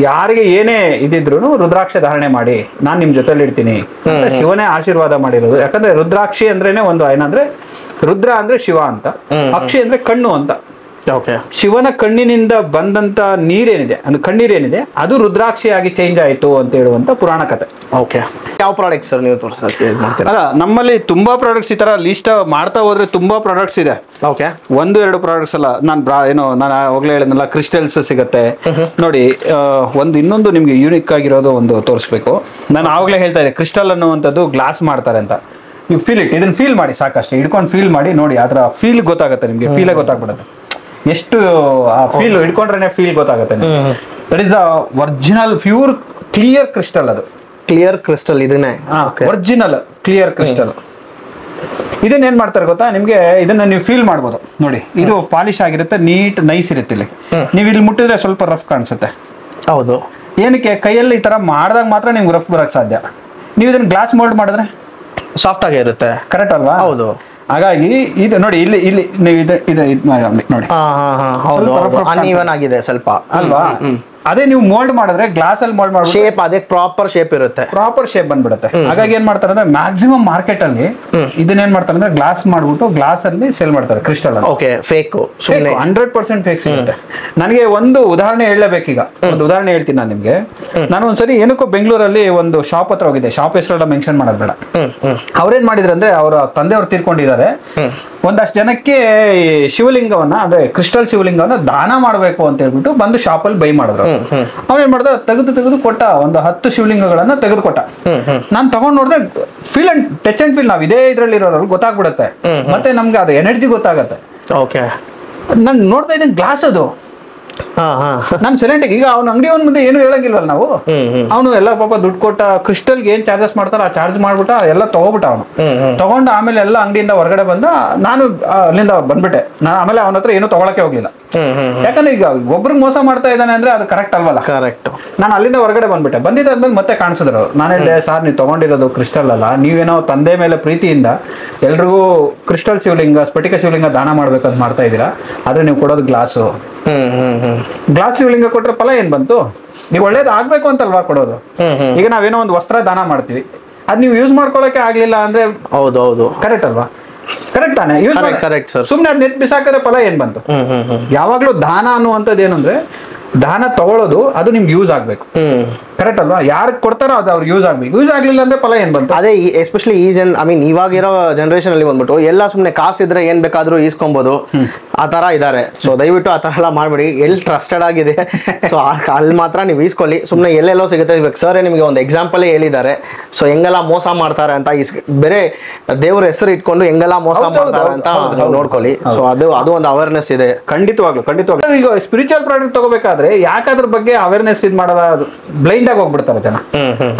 ಯಾರಿಗೆ ಏನೇ ಇದಿದ್ರು ರುದ್ರಾಕ್ಷ ಧಾರಣೆ ಮಾಡಿ, ನಾನ್ ನಿಮ್ ಜೊತೆಲಿ ಇರ್ತೀನಿ ಅಂತ ಶಿವನೇ ಆಶೀರ್ವಾದ ಮಾಡಿರೋದು. ಯಾಕಂದ್ರೆ ರುದ್ರಾಕ್ಷಿ ಅಂದ್ರೇನೆ ಒಂದು ಏನಂದ್ರೆ, ರುದ್ರ ಅಂದ್ರೆ ಶಿವ ಅಂತ, ಅಕ್ಷಿ ಅಂದ್ರೆ ಕಣ್ಣು ಅಂತ. ಶಿವನ ಕಣ್ಣಿನಿಂದ ಬಂದಂತ ನೀರೇನಿದೆ, ಅಂದ್ರೆ ಕಣ್ಣೀರೇನಿದೆ, ಅದು ರುದ್ರಾಕ್ಷಿಯಾಗಿ ಚೇಂಜ್ ಆಯ್ತು ಅಂತ ಹೇಳುವಂತ ಪುರಾಣ ಕಥೆ. ಯಾವ ಪ್ರಾಡಕ್ಟ್ ಸರ್ ನೀವು ತೋರಿಸ್ತೀರಾ? ನಮ್ಮಲ್ಲಿ ತುಂಬಾ ಪ್ರಾಡಕ್ಟ್ಸ್ ಈ ತರ ಲಿಸ್ಟ್ ಮಾಡ್ತಾ ಹೋದ್ರೆ ತುಂಬಾ ಪ್ರಾಡಕ್ಟ್ಸ್ ಇದೆ. 1-2 ಪ್ರಾಡಕ್ಟ್ಸ್ ಅಲ್ಲ. ನಾನು ಅವಾಗಲೇ ಹೇಳಿದ್ನಲ್ಲ, ಕ್ರಿಸ್ಟಲ್ಸ್ ಸಿಗುತ್ತೆ ನೋಡಿ. ಇನ್ನೊಂದು ನಿಮ್ಗೆ ಯೂನಿಕ್ ಆಗಿರೋದು ಒಂದು ತೋರಿಸ್ಬೇಕು. ನಾನು ಆವಾಗಲೇ ಹೇಳ್ತಾ ಇದ್ದೆ, ಕ್ರಿಸ್ಟಲ್ ಅನ್ನುವಂಥದ್ದು ಗ್ಲಾಸ್ ಮಾಡ್ತಾರೆ ಅಂತ. ನೀವು ಇದನ್ನ ಫೀಲ್ ಮಾಡಿ, ಸಾಕಷ್ಟು ಹಿಡ್ಕೊಂಡು ಫೀಲ್ ಮಾಡಿ ನೋಡಿ, ಅದರ ಫೀಲ್ ಗೊತ್ತಾಗುತ್ತೆ ನಿಮ್ಗೆ. ಫೀಲೇ ಗೊತ್ತಾಗ್ಬಿಡುತ್ತೆ, ಎಷ್ಟು ಫೀಲ್ ಹಿಡ್ಕೊಂಡ್ರೆ ಫೀಲ್ ಗೊತ್ತಾಗುತ್ತೆ. That is original pure clear crystal. ಅದು ಕ್ಲಿಯರ್ ಕ್ರಿಸ್ಟಲ್ ಇದನ್ನೇ ಒರಿಜಿನಲ್ ಕ್ಲಿಯರ್ ಕ್ರಿಸ್ಟಲ್. ಇದನ್ನ ಏನ್ ಮಾಡ್ತಾರೆ ಗೊತ್ತಾ ನಿಮ್ಗೆ, ಇದನ್ನ ನೀವು ಫೀಲ್ ಮಾಡ್ಬೋದು ನೋಡಿ, ಇದು ಪಾಲಿಶ್ ಆಗಿರುತ್ತೆ, ನೀಟ್ ನೈಸ್ ಇರುತ್ತೆ. ಇಲ್ಲಿ ನೀವು ಇಲ್ಲಿ ಮುಟ್ಟಿದ್ರೆ ಸ್ವಲ್ಪ ರಫ್ ಕಾಣಿಸುತ್ತೆ. ಹೌದು. ಏನಕ್ಕೆ, ಕೈಯಲ್ಲಿ ಈ ತರ ಮಾಡಿದಾಗ ಮಾತ್ರ ನಿಮ್ಗೆ ರಫ್ ಬರಕ್ ಸಾಧ್ಯ. ನೀವು ಇದನ್ನ ಗ್ಲಾಸ್ ಮೋಲ್ಡ್ ಮಾಡಿದ್ರೆ ಸಾಫ್ಟ್ ಆಗೇ ಇರುತ್ತೆ. ಕರೆಕ್ಟ್ ಅಲ್ವಾ? ಹೌದು. ಹಾಗಾಗಿ ಇದು ನೋಡಿ, ಇಲ್ಲಿ ಇಲ್ಲಿ ನೀವು ನೋಡಿ, ಅನ್ಈವನ್ ಆಗಿದೆ ಸ್ವಲ್ಪ ಅಲ್ವಾ? ಅದೇ ನೀವು ಮೋಲ್ಡ್ ಮಾಡಿದ್ರೆ, ಗ್ಲಾಸ್ ಅಲ್ಲಿ ಮೋಲ್ಡ್ ಮಾಡಿ ಶೇಪ್ ಅದೇ ಪ್ರಾಪರ್ ಶೇಪ್ ಇರುತ್ತೆ, ಪ್ರಾಪರ್ ಶೇಪ್ ಬಂದ್ಬಿಡುತ್ತೆ. ಹಾಗಾಗಿ ಏನ್ ಮಾಡ್ತಾರೆ ಅಂದ್ರೆ ಮ್ಯಾಕ್ಸಿಮಮ್ ಮಾರ್ಕೆಟ್ ಅಲ್ಲಿ ಇದನ್ನ ಏನ್ ಮಾಡ್ತಾರೆ ಅಂದ್ರೆ ಗ್ಲಾಸ್ ಮಾಡ್ಬಿಟ್ಟು ಗ್ಲಾಸ್ ಅಲ್ಲಿ ಸೇಲ್ ಮಾಡ್ತಾರೆ, ಕ್ರಿಸ್ಟಲ್ ಅಲ್ಲಿ. ಓಕೆ, ಫೇಕ್ 100% ಫೇಕ್ ಸಿಗುತ್ತೆ. ನನಗೆ ಒಂದು ಉದಾಹರಣೆ ಹೇಳಬೇಕೀಗ, ಒಂದು ಉದಾಹರಣೆ ಹೇಳ್ತೀನಿ ನಾನು ನಿಮ್ಗೆ. ನಾನು ಒಂದ್ಸರಿ ಏನಕ್ಕೋ ಬೆಂಗಳೂರಲ್ಲಿ ಒಂದು ಶಾಪ್ ಹತ್ರ ಹೋಗಿದ್ದೆ, ಶಾಪ್ ಹೆಸರೆಲ್ಲ ಮೆನ್ಷನ್ ಮಾಡೋದು ಬೇಡ. ಅವ್ರೇನ್ ಮಾಡಿದ್ರು ಅಂದ್ರೆ, ಅವರ ತಂದೆಯವ್ರು ತೀರ್ಕೊಂಡಿದ್ದಾರೆ, ಒಂದಷ್ಟು ಜನಕ್ಕೆ ಶಿವಲಿಂಗವನ್ನ, ಅಂದ್ರೆ ಕ್ರಿಸ್ಟಲ್ ಶಿವಲಿಂಗವನ್ನ ದಾನ ಮಾಡಬೇಕು ಅಂತ ಹೇಳ್ಬಿಟ್ಟು ಬಂದು ಶಾಪ್ ಅಲ್ಲಿ ಬೈ ಮಾಡಿದ್ರು. ಅವ್ರೇನ್ ಮಾಡ್ದ, ತೆಗೆದು ಕೊಟ್ಟ, ಒಂದು 10 ಶಿವಲಿಂಗಗಳನ್ನ ತೆಗೆದು ಕೊಟ್ಟ. ನಾನ್ ತಗೊಂಡ್ ನೋಡಿದ್ರೆ feel and touch and feel, ನಾವ್ ಇದೇ ಇದ್ರಲ್ಲಿ ಇರೋರು ಗೊತ್ತಾಗ್ಬಿಡುತ್ತೆ, ಮತ್ತೆ ನಮ್ಗೆ ಅದು ಎನರ್ಜಿ ಗೊತ್ತಾಗತ್ತೆ. ಓಕೆ, ನಾನು ನೋಡ್ತಾ ಇದ್ದೀನಿ ಗ್ಲಾಸ್ ಅದು. ನಾನು ಸೈಲೆಂಟ್, ಈಗ ಅವ್ನ ಅಂಗಡಿ ಅವನ ಮುಂದೆ ಏನು ಹೇಳಂಗಿಲ್ವಲ್ಲ ನಾವು. ಅವನು ಎಲ್ಲ ಪಾಪ ದುಡ್ಡು ಕೊಟ್ಟ, ಕ್ರಿಸ್ಟಲ್ಗೆ ಏನ್ ಚಾರ್ಜಸ್ ಮಾಡ್ತಾರ ಆ ಚಾರ್ಜ್ ಮಾಡ್ಬಿಟ್ಟ, ಎಲ್ಲ ತಗೋಬಿಟ್ಟ ಅವನು. ತಗೊಂಡು ಆಮೇಲೆ ಎಲ್ಲ ಅಂಗಡಿಯಿಂದ ಹೊರಗಡೆ ಬಂದ, ನಾನು ಅಲ್ಲಿಂದ ಬಂದ್ಬಿಟ್ಟೆ. ನಾನು ಆಮೇಲೆ ಅವನ ಹತ್ರ ಏನು ತಗೊಳಕ್ಕೆ ಹೋಗ್ಲಿಲ್ಲ, ಯಾಕಂದ್ರೆ ಈಗ ಒಬ್ರಿಗೆ ಮೋಸ ಮಾಡ್ತಾ ಇದ್ದಾನೆ ಅಂದ್ರೆ ಅದು ಕರೆಕ್ಟ್ ಅಲ್ವಲ್ಲ. ಕರೆಕ್ಟ್. ನಾನು ಅಲ್ಲಿಂದ ಹೊರಗಡೆ ಬಂದ್ಬಿಟ್ಟೆ. ಬಂದಿದ್ದಾದ್ಮೇಲೆ ಮತ್ತೆ ಕಾಣಿಸಿದ್ರು ಅವ್ರು. ನಾನು ಹೇಳಿದೆ, ಸರ್ ನೀವು ತಗೊಂಡಿರೋದು ಕ್ರಿಸ್ಟಲ್ ಅಲ್ಲ, ನೀವೇನೋ ತಂದೆ ಮೇಲೆ ಪ್ರೀತಿಯಿಂದ ಎಲ್ರಿಗೂ ಕ್ರಿಸ್ಟಲ್ ಶಿವಲಿಂಗ, ಸ್ಫಟಿಕ ಶಿವಲಿಂಗ ದಾನ ಮಾಡ್ಬೇಕಂತ ಮಾಡ್ತಾ ಇದ್ದೀರಾ, ಆದ್ರೆ ನೀವು ಕೊಡೋದು ಗ್ಲಾಸು. ಗ್ಲಾಸ್ ಶಿವಲಿಂಗ ಕೊಟ್ರೆ ಫಲ ಏನ್ ಬಂತು? ನೀವು ಒಳ್ಳೇದು ಆಗ್ಬೇಕು ಅಂತಲ್ವಾ ಕೊಡೋದು. ಈಗ ನಾವೇನೋ ಒಂದು ವಸ್ತ್ರ ದಾನ ಮಾಡ್ತೀವಿ, ಅದ್ ನೀವು ಯೂಸ್ ಮಾಡ್ಕೊಳಕ್ಕೆ ಆಗ್ಲಿಲ್ಲ ಅಂದ್ರೆ, ಹೌದು, ಕರೆಕ್ಟ್ ಅಲ್ವಾ? ಕರೆಕ್ಟ್ ತಾನೆ? Correct sir. ಸುಮ್ನೆ ಅದ್ ನೆತ್ ಬಿಸಾಕಿದ್ರೆ ಫಲ ಏನ್ ಬಂತು? ಯಾವಾಗ್ಲೂ ದಾನ ಅನ್ನುವಂಥದ್ದು ಏನಂದ್ರೆ, ದಾನ ತಗೊಳ್ಳೋದು ಅದು ನಿಮ್ಗೆ ಯೂಸ್ ಆಗ್ಬೇಕು. ಕರೆಕ್ಟ್ ಅಲ್ವಾ? ಯಾರಿಗೆ ಕೊಡ್ತಾರೋ ಅದು ಅವ್ರಿಗೆ ಯೂಸ್ ಆಗ್ಬೇಕು. ಯೂಸ್ ಆಗ್ಲಿಲ್ಲ ಅಂದ್ರೆ ಫಲ ಏನ್ ಬಂತು? ಅದೇ ಎಸ್ಪೆಷಲಿ ಈ ಇವಾಗಿರೋ ಜನರೇಷನ್ ಅಲ್ಲಿ ಬಂದ್ಬಿಟ್ಟು ಎಲ್ಲ ಸುಮ್ಮನೆ ಕಾಸಿದ್ರೆ ಏನ್ ಬೇಕಾದ್ರೂ ಈಸ್ಕೊಬಹುದು, ಆ ತರ ಇದಾರೆ. ಸೊ ದಯವಿಟ್ಟು ಆ ತರ ಎಲ್ಲ ಮಾಡ್ಬೇಡಿ. ಎಲ್ಲಿ ಟ್ರಸ್ಟೆಡ್ ಆಗಿದೆ ಸೊ ಅಲ್ಲಿ ಮಾತ್ರ ನೀವು ಈಸ್ಕೊಳ್ಳಿ. ಸುಮ್ಮನೆ ಎಲ್ಲೆಲ್ಲೋ ಸಿಗುತ್ತೆ. ಇವಾಗ ಸರ್ ನಿಮಗೆ ಒಂದು ಎಕ್ಸಾಂಪಲ್ ಹೇಳಿದ್ದಾರೆ, ಸೊ ಹೆಂಗೆಲ್ಲ ಮೋಸ ಮಾಡ್ತಾರೆ ಅಂತ. ಬೇರೆ ದೇವ್ರ ಹೆಸರು ಇಟ್ಕೊಂಡು ಹೆಂಗೆಲ್ಲ ಮೋಸ ಮಾಡ್ತಾರೆ ಅಂತ ನೋಡ್ಕೊಳ್ಳಿ. ಸೊ ಅದು ಒಂದು ಅವೇರ್ನೆಸ್ ಇದೆ. ಖಂಡಿತವಾಗ್ಲು. ಈಗ ಸ್ಪಿರಿಚುವಲ್ ಪ್ರಾಡಕ್ಟ್ ತಗೋಬೇಕಾದ್ರೆ ಯಾಕಾದ್ರ ಬಗ್ಗೆ ಅವೇರ್ನೆಸ್ ಇದು ಮಾಡೋದು, ಬ್ಲೈಂಡ್ ಆಗಿ ಹೋಗ್ಬಿಡ್ತಾರೆ ಜನ.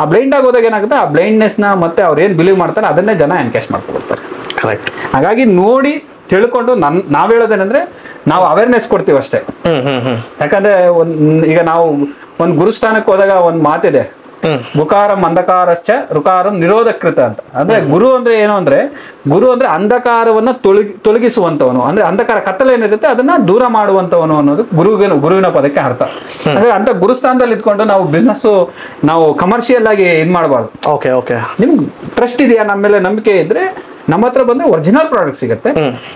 ಆ ಬ್ಲೈಂಡ್ ಆಗಿ ಹೋದಾಗ ಏನಾಗುತ್ತೆ, ಆ ಬ್ಲೈಂಡ್ನೆಸ್ ನ ಮತ್ತೆ ಅವ್ರು ಏನ್ ಬಿಲೀವ್ ಮಾಡ್ತಾರೆ ಅದನ್ನೇ ಜನ ಎನ್ಕ್ಯಾಶ್ ಮಾಡ್ಕೊಳ್ತಾರೆ. ಕರೆಕ್ಟ್. ಹಾಗಾಗಿ ನೋಡಿ ತಿಳ್ಕೊಂಡು ನಾವ್ ಹೇಳೋದೇನಂದ್ರೆ, ನಾವು ಅವೇರ್ನೆಸ್ ಕೊಡ್ತೀವಿ ಅಷ್ಟೇ. ಯಾಕಂದ್ರೆ ಈಗ ನಾವು ಒಂದ್ ಗುರುಸ್ಥಾನಕ್ಕೆ ಹೋದಾಗ ಒಂದ್ ಮಾತಿದೆ, ಗುಕಾರಂ ಅಂಧಕಾರಶ್ಚ ರುಕಾರಂ ನಿರೋಧಕೃತ ಅಂತ. ಅಂದ್ರೆ ಗುರು ಅಂದ್ರೆ ಏನು ಅಂದ್ರೆ, ಗುರು ಅಂದ್ರೆ ಅಂಧಕಾರವನ್ನ ತೊಲಗಿಸುವಂತವನು, ಅಂದ್ರೆ ಅಂಧಕಾರ ಕತ್ತಲೆ ಏನಿರುತ್ತೆ ಅದನ್ನ ದೂರ ಮಾಡುವಂತವನು ಅನ್ನೋದು ಗುರುವಿನ ಪದಕ್ಕೆ ಅರ್ಥ. ಅಂದ್ರೆ ಅಂತ ಗುರುಸ್ಥಾನದಲ್ಲಿ ಇದ್ಕೊಂಡು ನಾವು ಬಿಸ್ನೆಸ್, ನಾವು ಕಮರ್ಷಿಯಲ್ ಆಗಿ ಇದ್ ಮಾಡಬಾರ್ದು. ಓಕೆ. ನಿಮ್ಗೆ ಟ್ರಸ್ಟ್ ಇದೆಯಾ, ನಮ್ಮ ಮೇಲೆ ನಂಬಿಕೆ ಇದ್ರೆ ನಮ್ಮ ಹತ್ರ ಬಂದ್ರೆ ಒರಿಜಿನಲ್ ಪ್ರಾಡಕ್ಟ್ ಸಿಗುತ್ತೆ.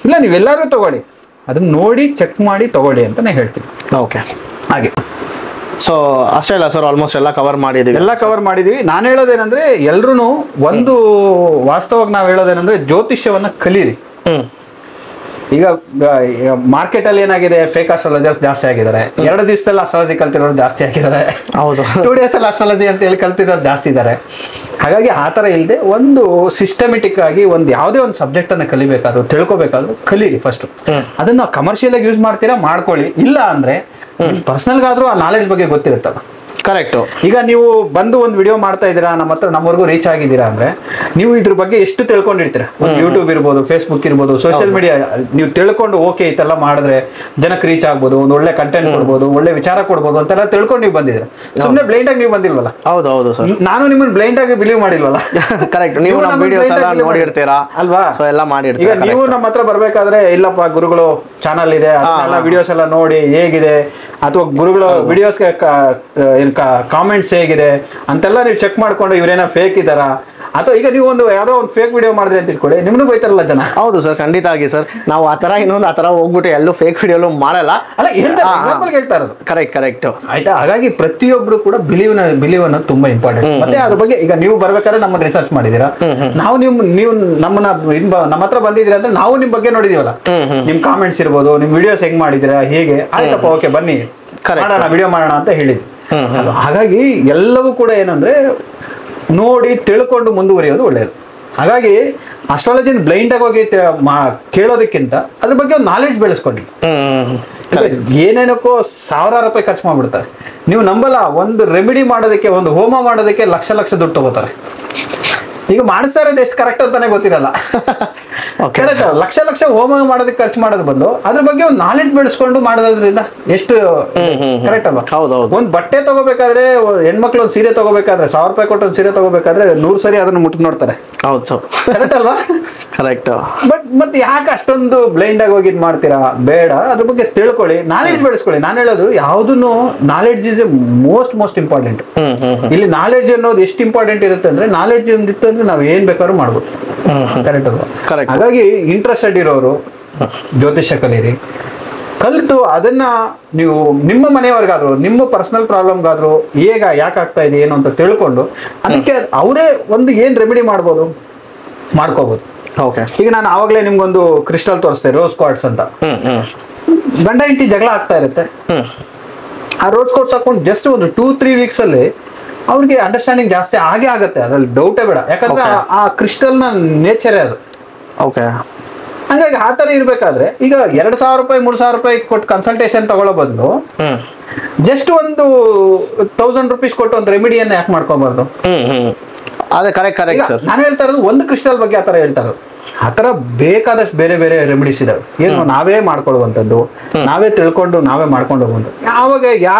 ಇಲ್ಲ ನೀವೆಲ್ಲರೂ ತಗೊಳ್ಳಿ, ಅದನ್ನ ನೋಡಿ ಚೆಕ್ ಮಾಡಿ ತಗೊಳ್ಳಿ ಅಂತ ನಾನು ಹೇಳ್ತೀನಿ. ಓಕೆ, ಹಾಗೆ. ಸೊ ಅಷ್ಟೇ ಅಲ್ಲ ಸರ್, ಆಲ್ಮೋಸ್ಟ್ ಎಲ್ಲ ಕವರ್ ಮಾಡಿದೀವಿ. ನಾನು ಹೇಳೋದೇನಂದ್ರೆ, ಎಲ್ರು ಒಂದು ವಾಸ್ತವವಾಗಿ ನಾವು ಹೇಳೋದೇನಂದ್ರೆ, ಜ್ಯೋತಿಷ್ಯವನ್ನ ಕಲೀರಿ. ಈಗ ಮಾರ್ಕೆಟ್ ಅಲ್ಲಿ ಏನಾಗಿದೆ, ಫೇಕ್ ಅಸ್ಟ್ರಾಲಜರ್ಸ್ ಜಾಸ್ತಿ ಆಗಿದ್ದಾರೆ. 2 ದಿವಸದಲ್ಲಿ ಅಸ್ಟ್ರಾಲಜಿ ಕಲ್ತಿರೋರು ಜಾಸ್ತಿ ಆಗಿದ್ದಾರೆ. ಹೌದು. 2 days ಅಲ್ಲಿ ಅಸ್ಟ್ರಾಲಜಿ ಅಂತ ಹೇಳಿ ಕಲ್ತಿರೋರು ಜಾಸ್ತಿ ಇದ್ದಾರೆ. ಹಾಗಾಗಿ ಆ ತರ ಇಲ್ಲದೆ ಒಂದು ಸಿಸ್ಟಮೆಟಿಕ್ ಆಗಿ ಒಂದು ಯಾವುದೇ ಒಂದು ಸಬ್ಜೆಕ್ಟ್ ಅನ್ನ ಕಲಿಬೇಕಾದ್ರೂ, ತಿಳ್ಕೊಬೇಕಾದ್ರೂ ಕಲೀರಿ ಫಸ್ಟ್. ಅದನ್ನ ಕಮರ್ಷಿಯಲ್ ಆಗಿ ಯೂಸ್ ಮಾಡ್ತೀರಾ ಮಾಡ್ಕೊಳ್ಳಿ, ಇಲ್ಲ ಅಂದ್ರೆ ಪರ್ಸನಲ್ಗಾದ್ರೂ ಆ ನಾಲೆಡ್ಜ್ ಬಗ್ಗೆ ಗೊತ್ತಿರುತ್ತಲ್ಲ. ಕರೆಕ್ಟ್. ಈಗ ನೀವು ಬಂದು ಒಂದು ವಿಡಿಯೋ ಮಾಡ್ತಾ ಇದ್ದೀರಾ, ನಮ್ಮವರೆಗೂ ರೀಚ್ ಆಗಿದ್ದೀರಾ ಅಂದ್ರೆ ನೀವು ಇದ್ರ ಬಗ್ಗೆ ಎಷ್ಟು ತಿಳ್ಕೊಂಡಿರ್ತೀರಾ. ಯೂಟ್ಯೂಬ್ ಇರ್ಬೋದು, ಫೇಸ್ಬುಕ್ ಇರ್ಬೋದು, ಸೋಷಿಯಲ್ ಮೀಡಿಯಾ ನೀವು ತಿಳ್ಕೊಂಡು ಓಕೆ ಇದೆಲ್ಲ ಮಾಡಿದ್ರೆ ಜನಕ್ಕೆ ರೀಚ್ ಆಗ್ಬೋದು, ಒಂದು ಒಳ್ಳೆ ಕಂಟೆಂಟ್ ಕೊಡ್ಬೋದು, ಒಳ್ಳೆ ವಿಚಾರ ಕೊಡ್ಬೋದು ಅಂತೆಲ್ಲ ತಿಳ್ಕೊಂಡು ನೀವು ಬಂದಿದ್ದೀರಾ. ಸುಮ್ಮನೆ ಬ್ಲೈಂಡ್ ಆಗಿ ನೀವು ಬಂದಿಲ್ವಲ್ಲ. ಹೌದು ಸರ್. ನಾನು ನಿಮ್ಮನ್ನ ಬ್ಲೈಂಡ್ ಆಗಿ ಬಿಲೀವ್ ಮಾಡಿಲ್ವಲ್ಲ. ಕರೆಕ್ಟ್. ನೀವು ನಮ್ಮ ವಿಡಿಯೋಸ್ ಎಲ್ಲ ನೋಡಿರ್ತೀರಾ ಅಲ್ವಾ? ಸೊ ಎಲ್ಲ ಮಾಡಿರ್ತೀರಾ. ಈಗ ನೀವು ನಮ್ಮ ಹತ್ರ ಬರ್ಬೇಕಾದ್ರೆ, ಇಲ್ಲಪ್ಪ ಗುರುಗಳು ಚಾನಲ್ ಇದೆ, ಅದನ್ನೆಲ್ಲ ವಿಡಿಯೋಸ್ ಎಲ್ಲ ನೋಡಿ ಹೇಗಿದೆ, ಅಥವಾ ಗುರುಗಳು ವಿಡಿಯೋಸ್ಗೆ ಕಾಮೆಂಟ್ಸ್ ಹೇಗಿದೆ ಅಂತೆಲ್ಲ ನೀವು ಚೆಕ್ ಮಾಡ್ಕೊಂಡು ಇವ್ರೇನೋ ಫೇಕ್ ಇದ್ದಾರಾ, ಅಥವಾ ಈಗ ನೀವು ಯಾವ್ದೋ ಒಂದು ಫೇಕ್ ವಿಡಿಯೋ ಮಾಡಿದ್ರೆ ಅಂತ ಇಟ್ಕೊಳ್ಳಿ, ನಿಮ್ನು ಬೈತಾರಲ್ಲ ಜನ. ಹೌದು ಸರ್, ಖಂಡಿತ ಆಗಿ ಸರ್. ನಾವು ಆ ತರ ಹೋಗ್ಬಿಟ್ಟು ಎಲ್ಲೂ ಫೇಕ್ ವಿಡಿಯೋ ಮಾಡಲ್ಲ. ಅಲ್ಲ, ಹೇಳ್ತಾ ಇರೋದು ಕರೆಕ್ಟ್ ಆಯ್ತಾ. ಹಾಗಾಗಿ ಪ್ರತಿಯೊಬ್ರು ಕೂಡ ಬಿಲೀವ್ ಅನ್ನೋದು ತುಂಬಾ ಇಂಪಾರ್ಟೆಂಟ್. ಮತ್ತೆ ಅದ್ರ ಬಗ್ಗೆ ಈಗ ನೀವು ಬರ್ಬೇಕಾದ್ರೆ ನಮ್ಮನ್ನ ರಿಸರ್ಚ್ ಮಾಡಿದೀರಾ, ನಾವು ನೀವು ನಮ್ಮ ಹತ್ರ ಬಂದಿದ್ದೀರಾ ಅಂದ್ರೆ ನಾವು ನಿಮ್ ಬಗ್ಗೆ ನೋಡಿದೀವಲ್ಲ, ನಿಮ್ ಕಾಮೆಂಟ್ಸ್ ಇರ್ಬೋದು, ನಿಮ್ ವಿಡಿಯೋಸ್ ಹೆಂಗ್ ಮಾಡಿದೀರಾ, ಹೇಗೆ ಆಯ್ತಪ್ಪ ಓಕೆ ಬನ್ನಿ ಮಾಡೋಣ, ವಿಡಿಯೋ ಮಾಡೋಣ ಅಂತ ಹೇಳಿದ್ವಿ. ಹಾಗಾಗಿ ಎಲ್ಲವೂ ಕೂಡ ಏನಂದ್ರೆ ನೋಡಿ ತಿಳ್ಕೊಂಡು ಮುಂದುವರಿಯೋದು ಒಳ್ಳೆಯದು. ಹಾಗಾಗಿ ಅಸ್ಟ್ರಾಲಜಿನ ಬ್ಲೈಂಡ್ ಆಗಿ ಹೋಗಿ ಕೇಳೋದಕ್ಕಿಂತ ಅದ್ರ ಬಗ್ಗೆ ಒಂದು ನಾಲೆಡ್ಜ್ ಬೆಳೆಸ್ಕೊಂಡ್ರಿ. ಏನೇನಕ್ಕೋ ಸಾವಿರಾರು ರೂಪಾಯಿ ಖರ್ಚು ಮಾಡ್ಬಿಡ್ತಾರೆ. ನೀವು ನಂಬಲ್ಲ, ಒಂದು ರೆಮಿಡಿ ಮಾಡೋದಕ್ಕೆ, ಒಂದು ಹೋಮ ಮಾಡೋದಕ್ಕೆ ಲಕ್ಷ ದುಡ್ಡು ತಗೋತಾರೆ. ಈಗ ಮಾಡಿಸ್ತಾ ಇರೋದು ಎಷ್ಟು ಕರೆಕ್ಟ್ ಅಂತಾನೆ ಗೊತ್ತಿರಲ್ಲ. ಕರೆಕ್ಟ್, ಲಕ್ಷ ಲಕ್ಷ ಹೋಮ ಮಾಡೋದಕ್ಕೆ ಖರ್ಚು ಮಾಡೋದ್ ಬದಲು ಅದ್ರ ಬಗ್ಗೆ ಒಂದು ನಾಲೆಡ್ಜ್ ಬೆಳೆಸ್ಕೊಂಡು ಮಾಡೋದ್ರಿಂದ ಎಷ್ಟು ಕರೆಕ್ಟ್ ಅಲ್ವಾ? ಒಂದ್ ಬಟ್ಟೆ ತಗೋಬೇಕಾದ್ರೆ, ಹೆಣ್ಮಕ್ಳು ಒಂದು ಸೀರೆ ತಗೋಬೇಕಾದ್ರೆ, 1000 ರೂಪಾಯಿ ಕೊಟ್ಟು ಒಂದು ಸೀರೆ ತಗೋಬೇಕಾದ್ರೆ 100 ಸರಿ ಅದನ್ನ ಮುಟ್ಟು ನೋಡ್ತಾರೆ. ಹೌದು, ಕರೆಕ್ಟ್ ಅಲ್ವಾ? ಕರೆಕ್ಟ್. ಬಟ್ ಮತ್ತೆ ಯಾಕೆ ಅಷ್ಟೊಂದು ಬ್ಲೈಂಡ್ ಆಗಿ ಹೋಗಿ ಮಾಡ್ತೀರಾ? ಬೇಡ, ಅದ್ರ ಬಗ್ಗೆ ತಿಳ್ಕೊಳ್ಳಿ, ನಾಲೆಡ್ಜ್ ಬೆಳೆಸ್ಕೊಳ್ಳಿ. ನಾನು ಹೇಳೋದು ಯಾವುದನ್ನು ನಾಲೆಡ್ಜ್ ಇಸ್ ಮೋಸ್ಟ್ ಇಂಪಾರ್ಟೆಂಟ್. ಇಲ್ಲಿ ನಾಲೆಡ್ಜ್ ಅನ್ನೋದು ಎಷ್ಟು ಇಂಪಾರ್ಟೆಂಟ್ ಇರುತ್ತೆ ಅಂದ್ರೆ, ನಾಲೆಡ್ಜ್ ಒಂದಿತ್ತು ಅಂದ್ರೆ ನಾವ್ ಏನ್ ಬೇಕಾದ್ರೂ ಮಾಡ್ಬೋದು. ಕರೆಕ್ಟ್ ಅಲ್ವಾ? ಹಾಗಾಗಿ ಇಂಟ್ರೆಸ್ಟೆಡ್ ಇರೋರು ಜ್ಯೋತಿಷ್ಯ ಕಲೀರಿ, ಕಲಿತು ಅದನ್ನ ನೀವು ನಿಮ್ಮ ಮನೆಯವ್ರಿಗಾದ್ರು, ನಿಮ್ಮ ಪರ್ಸನಲ್ ಪ್ರಾಬ್ಲಮ್ಗಾದ್ರು ಯಾಕೆ ಆಗ್ತಾ ಇದೆ ಏನು ಅಂತ ತಿಳ್ಕೊಂಡು ಅದಕ್ಕೆ ಅವರೇ ಒಂದು ಏನ್ ರೆಮಿಡಿ ಮಾಡ್ಬೋದು ಮಾಡ್ಕೋಬಹುದು. ಈಗ ನಾನು ಆವಾಗಲೇ ನಿಮ್ಗೊಂದು ಕ್ರಿಸ್ಟಲ್ ತೋರಿಸ್ತೆ, ರೋಸ್ ಕ್ವಾರ್ಟ್ಸ್ ಅಂತ. ಗಂಡ ಹೆಂಡತಿ ಜಗಳ ಆಗ್ತಾ ಇರುತ್ತೆ, ಆ ರೋಸ್ ಕ್ವಾರ್ಟ್ಸ್ ಹಾಕೊಂಡು ಜಸ್ಟ್ ಒಂದು 2-3 ವೀಕ್ಸ್ ಅಲ್ಲಿ ಅವ್ರಿಗೆ ಅಂಡರ್ಸ್ಟ್ಯಾಂಡಿಂಗ್ ಜಾಸ್ತಿ ಆಗುತ್ತೆ, ಅದ್ರಲ್ಲಿ ಡೌಟೇ ಬೇಡ. ಯಾಕಂದ್ರೆ ಆ ಕ್ರಿಸ್ಟಲ್ ನ ನೇಚರೇ ಅದು. ಹಂಗಾಗಿ ಆ ತರ ಇರ್ಬೇಕಾದ್ರೆ ಈಗ 2000 ರೂಪಾಯಿ 3000 ರೂಪಾಯಿ ಕೊಟ್ಟು ಕನ್ಸಲ್ಟೇಷನ್ ತಗೊಳ್ಳೋ ಬದಲು ಜಸ್ಟ್ ಒಂದು 1000 ರೂಪೀಸ್ ಕೊಟ್ಟು ಒಂದು ರೆಮಿಡಿಯನ್ನ ಯಾಕೆ ಮಾಡ್ಕೋಬಾರ್ದು? ಅದೇ ಕರೆಕ್ಟ್. ನಾನು ಹೇಳ್ತಾ ಇರೋದು ಒಂದು ಕ್ರಿಸ್ಟಲ್ ಬಗ್ಗೆ ಆತರ ಹೇಳ್ತಾ ಇರೋದು. ಆತರ ಬೇಕಾದಷ್ಟು ಬೇರೆ ಬೇರೆ ರೆಮಿಡೀಸ್ ಇದಾವೆ, ಏನು ನಾವೇ ಮಾಡ್ಕೊಳ್ಳುವಂಥದ್ದು, ನಾವೇ ತಿಳ್ಕೊಂಡು ನಾವೇ ಮಾಡ್ಕೊಂಡು ಹೋಗುವಂಥದ್ದು. ಯಾವಾಗ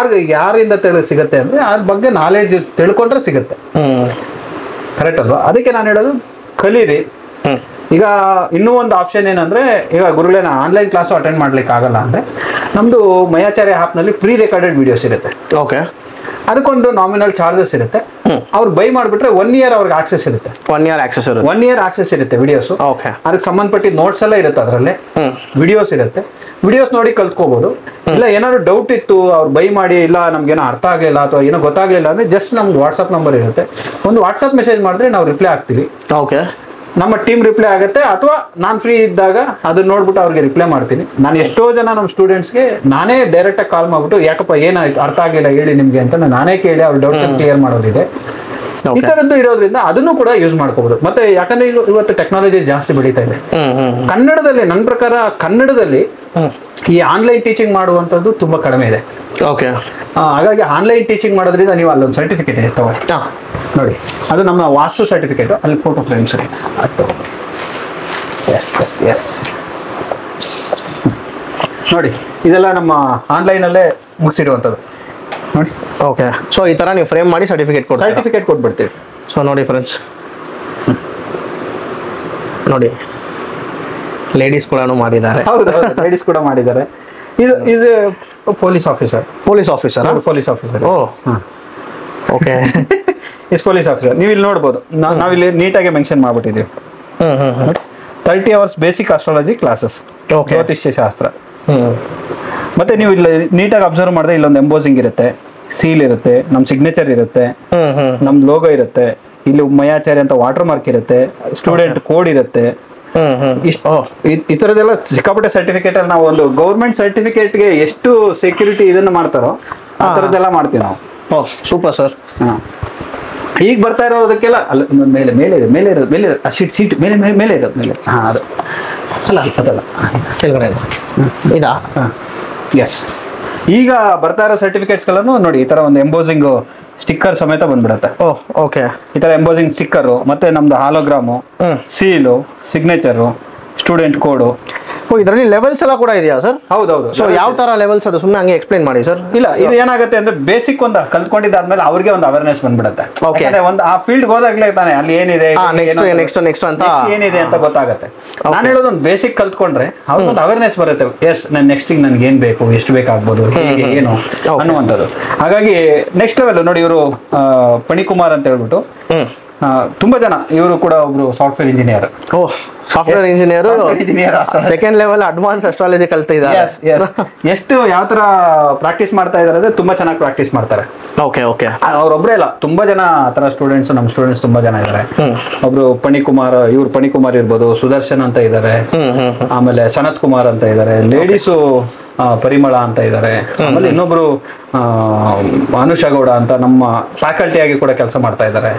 ಯಾರಿಂದ ಸಿಗುತ್ತೆ ಅಂದ್ರೆ ಅದ್ರ ಬಗ್ಗೆ ನಾಲೆಡ್ಜ್ ತಿಳ್ಕೊಂಡ್ರೆ ಸಿಗುತ್ತೆ. ಕರೆಕ್ಟ್ ಅಲ್ವಾ? ಅದಕ್ಕೆ ನಾನು ಹೇಳೋದು ಕಲೀರಿ. ಈಗ ಇನ್ನೂ ಒಂದು ಆಪ್ಷನ್ ಏನಂದ್ರೆ, ಈಗ ಗುರುಗಳೇ ಆನ್ಲೈನ್ ಕ್ಲಾಸು ಅಟೆಂಡ್ ಮಾಡ್ಲಿಕ್ಕೆ ಆಗಲ್ಲ ಅಂದ್ರೆ ನಮ್ದು ಮಯಾಚಾರ್ಯ ಆಪ್ ನಲ್ಲಿ ಪ್ರೀ ರೆಕಾರ್ಡೆಡ್ ವಿಡಿಯೋಸ್ ಇರುತ್ತೆ. ಅದಕ್ಕೊಂದು ನಾಮಿನಲ್ ಚಾರ್ಜಸ್ ಇರುತ್ತೆ. ಅವ್ರು ಬೈ ಮಾಡಿಬಿಟ್ರೆ 1 year ಅವ್ರಿಗೆ ಆಕ್ಸೆಸ್ ಇರುತ್ತೆ. 1 year ಆಕ್ಸೆಸ್ ಇರುತ್ತೆ ವಿಡಿಯೋಸ್. ಅದಕ್ಕೆ ಸಂಬಂಧಪಟ್ಟಿದ ನೋಟ್ಸ್ ಎಲ್ಲ ಇರುತ್ತೆ, ಅದರಲ್ಲಿ ವಿಡಿಯೋಸ್ ಇರುತ್ತೆ. ವಿಡಿಯೋಸ್ ನೋಡಿ ಕಲ್ತ್ಕೋಬಹುದು. ಇಲ್ಲ ಏನಾದ್ರು ಡೌಟ್ ಇತ್ತು, ಅವ್ರು ಬೈ ಮಾಡಿ ಇಲ್ಲ ನಮ್ಗೇನೋ ಅರ್ಥ ಆಗಲಿಲ್ಲ ಅಥವಾ ಏನೋ ಗೊತ್ತಾಗ್ಲಿಲ್ಲ ಅಂದ್ರೆ ಜಸ್ಟ್ ನಮ್ದು ವಾಟ್ಸ್ಆಪ್ ನಂಬರ್ ಇರುತ್ತೆ, ಒಂದು ವಾಟ್ಸ್ಆಪ್ ಮೆಸೇಜ್ ಮಾಡಿದ್ರೆ ನಾವು ರಿಪ್ಲೈ ಆಗ್ತೀವಿ. ನಮ್ಮ ಟೀಮ್ ರಿಪ್ಲೈ ಆಗುತ್ತೆ, ಅಥವಾ ನಾನು ಫ್ರೀ ಇದ್ದಾಗ ಅದನ್ನ ನೋಡ್ಬಿಟ್ಟು ಅವ್ರಿಗೆ ರಿಪ್ಲೈ ಮಾಡ್ತೀನಿ. ನಾನು ಎಷ್ಟೋ ಜನ ನಮ್ಮ ಸ್ಟೂಡೆಂಟ್ಸ್ಗೆ ನಾನೇ ಡೈರೆಕ್ಟ್ ಆಗಿ ಕಾಲ್ ಮಾಡ್ಬಿಟ್ಟು ಯಾಕಪ್ಪ ಏನಾಯ್ತು ಅರ್ಥ ಆಗಿಲ್ಲ ಹೇಳಿ ನಿಮ್ಗೆ ಅಂತ ನಾನೇ ಕೇಳಿ ಅವ್ರ ಡೌಟ್ಸ್ ಕ್ಲಿಯರ್ ಮಾಡೋದಿದೆ. ಈ ತರದ್ದು ಇರೋದ್ರಿಂದ ಅದನ್ನು ಕೂಡ ಯೂಸ್ ಮಾಡ್ಕೋಬಹುದು. ಮತ್ತೆ ಯಾಕಂದ್ರೆ ಇವತ್ತು ಟೆಕ್ನಾಲಜಿ ಜಾಸ್ತಿ ಬೆಳೀತಾ ಇದೆ. ಕನ್ನಡದಲ್ಲಿ ನನ್ನ ಪ್ರಕಾರ ಕನ್ನಡದಲ್ಲಿ ಈ ಆನ್ಲೈನ್ ಟೀಚಿಂಗ್ ಮಾಡುವಂಥದ್ದು ತುಂಬಾ ಕಡಿಮೆ ಇದೆ. ಹಾಗಾಗಿ ಆನ್ಲೈನ್ ಟೀಚಿಂಗ್ ಮಾಡೋದ್ರಿಂದ ನೀವು ಅಲ್ಲೊಂದು ಸರ್ಟಿಫಿಕೇಟ್ ಇದೆ ತಗೊಳ್ಳಿ ನೋಡಿ, ಅದು ನಮ್ಮ ವಾಸ್ತು ಸರ್ಟಿಫಿಕೇಟ್, ಅಲ್ಲಿ ಫೋಟೋ ಫ್ರೇಮ್ಸ್ ಅದು ನೋಡಿ, ಇದೆಲ್ಲ ನಮ್ಮ ಆನ್ಲೈನಲ್ಲೇ ಮುಗಿಸಿರುವಂಥದ್ದು ನೋಡಿ. ಸೊ ಈ ತರ ನೀವು ಫ್ರೇಮ್ ಮಾಡಿ ಸರ್ಟಿಫಿಕೇಟ್ ಕೊಟ್ಬಿಡ್ತೀವಿ. ಸೊ ನೋಡಿ ಫ್ರೆಂಡ್ಸ್, ನೋಡಿ ಲೇಡೀಸ್ ಕೂಡ ಮಾಡಿದ್ದಾರೆ. ಹೌದು, ಲೇಡೀಸ್ ಕೂಡ ಮಾಡಿದ್ದಾರೆ. ಇದು police officer. Okay, is police officer. ನೀವು ಇಲ್ಲಿ ನೋಡ್ಬೋದು, ನಾವಿಲ್ಲಿ ನೀಟಾಗಿ ಮೆನ್ಷನ್ ಮಾಡ್ಬಿಟ್ಟಿದ್ದೀವಿ. 30 hours ಬೇಸಿಕ್ ಆಸ್ಟ್ರಾಲಜಿ ಕ್ಲಾಸಸ್, ಜ್ಯೋತಿಷ್ಯ ಶಾಸ್ತ್ರ. ಮತ್ತೆ ನೀವು ಇಲ್ಲಿ ನೀಟಾಗಿ ಅಬ್ಸರ್ವ್ ಮಾಡಿದ್ರೆ ಇಲ್ಲೊಂದು ಎಂಬೋಸಿಂಗ್ ಇರುತ್ತೆ, ಸೀಲ್ ಇರುತ್ತೆ, ನಮ್ ಸಿಗ್ನೇಚರ್ ಇರುತ್ತೆ, ನಮ್ ಲೋಗೋ ಇರುತ್ತೆ, ಇಲ್ಲಿ ಮಯಾಚಾರ್ಯ ಅಂತ ವಾಟರ್ ಮಾರ್ಕ್ ಇರುತ್ತೆ, ಸ್ಟೂಡೆಂಟ್ ಕೋಡ್ ಇರುತ್ತೆ. ಈ ತರದೆಲ್ಲ ಸಿಕ್ಕಾಪಟ್ಟೆ ಸರ್ಟಿಫಿಕೇಟ್ ಅಲ್ಲಿ ನಾವು ಒಂದು ಗೌರ್ಮೆಂಟ್ ಸರ್ಟಿಫಿಕೇಟ್ಗೆ ಎಷ್ಟು ಸೆಕ್ಯೂರಿಟಿ ಇದನ್ನ ಮಾಡ್ತಾರೋ ಆ ತರದೆಲ್ಲ ಮಾಡ್ತೀವಿ ನಾವು. Super sir. ಈಗ ಬರ್ತಾ ಇರೋದಕ್ಕೆಲ್ಲ ಅಲ್ಲ, ಮೇಲೆ ಇರೋದು ಸೀಟ್ ಮೇಲೆ ಇರೋದು ಅದು ಅಲ್ಲ, ಅದಲ್ಲ ಕೆಳಗಡೆ ಇದಾ? ಎಸ್. ಈಗ ಬರ್ತಾ ಇರೋ ಸರ್ಟಿಫಿಕೇಟ್ಸ್ಗಳನ್ನು ನೋಡಿ, ಈ ತರ ಒಂದು ಎಂಬೋಸಿಂಗ್ ಸ್ಟಿಕ್ಕರ್ ಸಮೇತ ಬಂದ್ಬಿಡತ್ತೆ. ಈ ತರ ಎಂಬೋಸಿಂಗ್ ಸ್ಟಿಕ್ಕರು, ಮತ್ತೆ ನಮ್ದು ಹಾಲೋಗ್ರಾಮು, ಸೀಲು, ಸಿಗ್ನೇಚರು, ಸ್ಟೂಡೆಂಟ್ ಕೋಡು. ಇದರಲ್ಲಿ ಲೆವೆಲ್ಸ್ ಎಲ್ಲ ಕೂಡ ಇದೆಯಾ ಸರ್? ಹೌದೌದು. ಸೊ ಯಾವ ತರ ಲೆವೆಲ್ಸ್ ಅದು ಸುಮ್ಮನೆ ಹಂಗೆ ಎಕ್ಸ್ಪ್ಲೈನ್ ಮಾಡಿ ಸರ್. ಇಲ್ಲ, ಇದು ಏನಾಗುತ್ತೆ ಅಂದ್ರೆ ಬೇಸಿಕ್ ಒಂದು ಕಲ್ತ್ಕೊಂಡಿದ್ದಾದ್ಮೇಲೆ ಅವ್ರಿಗೆ ಒಂದು ಅವೇರ್ನೆಸ್ ಬಂದ್ಬಿಡುತ್ತೆ. ಒಂದು ಆ ಫೀಲ್ಡ್ ಹೋದಾಗ್ಲೇ ತಾನೆ ಅಲ್ಲಿ ಏನಿದೆ ನೆಕ್ಸ್ಟ್ ಅಂತ ಏನಿದೆ ಅಂತ ಗೊತ್ತಾಗುತ್ತೆ. ನಾನು ಹೇಳೋದು ಒಂದು ಬೇಸಿಕ್ ಕಲ್ತ್ಕೊಂಡ್ರೆ ಅವ್ರಿಗೊಂದು ಅವೇರ್ನೆಸ್ ಬರುತ್ತೆ. ಎಸ್, ನಾನು ನೆಕ್ಸ್ಟ್ ನನ್ಗೆ ಏನ್ ಬೇಕು, ಎಷ್ಟು ಬೇಕಾಗ್ಬೋದು, ಹೇಗೆ ಏನು ಅನ್ನುವಂಥದ್ದು. ಹಾಗಾಗಿ ನೆಕ್ಸ್ಟ್ ಲೆವೆಲ್ ನೋಡಿ, ಇವರು ಪಣಿಕುಮಾರ್ ಅಂತ ಹೇಳ್ಬಿಟ್ಟು ತುಂಬಾ ಜನ, ಇವರು ಕೂಡ ಒಬ್ರು software engineer. Software engineer, second level advance astrology ಕಲ್ತಿದ್ದಾರೆ. ಎಷ್ಟು ಯಾವ ತರ ಪ್ರಾಕ್ಟೀಸ್ ಮಾಡ್ತಾ ಇದಾರೆ ಅಂದ್ರೆ ತುಂಬಾ ಚೆನ್ನಾಗಿ ಪ್ರಾಕ್ಟೀಸ್ ಮಾಡ್ತಾರೆ. ಅವ್ರೊಬ್ರೇ ಇಲ್ಲ, ತುಂಬಾ ಜನ ಆತರ ಸ್ಟೂಡೆಂಟ್ಸ್, ನಮ್ಮ ಸ್ಟೂಡೆಂಟ್ಸ್ ತುಂಬಾ ಜನ ಇದಾರೆ. ಒಬ್ರು ಪಣಿಕುಮಾರ್, ಇವ್ರು ಪಣಿಕುಮಾರ್ ಇರ್ಬೋದು, ಸುದರ್ಶನ್ ಅಂತ ಇದಾರೆ, ಆಮೇಲೆ ಸನತ್ ಕುಮಾರ್ ಅಂತ ಇದಾರೆ, ಲೇಡೀಸು ಪರಿಮಳ ಅಂತ ಇದ್ದಾರೆ, ಆಮೇಲೆ ಇನ್ನೊಬ್ರು ಅನುಷಗೌಡ ಅಂತ ನಮ್ಮ ಫ್ಯಾಕಲ್ಟಿ ಆಗಿ ಕೂಡ ಕೆಲಸ ಮಾಡ್ತಾ ಇದ್ದಾರೆ.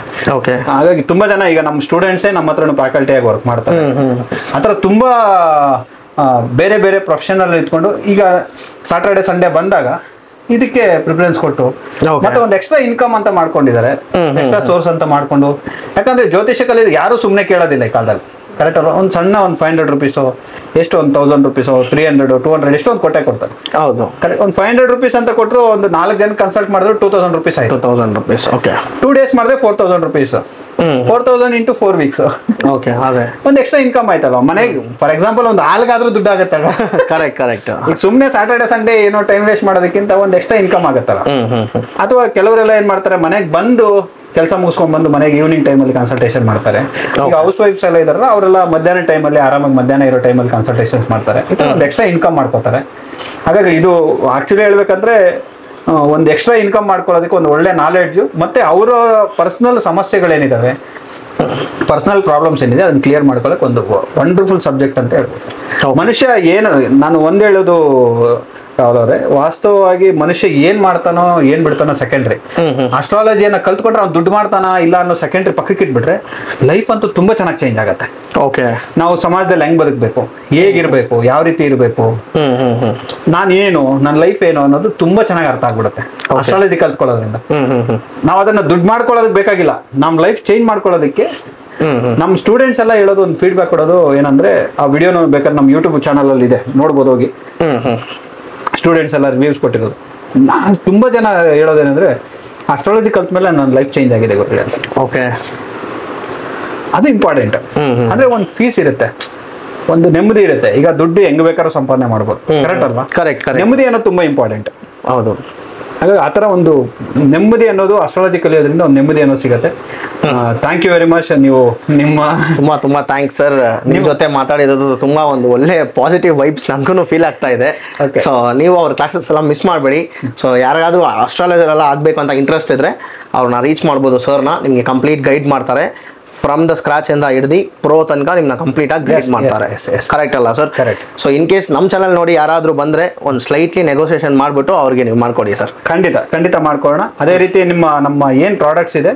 ಹಾಗಾಗಿ ತುಂಬಾ ಜನ ಈಗ ನಮ್ಮ ಸ್ಟೂಡೆಂಟ್ಸೇ ನಮ್ಮ ಹತ್ರ ಫ್ಯಾಕಲ್ಟಿ ಆಗಿ ವರ್ಕ್ ಮಾಡ್ತಾರೆ. ಆತರ ತುಂಬಾ ಬೇರೆ ಬೇರೆ ಪ್ರೊಫೆಷನಲ್ ಇಟ್ಕೊಂಡು ಈಗ ಸಾಟರ್ಡೆ ಸಂಡೇ ಬಂದಾಗ ಇದಕ್ಕೆ ಪ್ರಿಫರೆನ್ಸ್ ಕೊಟ್ಟು ಮತ್ತೆ ಒಂದು ಎಕ್ಸ್ಟ್ರಾ ಇನ್ಕಮ್ ಅಂತ ಮಾಡ್ಕೊಂಡಿದ್ದಾರೆ, ಎಕ್ಸ್ಟ್ರಾ ಸೋರ್ಸ್ ಅಂತ ಮಾಡ್ಕೊಂಡು. ಯಾಕಂದ್ರೆ ಜ್ಯೋತಿಷ ಕಲೆ ಯಾರು ಸುಮ್ಮನೆ ಕೇಳೋದಿಲ್ಲ ಈ ಕಾಲದಲ್ಲಿ, ಕರೆಕ್ಟ್ ಅಲ್ವಾ? ಒಂದು ಸಣ್ಣ ಒಂದು 500 ರುಪೀಸು, ಎಷ್ಟು ಒಂದು 1000 ರುಪೀಸು, 300 200 ಎಷ್ಟೋ ಒಂದು ಕೊಟ್ಟೆ ಕೊಡ್ತಾರೆ. ಹೌದು, ಕರೆಕ್ಟ್. ಒಂದು 500 ರುಪೀಸ್ ಅಂತ ಕೊಟ್ಟರು ಒಂದು 4 ಜನ ಕನ್ಸಲ್ಟ್ ಮಾಡಿದ್ರು 2000 ರುಪೀಸ್ ಆಯ್ತು. 2000 ರುಪೀಸ್. ಓಕೆ. 2 days ಮಾಡಿದ್ರೆ 4000 ರುಪೀಸ್. 4000 into 4 weeks. ಓಕೆ, ಅದೇ ಒಂದು ಎಕ್ಸ್ಟ್ರಾ ಇನ್ಕಮ್ ಆಯ್ತಲ್ವ ಮನೆಗೆ. ಫಾರ್ ಎಕ್ಸಾಂಪಲ್ ಒಂದು ಹಾಲ್ಗಾದ್ರೂ ದುಡ್ಡು ಆಗುತ್ತಲ್ಲ. Correct correct. ಈಗ ಸುಮ್ಮನೆ ಸ್ಯಾಟರ್ಡೆ ಸಂಡೇ ಏನೋ ಟೈಮ್ ವೇಸ್ಟ್ ಮಾಡೋದಕ್ಕಿಂತ ಒಂದು ಎಕ್ಸ್ಟ್ರಾ ಇನ್ಕಮ್ ಆಗುತ್ತಲ್ಲ. ಅಥವಾ ಕೆಲವರೆಲ್ಲ ಏನ್ ಮಾಡ್ತಾರೆ, ಮನೆಗೆ ಬಂದು ಕೆಲಸ ಮುಗಿಸ್ಕೊಂಡ್ ಬಂದು ಮನೆಗೆ ಈವ್ನಿಂಗ್ ಟೈಮಲ್ಲಿ ಕನ್ಸಲ್ಟೇಷನ್ ಮಾಡ್ತಾರೆ. ಈಗ ಹೌಸ್ ವೈಫ್ಸ್ ಎಲ್ಲ ಇದಾರಲ್ಲ ಅವರೆಲ್ಲ ಮಧ್ಯಾಹ್ನ ಟೈಮಲ್ಲಿ ಆರಾಮಾಗಿ ಮಧ್ಯಾಹ್ನ ಇರೋ ಟೈಮಲ್ಲಿ ಕನ್ಸಲ್ಟೇಷನ್ಸ್ ಮಾಡ್ತಾರೆ. ಒಂದು ಎಕ್ಸ್ಟ್ರಾ ಇನ್ಕಮ್ ಮಾಡ್ಕೋತಾರೆ. ಹಾಗಾಗಿ ಇದು ಆಕ್ಚುಲಿ ಹೇಳ್ಬೇಕಂದ್ರೆ ಒಂದು ಎಕ್ಸ್ಟ್ರಾ ಇನ್ಕಮ್ ಮಾಡ್ಕೊಳ್ಳೋದಕ್ಕೆ ಒಂದು ಒಳ್ಳೆ ನಾಲೆಡ್ಜು, ಮತ್ತೆ ಅವರ ಪರ್ಸನಲ್ ಸಮಸ್ಯೆಗಳೇನಿದಾವೆ, ಪರ್ಸನಲ್ ಪ್ರಾಬ್ಲಮ್ಸ್ ಏನಿದೆ ಅದನ್ನ ಕ್ಲಿಯರ್ ಮಾಡ್ಕೊಳ್ಳೋಕೆ ಒಂದು ವಂಡರ್ಫುಲ್ ಸಬ್ಜೆಕ್ಟ್ ಅಂತ ಹೇಳ್ಬೋದು. ಮನುಷ್ಯ ಏನು, ನಾನು ಒಂದು ಹೇಳೋದು ಯಾವ್ದವ್ರೆ, ವಾಸ್ತವವಾಗಿ ಮನುಷ್ಯ ಏನ್ ಮಾಡ್ತಾನೋ ಏನ್ ಬಿಡ್ತಾನೋ ಸೆಕೆಂಡ್ರಿ. ಅಸ್ಟ್ರಾಲಜಿಯನ್ನ ಕಲ್ತ್ಕೊಂಡ್ರೆ ಅವ್ನು ದುಡ್ಡು ಮಾಡ್ತಾನ ಇಲ್ಲ ಅನ್ನೋ ಸೆಕೆಂಡ್ರಿ ಪಕ್ಕಕ್ಕೆ ಇಟ್ಬಿಟ್ರೆ ಲೈಫ್ ಅಂತೂ ತುಂಬಾ ಚೆನ್ನಾಗಿ ಚೇಂಜ್ ಆಗುತ್ತೆ. ಓಕೆ. ನಾವು ಸಮಾಜದಲ್ಲಿ ಹೆಂಗ್ ಬದುಕಬೇಕು, ಹೇಗಿರ್ಬೇಕು, ಯಾವ ರೀತಿ ಇರಬೇಕು, ನಾನು ಏನು, ನನ್ನ ಲೈಫ್ ಏನು ಅನ್ನೋದು ತುಂಬಾ ಚೆನ್ನಾಗಿ ಅರ್ಥ ಆಗ್ಬಿಡುತ್ತೆ ಅಸ್ಟ್ರಾಲಜಿ ಕಲ್ತ್ಕೊಳ್ಳೋದ್ರಿಂದ. ನಾವು ಅದನ್ನ ದುಡ್ಡು ಮಾಡ್ಕೊಳ್ಳೋದಕ್ಕೆ ಬೇಕಾಗಿಲ್ಲ, ನಮ್ಮ ಲೈಫ್ ಚೇಂಜ್ ಮಾಡ್ಕೊಳ್ಳೋದಕ್ಕೆ. ನಮ್ಮ ಸ್ಟೂಡೆಂಟ್ಸ್ ಎಲ್ಲ ಹೇಳೋದು, ಒಂದು ಫೀಡ್ಬ್ಯಾಕ್ ಕೊಡೋದು ಏನಂದ್ರೆ, ಆ ವಿಡಿಯೋನ ಬೇಕಾದ್ರೆ ನಮ್ಮ ಯೂಟ್ಯೂಬ್ ಚಾನಲ್ ಅಲ್ಲಿ ಇದೆ, ನೋಡ್ಬೋದು ಹೋಗಿ. ಸ್ಟೂಡೆಂಟ್ಸ್ ಎಲ್ಲ ರಿವ್ಯೂಸ್ ಕೊಟ್ಟಿರೋದು. ನಾನು ತುಂಬಾ ಜನ ಹೇಳೋದೇನಂದ್ರೆ, ಅಸ್ಟ್ರಾಲಜಿ ಕಲ್ತ ಮೇಲೆ ನನ್ನ ಲೈಫ್ ಚೇಂಜ್ ಆಗಿದೆ ಗೊತ್ತಿಲ್ಲ. ಓಕೆ, ಅದು ಇಂಪಾರ್ಟೆಂಟ್. ಅಂದ್ರೆ ಒಂದು ಫೀಸ್ ಇರುತ್ತೆ, ಒಂದು ನೆಮ್ಮದಿ ಇರುತ್ತೆ. ಈಗ ದುಡ್ಡು ಹೆಂಗ್ ಬೇಕಾದ್ರೂ ಸಂಪಾದನೆ ಮಾಡ್ಬೋದು, ಕರೆಕ್ಟ್ ಅಲ್ವಾ? ಕರೆಕ್ಟ್. ನೆಮ್ಮದಿ ಅನ್ನೋದು ತುಂಬಾ ಇಂಪಾರ್ಟೆಂಟ್. ಹೌದು. ಹಾಗಾಗಿ ಆ ಥರ ಒಂದು ನೆಮ್ಮದಿ ಅನ್ನೋದು ಅಸ್ಟ್ರಾಲಜಿ ಕಲಿಯೋದ್ರಿಂದ ಒಂದು ನೆಮ್ಮದಿ ಅನ್ನೋದು ಸಿಗುತ್ತೆ. Thank you very much. ನೀವು ನಿಮ್ಮ ತುಂಬಾ ಥ್ಯಾಂಕ್ಸ್ ಸರ್. ನಿಮ್ಮ ಜೊತೆ ಮಾತಾಡಿರೋದು ತುಂಬಾ ಒಂದು ಒಳ್ಳೆ ಪಾಸಿಟಿವ್ ವೈಬ್ಸ್ ನಮಗೂ ಫೀಲ್ ಆಗ್ತಾ ಇದೆ. ಸೊ ನೀವು ಅವ್ರ ಕ್ಲಾಸಸ್ ಎಲ್ಲ ಮಿಸ್ ಮಾಡಬೇಡಿ. ಸೊ ಯಾರಿಗಾದ್ರೂ ಅಸ್ಟ್ರಾಲಜರ್ ಎಲ್ಲ ಆಗಬೇಕು ಅಂತ ಇಂಟ್ರೆಸ್ಟ್ ಇದ್ರೆ ಅವ್ರನ್ನ ರೀಚ್ ಮಾಡ್ಬೋದು ಸರ್ನ. ನಿಮಗೆ ಕಂಪ್ಲೀಟ್ ಗೈಡ್ ಮಾಡ್ತಾರೆ, ಫ್ರಮ್ ದ ಸ್ಕ್ರಾಚ್ ಇಂದ ಹಿಡಿದು ಪ್ರೋ ತನಕ ನಿಮ್ಮನ್ನ ಕಂಪ್ಲೀಟ್ ಆಗಿ ಗೈಡ್ ಮಾಡ್ತಾರೆ. ಕರೆಕ್ಟ್ ಅಲ್ಲ sir? Correct. So in case ನಮ್ಮ ಚಾನಲ್ ನೋಡಿ ಯಾರಾದ್ರೂ ಬಂದ್ರೆ ಒಂದು ಸ್ಲೈಟ್ಲಿ ನೆಗೋಸಿಯೇಷನ್ ಮಾಡ್ಬಿಟ್ಟು ಅವ್ರಿಗೆ ನೀವು ಮಾಡ್ಕೊಡಿ ಸರ್. ಖಂಡಿತ ಮಾಡ್ಕೊಳ್ಳೋಣ. ಅದೇ ರೀತಿ ನಮ್ಮ ಏನ್ ಪ್ರಾಡಕ್ಟ್ಸ್ ಇದೆ,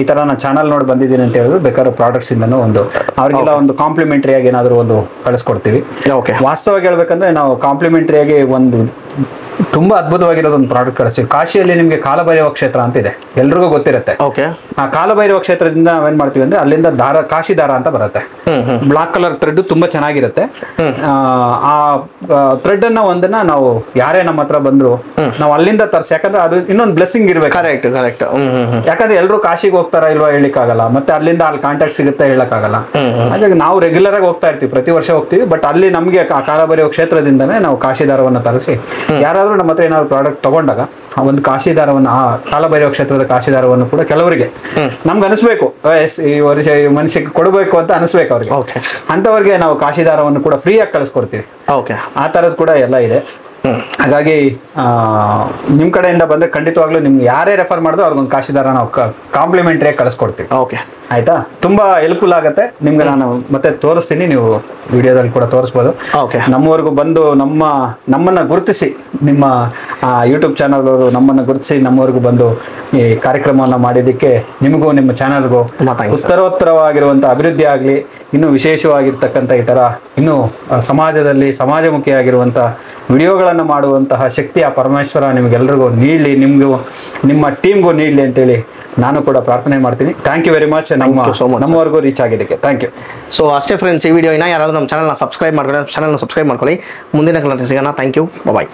ಈ ತರ ನಾನು ಚಾನಲ್ ನೋಡಿ ಬಂದಿದ್ದೀನಿ ಅಂತ ಹೇಳಿದ್ರು ಬೇಕಾದ್ರೆ ಪ್ರಾಡಕ್ಟ್ಸ್ ಇಂದನೂ ಒಂದು ಅವ್ರಿಗೆಲ್ಲ ಒಂದು ಕಾಂಪ್ಲಿಮೆಂಟರಿ ಆಗಿ ಏನಾದ್ರು ಒಂದು ಕಳಿಸ್ಕೊಡ್ತೀವಿ. ಓಕೆ. ವಾಸ್ತವವಾಗಿ ಹೇಳ್ಬೇಕಂದ್ರೆ ನಾವು ಕಾಂಪ್ಲಿಮೆಂಟರಿ ಆಗಿ ಒಂದು ತುಂಬಾ ಅದ್ಭುತವಾಗಿರೋದು ಒಂದು ಪ್ರಾಡಕ್ಟ್ ಕಳಿಸ್ತೀವಿ. ಕಾಶಿಯಲ್ಲಿ ನಿಮ್ಗೆ ಕಾಲಭೈರವ ಕ್ಷೇತ್ರ ಅಂತ ಇದೆ, ಎಲ್ರಿಗೂ ಗೊತ್ತಿರುತ್ತೆ. ಓಕೆ. ಆ ಕಾಲಭೈರವ ಕ್ಷೇತ್ರದಿಂದ ನಾವೇನ್ ಮಾಡ್ತೀವಿ ಅಂದ್ರೆ, ಅಲ್ಲಿಂದ ದಾರ, ಕಾಶಿ ದಾರ ಅಂತ ಬರುತ್ತೆ, ಬ್ಲಾಕ್ ಕಲರ್ ಥ್ರೆಡ್ ತುಂಬಾ ಚೆನ್ನಾಗಿರುತ್ತೆ. ಆ ಥ್ರೆಡ್ ಅನ್ನ ಒಂದನ್ನ ನಾವು ಯಾರೇ ನಮ್ಮ ಹತ್ರ ಬಂದ್ರು ನಾವು ಅಲ್ಲಿಂದ ತರಿಸಿ, ಯಾಕಂದ್ರೆ ಅದು ಇನ್ನೊಂದು ಬ್ಲೆಸ್ಸಿಂಗ್ ಇರ್ಬೇಕು. Correct correct. ಯಾಕಂದ್ರೆ ಎಲ್ಲರೂ ಕಾಶಿಗೆ ಹೋಗ್ತಾರ ಇಲ್ವಾ ಹೇಳಿಕ್ಕಾಗಲ್ಲ, ಮತ್ತೆ ಅಲ್ಲಿಂದ ಅಲ್ಲಿ ಕಾಂಟ್ಯಾಕ್ಟ್ ಸಿಗುತ್ತೆ ಹೇಳಕ್ಕಾಗಲ್ಲ. ಹಾಗಾಗಿ ನಾವು ರೆಗ್ಯುಲರ್ ಆಗಿ ಹೋಗ್ತಾ ಇರ್ತೀವಿ, ಪ್ರತಿ ವರ್ಷ ಹೋಗ್ತೀವಿ. ಬಟ್ ಅಲ್ಲಿ ನಮ್ಗೆ ಆ ಕಾಲಭೈರವ ಕ್ಷೇತ್ರದಿಂದನೇ ನಾವು ಕಾಶಿ ದಾರವನ್ನ ತರಿಸಿ, ಯಾರಾದ್ರೂ ನಮ್ಮ ಹತ್ರ ಏನಾದ್ರು ಪ್ರಾಡಕ್ಟ್ ತಗೊಂಡಾಗ ಆ ಒಂದು ಕಾಶಿ ದಾರವನ್ನು, ಆ ಕಾಲಭೈರವ ಕ್ಷೇತ್ರದ ಕಾಶಿ ದಾರವನ್ನು ಕೂಡ ಕೆಲವರಿಗೆ ನಮ್ಗೆ ಅನಿಸ್ಬೇಕು, ಈ ವರ್ಷ ಮನುಷ್ಯಕ್ಕೆ ಕೊಡಬೇಕು ಅಂತ ಅನಿಸ್ಬೇಕು ಅವ್ರಿಗೆ. ಅಂತವ್ರಿಗೆ ನಾವು ಕಾಶಿ ದಾರವನ್ನು ಕೂಡ ಫ್ರೀ ಆಗಿ ಕಳಿಸ್ಕೊಡ್ತೀವಿ. ಆ ತರದ್ ಕೂಡ ಎಲ್ಲ ಇದೆ. ಹಾಗಾಗಿ ನಿಮ್ ಕಡೆಯಿಂದ ಬಂದ್ರೆ ಖಂಡಿತವಾಗ್ಲೂ ನಿಮ್ಗೆ ಯಾರೇ ರೆಫರ್ ಮಾಡಿದ್ರು ಅವ್ರಿಗೊಂದು ಕಾಶಿ ದಾರ ನಾವು ಕಾಂಪ್ಲಿಮೆಂಟರಿ ಕಳಿಸ್ಕೊಡ್ತೀವಿ. ಓಕೆ, ಆಯ್ತಾ? ತುಂಬಾ ಹೆಲ್ಪ್ಫುಲ್ ಆಗುತ್ತೆ ನಿಮ್ಗೆ. ನಾನು ಮತ್ತೆ ತೋರಿಸ್ತೀನಿ, ನೀವು ವಿಡಿಯೋದಲ್ಲಿ ಕೂಡ ತೋರಿಸ್ಬೋದು. ನಮ್ಮವರೆಗೂ ಬಂದು ನಮ್ಮನ್ನ ಗುರುತಿಸಿ, ನಿಮ್ಮ ಯೂಟ್ಯೂಬ್ ಚಾನಲ್ ಅವರು ನಮ್ಮನ್ನ ಗುರುತಿಸಿ ನಮ್ಮವರೆಗೂ ಬಂದು ಈ ಕಾರ್ಯಕ್ರಮವನ್ನು ಮಾಡಿದ್ದಕ್ಕೆ ನಿಮಗೂ ನಿಮ್ಮ ಚಾನಲ್ಗೂ ಉತ್ತರೋತ್ತರವಾಗಿರುವಂಥ ಅಭಿವೃದ್ಧಿ ಆಗಲಿ. ಇನ್ನೂ ವಿಶೇಷವಾಗಿರ್ತಕ್ಕಂಥ ಈ ಥರ ಇನ್ನೂ ಸಮಾಜದಲ್ಲಿ ಸಮಾಜಮುಖಿಯಾಗಿರುವಂಥ ವಿಡಿಯೋಗಳನ್ನು ಮಾಡುವಂತಹ ಶಕ್ತಿ ಆ ಪರಮೇಶ್ವರ ನಿಮಗೆಲ್ರಿಗೂ ನೀಡಲಿ, ನಿಮಗೂ ನಿಮ್ಮ ಟೀಮ್ಗೂ ನೀಡಲಿ ಅಂತೇಳಿ ನಾನು ಕೂಡ ಪ್ರಾರ್ಥನೆ ಮಾಡ್ತೀನಿ. Thank you very much. ನಮ್ಮವರೆಗೂ ರೀಚ್ ಆಗಿದ್ದಕ್ಕೆ ಥ್ಯಾಂಕ್ ಯು. ಸೊ ಅಷ್ಟೇ ಫ್ರೆಂಡ್ಸ್, ಈ ವಿಡಿಯೋ ಯಾರಾದರೂ ನಮ್ಮ ಚಾನಲ್ನ ಸಬ್ಸ್ಕ್ರೈಬ್ ಮಾಡ್ಕೊಳ್ಳಿ, ಚಾನಲ್ನ ಸಬ್ಸ್ಕ್ರೈಬ್ ಮಾಡ್ಕೊಳ್ಳಿ. ಮುಂದಿನ ಕ್ಲಾಸ್ ಸಿಗೋಣ. Thank you, bye.